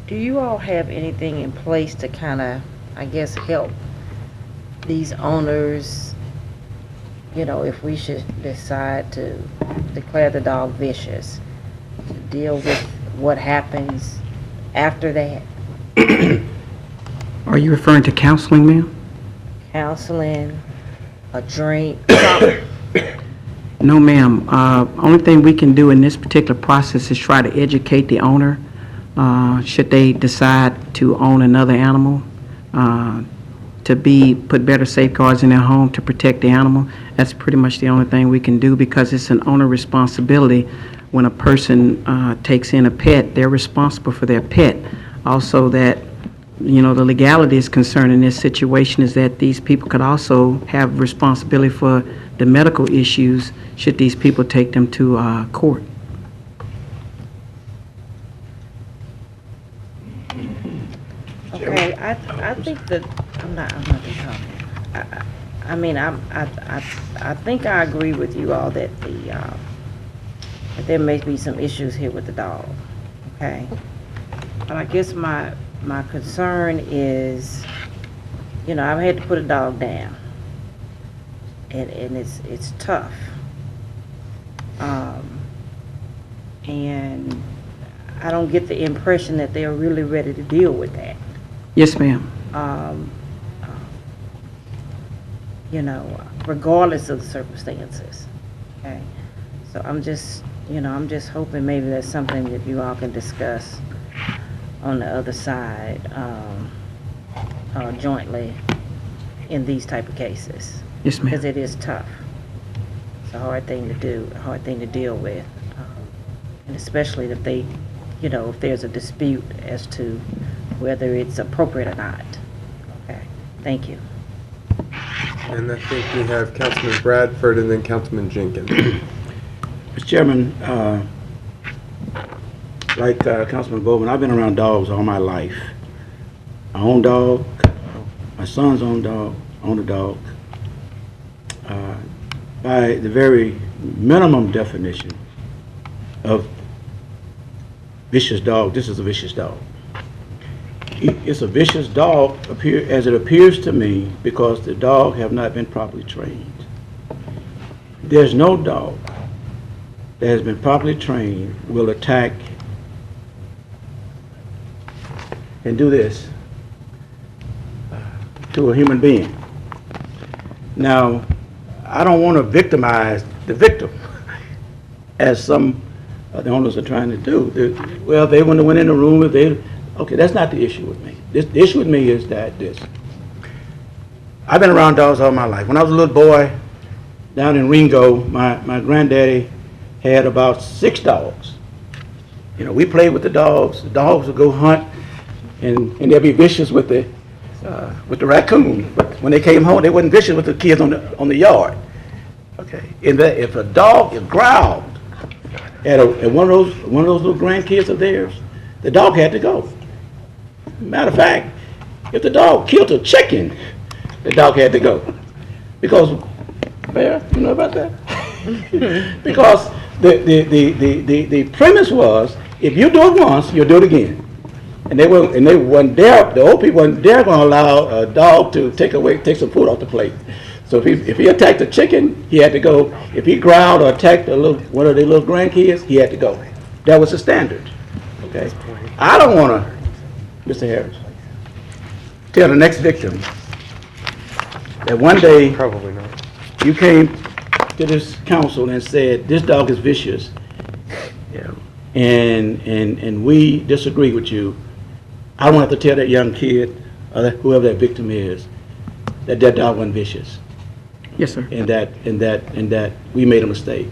Do you all have anything in place to kind of, I guess, help these owners, if we should decide to declare the dog vicious, to deal with what happens after that? Are you referring to counseling, ma'am? Counseling, a drink? No, ma'am. Only thing we can do in this particular process is try to educate the owner, should they decide to own another animal, to put better safeguards in their home to protect the animal. That's pretty much the only thing we can do, because it's an owner responsibility. When a person takes in a pet, they're responsible for their pet. Also, that the legality is concerned in this situation is that these people could also have responsibility for the medical issues should these people take them to court. I think that, I'm not gonna comment. I mean, I think I agree with you all that that there may be some issues here with the dog, okay? But I guess my concern is, you know, I've had to put a dog down, and it's tough. And I don't get the impression that they're really ready to deal with that. Yes, ma'am. You know, regardless of the circumstances, okay? So I'm just, you know, I'm just hoping maybe that's something that you all can discuss on the other side, jointly in these type of cases. Yes, ma'am. Because it is tough. It's a hard thing to do, a hard thing to deal with. And especially if they, you know, if there's a dispute as to whether it's appropriate or not. Okay, thank you. And I think we have Councilman Bradford and then Councilman Jenkins. Mr. Chairman, like Councilman Bowman, I've been around dogs all my life. I own a dog, my son's own a dog. By the very minimum definition of vicious dog, this is a vicious dog. It's a vicious dog as it appears to me because the dog have not been properly trained. There's no dog that has been properly trained will attack and do this to a human being. Now, I don't want to victimize the victim as some of the owners are trying to do. Well, they wouldn't have went in the room if they... Okay, that's not the issue with me. The issue with me is that I've been around dogs all my life. When I was a little boy down in Ringo, my granddaddy had about 6 dogs. You know, we played with the dogs. The dogs would go hunt, and they'd be vicious with the raccoon. But when they came home, they wasn't vicious with the kids on the yard. Okay, and that if a dog growled at one of those little grandkids of theirs, the dog had to go. Matter of fact, if the dog killed a chicken, the dog had to go. Because, Bear, you know about that? Because the premise was, if you do it once, you'll do it again. And they weren't there, the old people weren't there going to allow a dog to take some food off the plate. So if he attacked a chicken, he had to go. If he growled or attacked one of their little grandkids, he had to go. That was the standard. Okay. I don't want to, Mr. Harris, tell the next victim that one day Probably not. you came to this council and said, this dog is vicious, you know, and we disagree with you. I don't have to tell that young kid, or whoever that victim is, that dog wasn't vicious. Yes, sir. And that we made a mistake.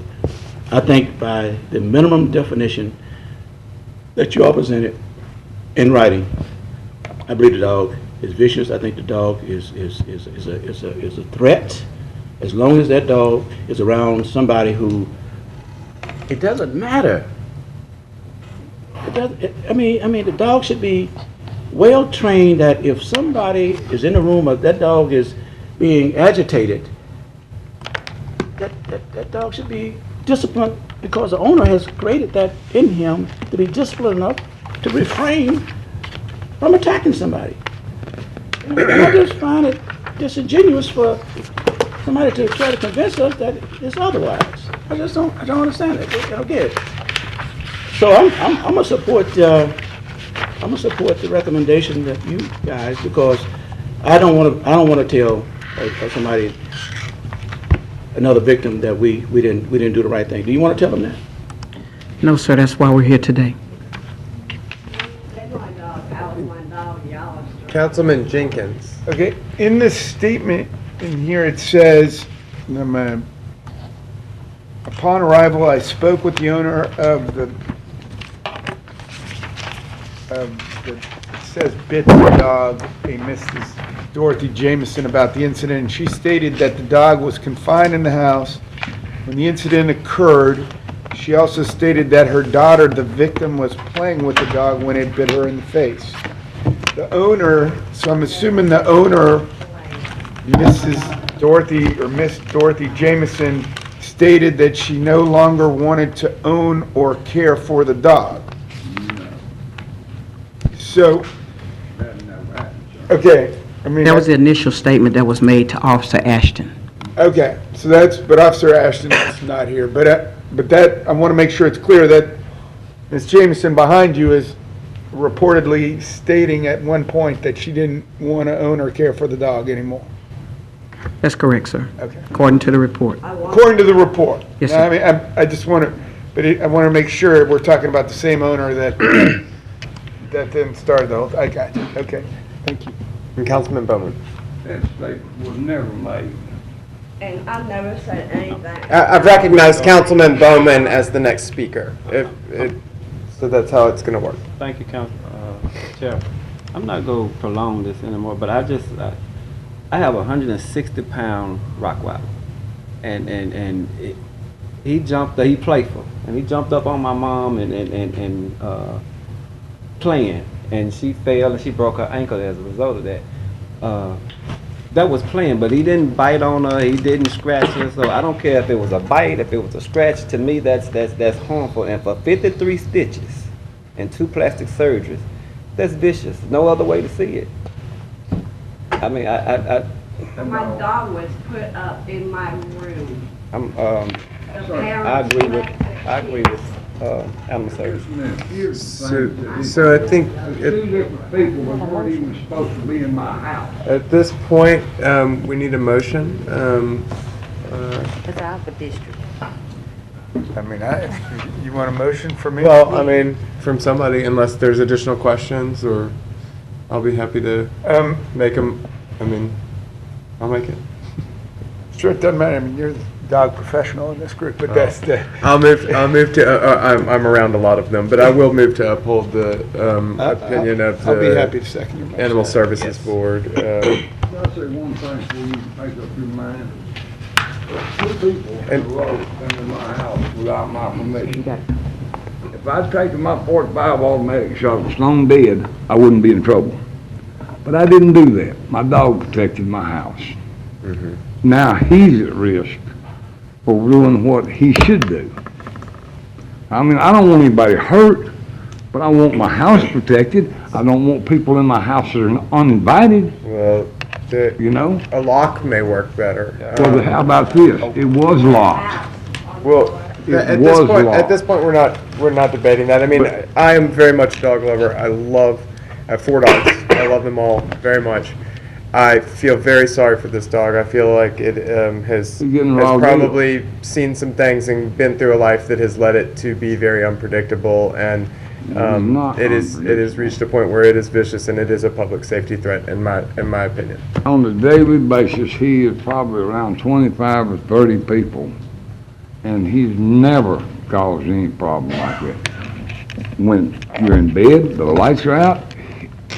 I think by the minimum definition that you all presented in writing, I believe the dog is vicious. I think the dog is a threat. As long as that dog is around somebody who, it doesn't matter. I mean, the dog should be well trained that if somebody is in the room or that dog is being agitated, that dog should be disciplined because the owner has created that in him to be disciplined enough to refrain from attacking somebody. I just find it disingenuous for somebody to try to convince us that it's otherwise. I don't understand it. I don't get it. So I'm gonna support the recommendation that you guys, because I don't want to tell somebody, another victim, that we didn't do the right thing. Do you want to tell them that? No, sir, that's why we're here today. Councilman Jenkins. Okay, in this statement, in here it says, upon arrival, I spoke with the owner of it says bit the dog, a Mrs. Dorothy Jameson, about the incident, and she stated that the dog was confined in the house when the incident occurred. She also stated that her daughter, the victim, was playing with the dog when it bit her in the face. the owner, so I'm assuming the owner, Mrs. Dorothy or Miss Dorothy Jameson, stated that she no longer wanted to own or care for the dog. So, okay, I mean. That was the initial statement that was made to Officer Ashton. Okay, so but Officer Ashton is not here, but that, I want to make sure it's clear that Ms. Jameson behind you is reportedly stating at one point that she didn't want to own or care for the dog anymore. That's correct, sir. Okay. According to the report. According to the report. Yes, Now, sir. I mean, I just want to, I want to make sure we're talking about the same owner that, that then started the whole, I got you, okay, thank you. And Councilman Bowman. That statement was never made. And I've never said anything. I've recognized Councilman Bowman as the next speaker. So that's how it's going to work. Thank you, Chair. I'm not going to prolong this anymore, but I have a 160-pound Rottweiler, and he playful, and he jumped up on my mom and playing, and she fell and she broke her ankle as a result of that. That was playing, but he didn't bite on her, he didn't scratch her, so I don't care if it was a bite, if it was a scratch. To me, that's harmful, and for 53 stitches and 2 plastic surgeries, that's vicious. No other way to see it. I mean, My dog was put up in my room. I agree with animal service. So I think Two different people that weren't even supposed to be in my house. at this point, we need a motion. It's out of the district. I mean, you want a motion for me? Well, I mean, from somebody, unless there's additional questions, or I'll be happy to make them. I mean, I'll make it. Sure, it doesn't matter, I mean, you're the dog professional in this group, but that's the. I'll move to, I'm around a lot of them, but I will move to uphold the opinion of the. I'll be happy to second your motion. Animal Services Board. Can I say one thing before you make up your mind? Two people have come to my house without my permission. If I'd taken my .45 automatic shot and Sloan dead, I wouldn't be in trouble. But I didn't do that. My dog protected my house. Now he's at risk for doing what he should do. I mean, I don't want anybody hurt, but I want my house protected. I don't want people in my house that are uninvited. Well, you know? A lock may work better. Well, how about this? It was locked. Well, at this point, we're not debating that. I mean, I am very much a dog lover. I have 4 dogs. I love them all very much. I feel very sorry for this dog. I feel like it has probably seen some things and been through a life that has led it to be very unpredictable, and it has reached a point where it is vicious and it is a public safety threat, in my opinion. On a daily basis, he is probably around 25 or 30 people, and he's never caused any problem like that. When you're in bed, the lights are out,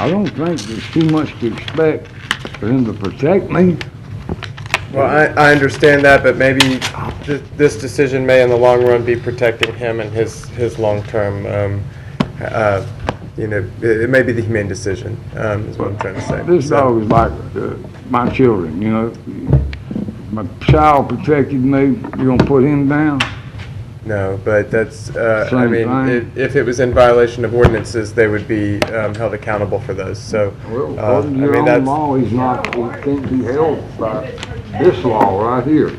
I don't think there's too much to expect for him to protect me. Well, I understand that, but maybe this decision may in the long run be protecting him and his long-term, it may be the humane decision, is what I'm trying to say. This dog is like my children, you know. My child protected me, you gonna put him down? No, but that's, I Same mean, thing. if it was in violation of ordinances, they would be held accountable for those, so. Well, according to your own law, he can't be held by this law right here.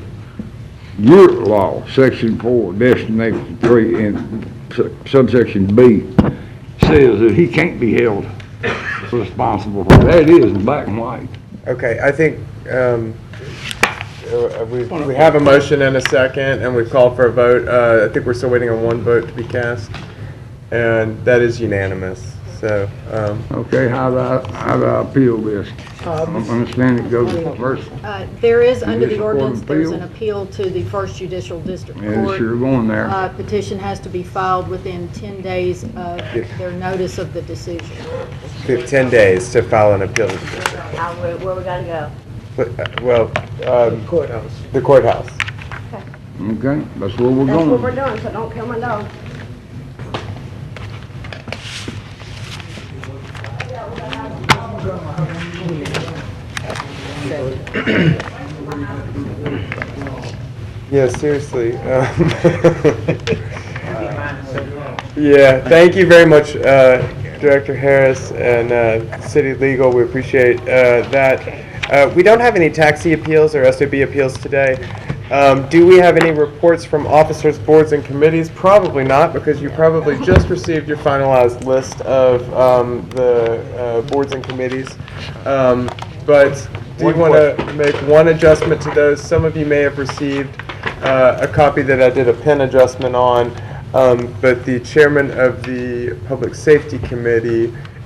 Your law, section 4, destination 3, and subsection B, says that he can't be held responsible for that. It is in black and white. Okay, I think, we have a motion and a second, and we've called for a vote. I think we're still waiting on one vote to be cast, and that is unanimous, so. Okay, how do I appeal this? I understand it goes first. There is, under the Judicial Court of ordinance, there's an Appeal? appeal to the First Judicial District Yeah, Court. sure, going there. Petition has to be filed within 10 days of their notice of the decision. We have 10 days to file an appeal to the district. Where we gotta go? Well, courthouse. The courthouse. Okay, that's where we're That's what going. we're doing, so don't kill my dog. Yeah, seriously. Yeah, thank you very much, Director Harris and City Legal. We appreciate that. We don't have any taxi appeals or SOB appeals today. Do we have any reports from officers, boards, and committees? Probably not, because you probably just received your finalized list of the boards and committees. But do you want to make one adjustment to those? Some of you may have received a copy that I did a pen adjustment on, but the chairman of the Public Safety Committee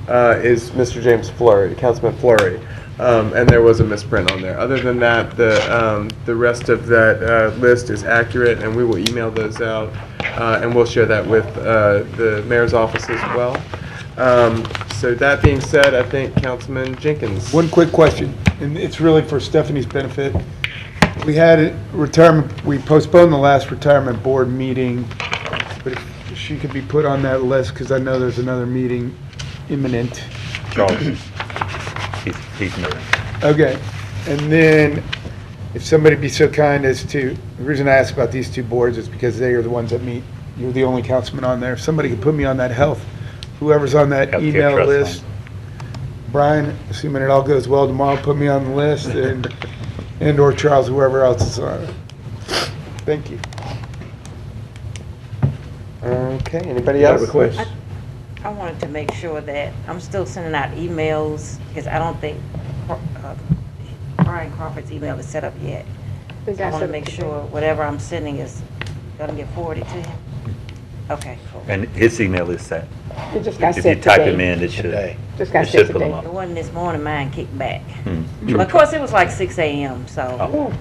is Mr. James Fleury, Councilman Fleury. And there was a misprint on there. Other than that, the rest of that list is accurate, and we will email those out, and we'll share that with the mayor's office as well. So that being said, I think Councilman Jenkins. One quick question, and it's really for Stephanie's benefit. We had a retirement, we postponed the last retirement board meeting, but if she could be put on that list, because I know there's another meeting imminent. Charles, he's moving. Okay, and then if somebody be so kind as to, the reason I asked about these two boards is because they are the ones that meet, you're the only councilman on there. If somebody could put me on that health, whoever's on that Healthcare email Trust list. Fund. Brian, assuming it all goes well tomorrow, put me on the list, and or Charles, whoever else is on it. Thank you. Okay, anybody else? Request? I wanted to make sure that I'm still sending out emails, because I don't think Brian Crawford's email is set up yet. So I want to make sure whatever I'm sending is going to get forwarded to him. Okay, cool. And his email is set. It just got If you set type today. him in, it should, Just got it set should pull him today. up. It wasn't this morning, mine kicked back. Hmm. But of course, it was like 6 a.m., so.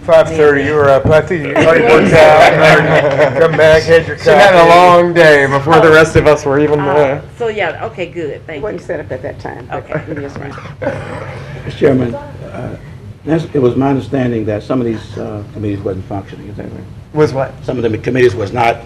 5:30, you were up. I think you already worked out. Come back, had your coffee. She had a long day before the rest of us were even there. So, yeah, okay, good, thank It you. wasn't set up at that time. but Okay. it is right. Mr. Chairman, it was my understanding that some of these committees wasn't functioning, is that right? Was what? Some of the committees was not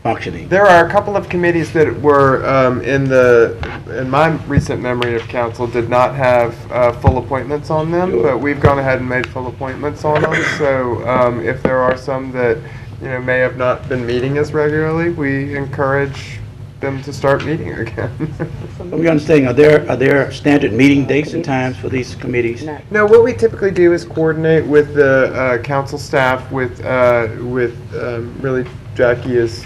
functioning. There are a couple of committees that were in my recent memory of council did not have full appointments on them, but we've gone ahead and made full appointments on them. So if there are some that may have not been meeting as regularly, we encourage them to start meeting again. We understand, are there standard meeting dates and times for these committees? No, what we typically do is coordinate with the council staff with really Jackie is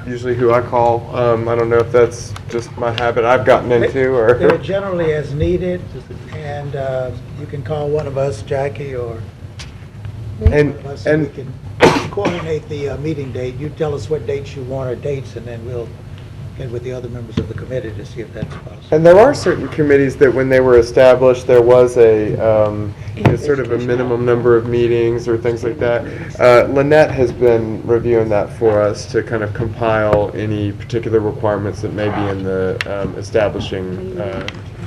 usually who I call. I don't know if that's just my habit I've gotten into, or They're generally as needed, and you can call one of us, Jackie, or one of us, and we can coordinate the meeting date. You tell us what dates you want or dates, and then we'll get with the other members of the committee to see if that's possible. And there are certain committees that when they were established, there was a sort of a minimum number of meetings or things like that. Lynette has been reviewing that for us to kind of compile any particular requirements that may be in the establishing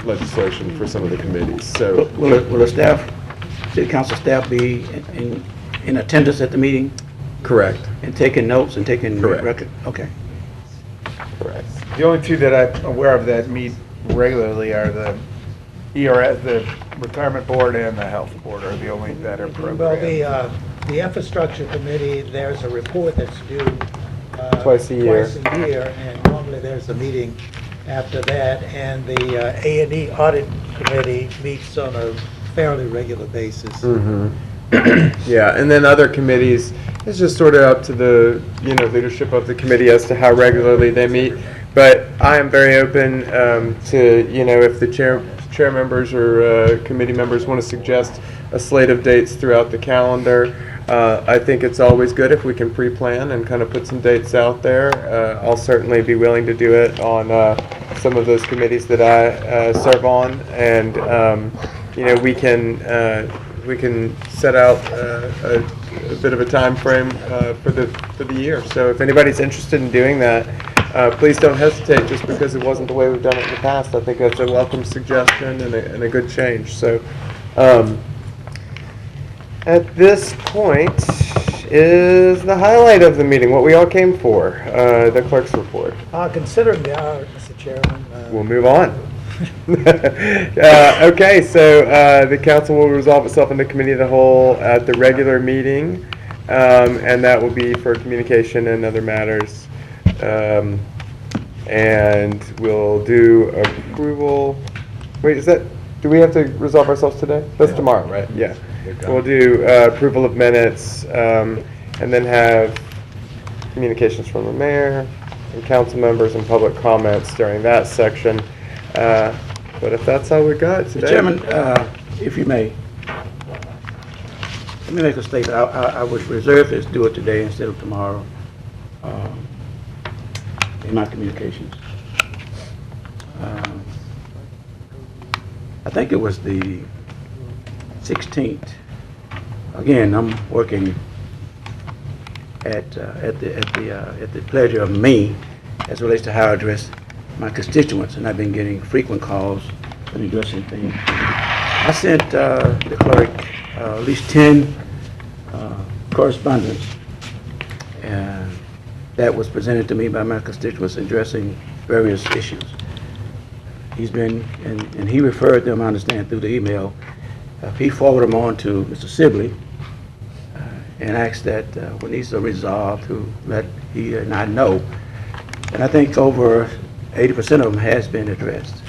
legislation for some of the committees. So, Will the staff, city council staff be in attendance at the meeting? Correct. And taking notes and taking Correct. record? Okay. Correct. The only two that I'm aware of that meet regularly are the ERS, the Retirement Board, and the Health Board are the only that are Well, programmed. the infrastructure committee, there's a report that's due Twice a year. and normally there's a meeting after that, and the A&E audit committee meets on a fairly regular basis. Mm-hmm. Yeah, and then other committees, it's just sort of up to the leadership of the committee as to how regularly they meet. But I am very open to if the chair members or committee members want to suggest a slate of dates throughout the calendar. I think it's always good if we can pre-plan and kind of put some dates out there. I'll certainly be willing to do it on some of those committees that I serve on, and we can set out a bit of a time frame for the year. So if anybody's interested in doing that, please don't hesitate just because it wasn't the way we've done it in the past. I think that's a welcome suggestion and a good change. So at this point is the highlight of the meeting, what we all came for, the clerk's report. Considering the hour, Mr. Chairman. We'll move on. Okay, so the council will resolve itself into committee of the whole at the regular meeting, and that will be for communication and other matters. And we'll do approval. Wait, do we have to resolve ourselves today? That's tomorrow, right? Yeah. We'll do approval of minutes, and then have communications from the mayor and council members and public comments during that section. But if that's all we got today. Mr. Chairman, if you may, let me make a statement. I would reserve this, do it today instead of tomorrow in my communications. I think it was the 16th. Again, I'm working at the pleasure of me as it relates to how I address my constituents, and I've been getting frequent calls and addressing things. I sent the clerk at least 10 correspondence that was presented to me by my constituents addressing various issues. He's been, and he referred them, I understand, through the email. He forwarded them on to Mr. Sibley and asked that when these are resolved, to let he and I know. And I think over 80% of them has been addressed.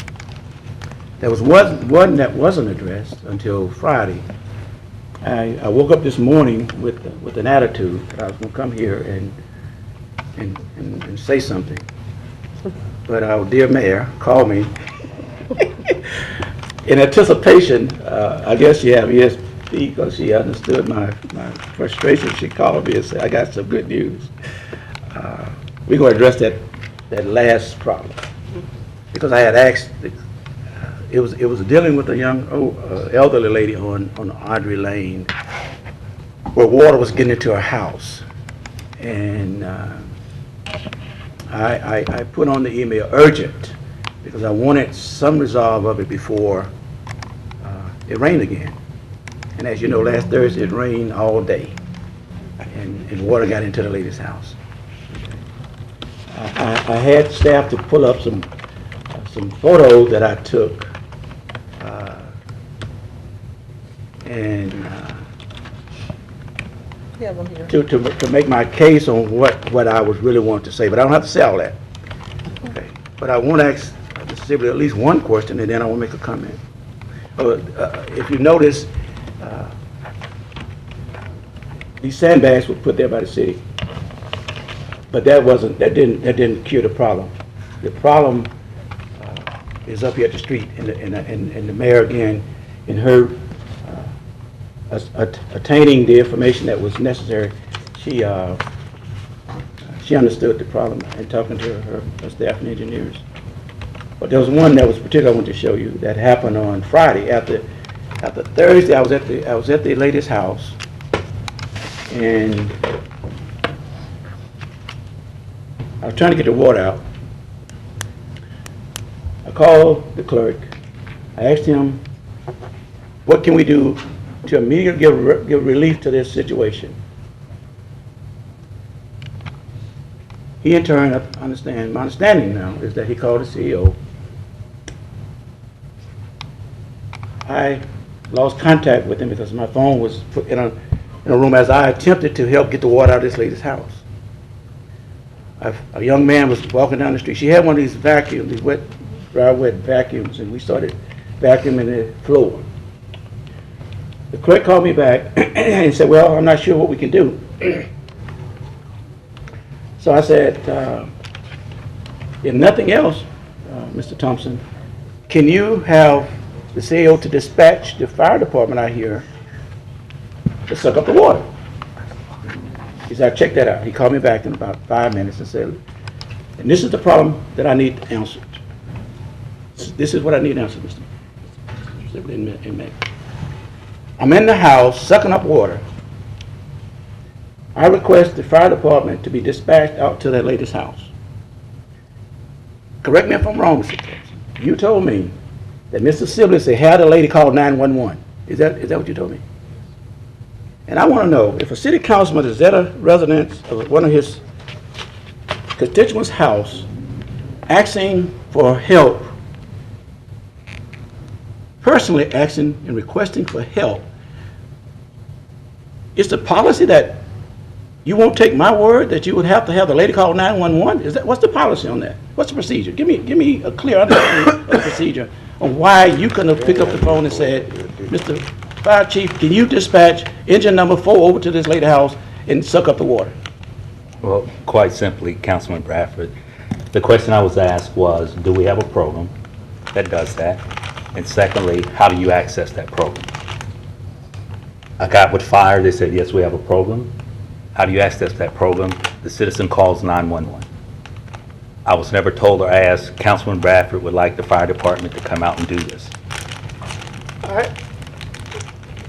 There was one that wasn't addressed until Friday. I woke up this morning with an attitude that I was going to come here and say something. But our dear mayor called me in anticipation. I guess she had ESP because she understood my frustration. She called me and said, I got some good news. We're going to address that last problem. Because I had asked, it was dealing with a young elderly lady on Audrey Lane where water was getting into her house. And I put on the email urgent because I wanted some resolve of it before it rained again. And as you know, last Thursday it rained all day and water got into the lady's house. I had staff to pull up some photos that I took and to make my case on what I was really wanting to say, but I don't have to say all that. Okay. But I want to ask Mr. Sibley at least one question, and then I will make a comment. If you notice, these sandbags were put there by the city, but that didn't cure the problem. The problem is up here at the street, and the mayor again, in her attaining the information that was necessary, she understood the problem and talking to her staff and engineers. But there was one that was particular I want to show you that happened on Friday. After Thursday, I was at the lady's house, and I was trying to get the water out. I called the clerk. I asked him, what can we do to immediately give relief to this situation? He in turn, my understanding now is that he called the CEO. I lost contact with him because my phone was put in a room as I attempted to help get the water out of this lady's house. A young man was walking down the street. She had one of these vacuums, these dry wet vacuums, and we started vacuuming the floor. The clerk called me back and said, well, I'm not sure what we can do. So I said, if nothing else, Mr. Thompson, can you have the CEO to dispatch the fire department out here to suck up the water? He said, check that out. He called me back in about 5 minutes and said, and this is the problem that I need answered. This is what I need answered, Mr. Mayor. I'm in the house sucking up water. I request the fire department to be dispatched out to that lady's house. Correct me if I'm wrong, Mr. Thompson. You told me that Mr. Sibley said, had a lady call 911. Is that what you told me? And I want to know, if a city councilman is at a residence of one of his constituents' house asking for help personally asking and requesting for help, it's the policy that you won't take my word that you would have to have the lady call 911? Is that, what's the policy on that? What's the procedure? Give me a clear understanding of the procedure on why you couldn't have picked up the phone and said, Mr. Fire Chief, can you dispatch engine number 4 over to this lady's house and suck up the water? Well, quite simply, Councilman Bradford, the question I was asked was, do we have a program that does that? And secondly, how do you access that program? I got with fire, they said, yes, we have a program. How do you access that program? The citizen calls 911. I was never told or asked, Councilman Bradford would like the fire department to come out and do this.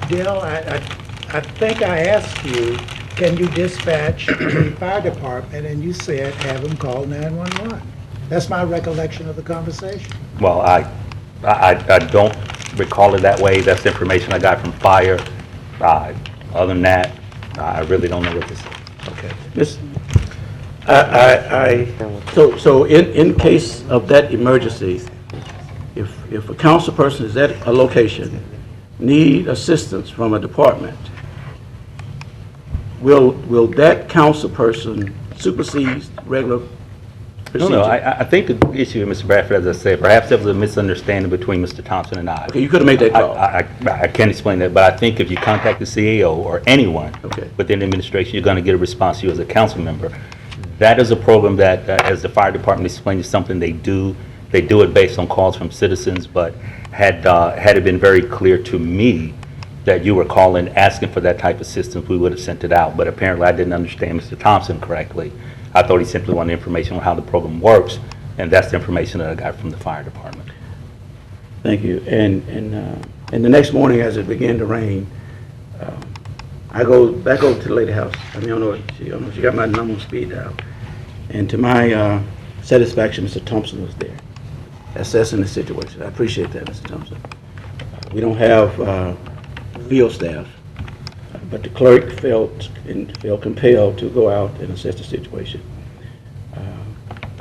Dale, I think I asked you, can you dispatch the fire department, and you said have them call 911. That's my recollection of the conversation. Well, I don't recall it that way. That's the information I got from fire. Other than that, I really don't know what to say. Okay. So in case of that emergency, if a council person is at a location, need assistance from a department, will that council person supersede regular procedure? No, I think the issue, Mr. Bradford, as I said, perhaps there was a misunderstanding between Mr. Thompson and I. Okay, you could have made that call. I can't explain that, but I think if you contact the CEO or anyone within the administration, you're going to get a response to you as a council member. That is a program that, as the fire department explained, is something they do. They do it based on calls from citizens, but had it been very clear to me that you were calling, asking for that type of assistance, we would have sent it out. But apparently I didn't understand Mr. Thompson correctly. I thought he simply wanted information on how the program works, and that's the information that I got from the fire department. Thank you. And the next morning, as it began to rain, I go back over to the lady house. I mean, I don't know, she got my number speed dial. And to my satisfaction, Mr. Thompson was there, assessing the situation. I appreciate that, Mr. Thompson. We don't have field staff, but the clerk felt compelled to go out and assess the situation.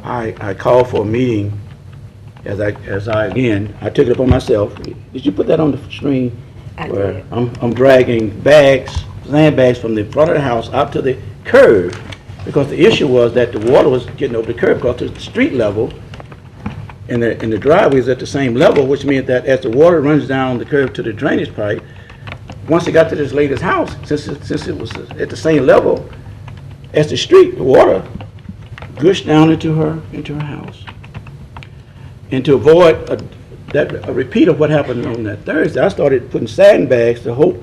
I called for a meeting as I took it upon myself. Did you put that on the screen? Where I'm dragging sandbags from the front of the house out to the curb, because the issue was that the water was getting over the curb because the street level and the driveway is at the same level, which means that as the water runs down the curb to the drainage pipe, once it got to this lady's house, since it was at the same level as the street, the water gushed down into her house. And to avoid a repeat of what happened on that Thursday, I started putting sandbags to hope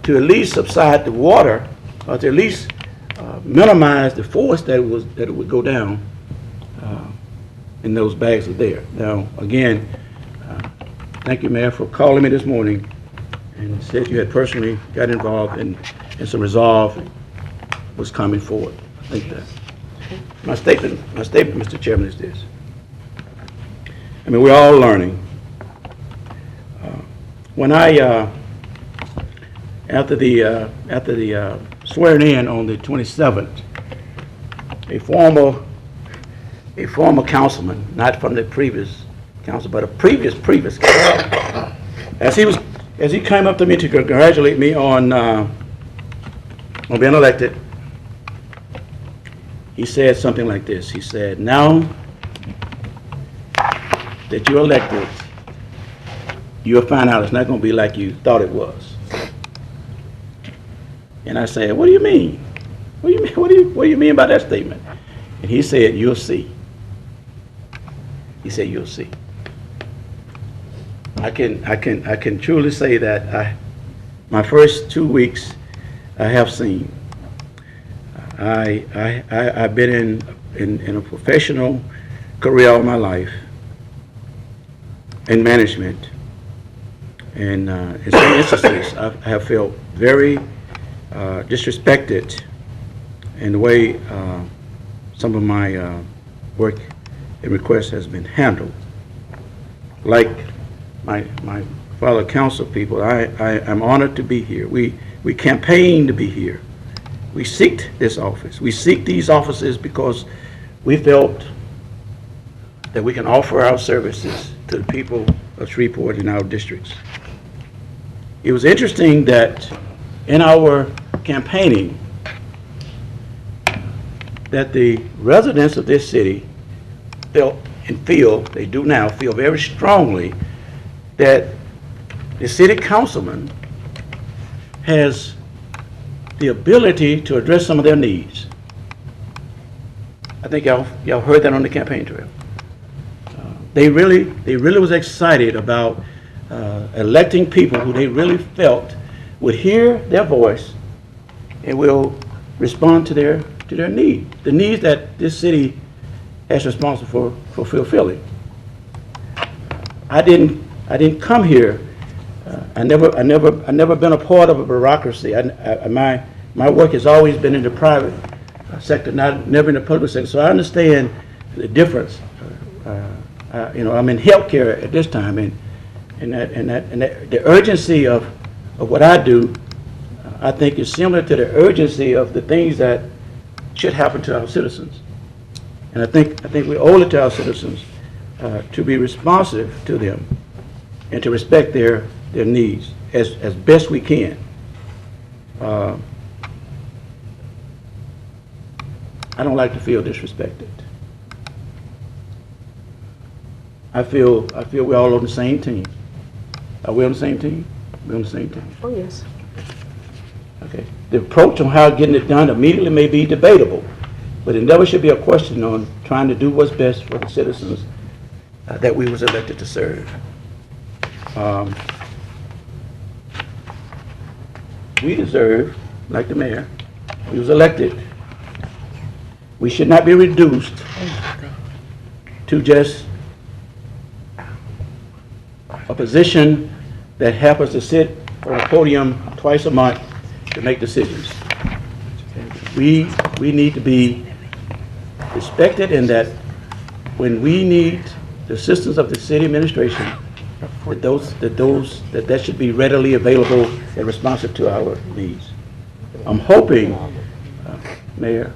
to at least subside the water, or to at least minimize the force that it would go down. And those bags are there. Now, again, thank you, Mayor, for calling me this morning and said you had personally got involved and some resolve was coming forward. Thank you. My statement, Mr. Chairman, is this. I mean, we're all learning. When I, after the swearing in on the 27th, a former councilman, not from the previous council, but a previous councilman, as he came up to me to congratulate me on being elected, he said something like this. He said, now that you're elected, you'll find out it's not going to be like you thought it was. And I said, what do you mean? What do you mean by that statement? And he said, you'll see. He said, you'll see. I can truly say that my first 2 weeks I have seen. I've been in a professional career all my life in management, and in some instances I have felt very disrespected in the way some of my work and requests has been handled. Like my fellow council people, I'm honored to be here. We campaigned to be here. We seeked this office. We seek these offices because we felt that we can offer our services to the people of Shreveport in our districts. It was interesting that in our campaigning, that the residents of this city felt and feel, they do now, feel very strongly that the city councilman has the ability to address some of their needs. I think y'all heard that on the campaign trail. They really was excited about electing people who they really felt would hear their voice and will respond to their need, the needs that this city is responsible for fulfilling. I didn't come here. I never been a part of a bureaucracy. My work has always been in the private sector, never in the public sector. So I understand the difference. I'm in healthcare at this time, and the urgency of what I do, I think, is similar to the urgency of the things that should happen to our citizens. And I think we owe it to our citizens to be responsive to them and to respect their needs as best we can. I don't like to feel disrespected. I feel we're all on the same team. Are we on the same team? We're on the same team. Oh, yes. Okay. The approach on how getting it done immediately may be debatable, but it never should be a question on trying to do what's best for the citizens that we was elected to serve. We deserve, like the mayor, we was elected. We should not be reduced to just a position that happens to sit on a podium twice a month to make decisions. We need to be respected in that when we need the assistance of the city administration, that should be readily available and responsive to our needs. I'm hoping, Mayor,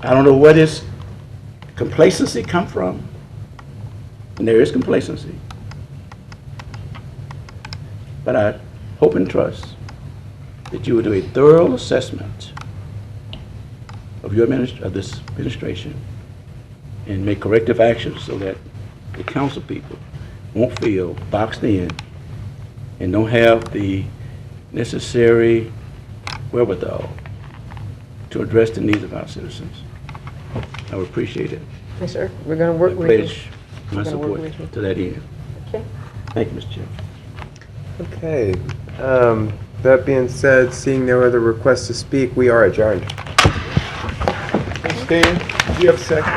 I don't know where this complacency come from, and there is complacency, but I hope and trust that you will do a thorough assessment of of this administration and make corrective actions so that the council people won't feel boxed in and don't have the necessary wherewithal to address the needs of our citizens. I would appreciate it. Yes, sir. We're going to work with you. Pledge my support to that end. Okay. Thank you, Mr. Chair. Okay. That being said, seeing no other requests to speak, we are adjourned. Stan, do you have a second?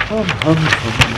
Hum, hum, hum.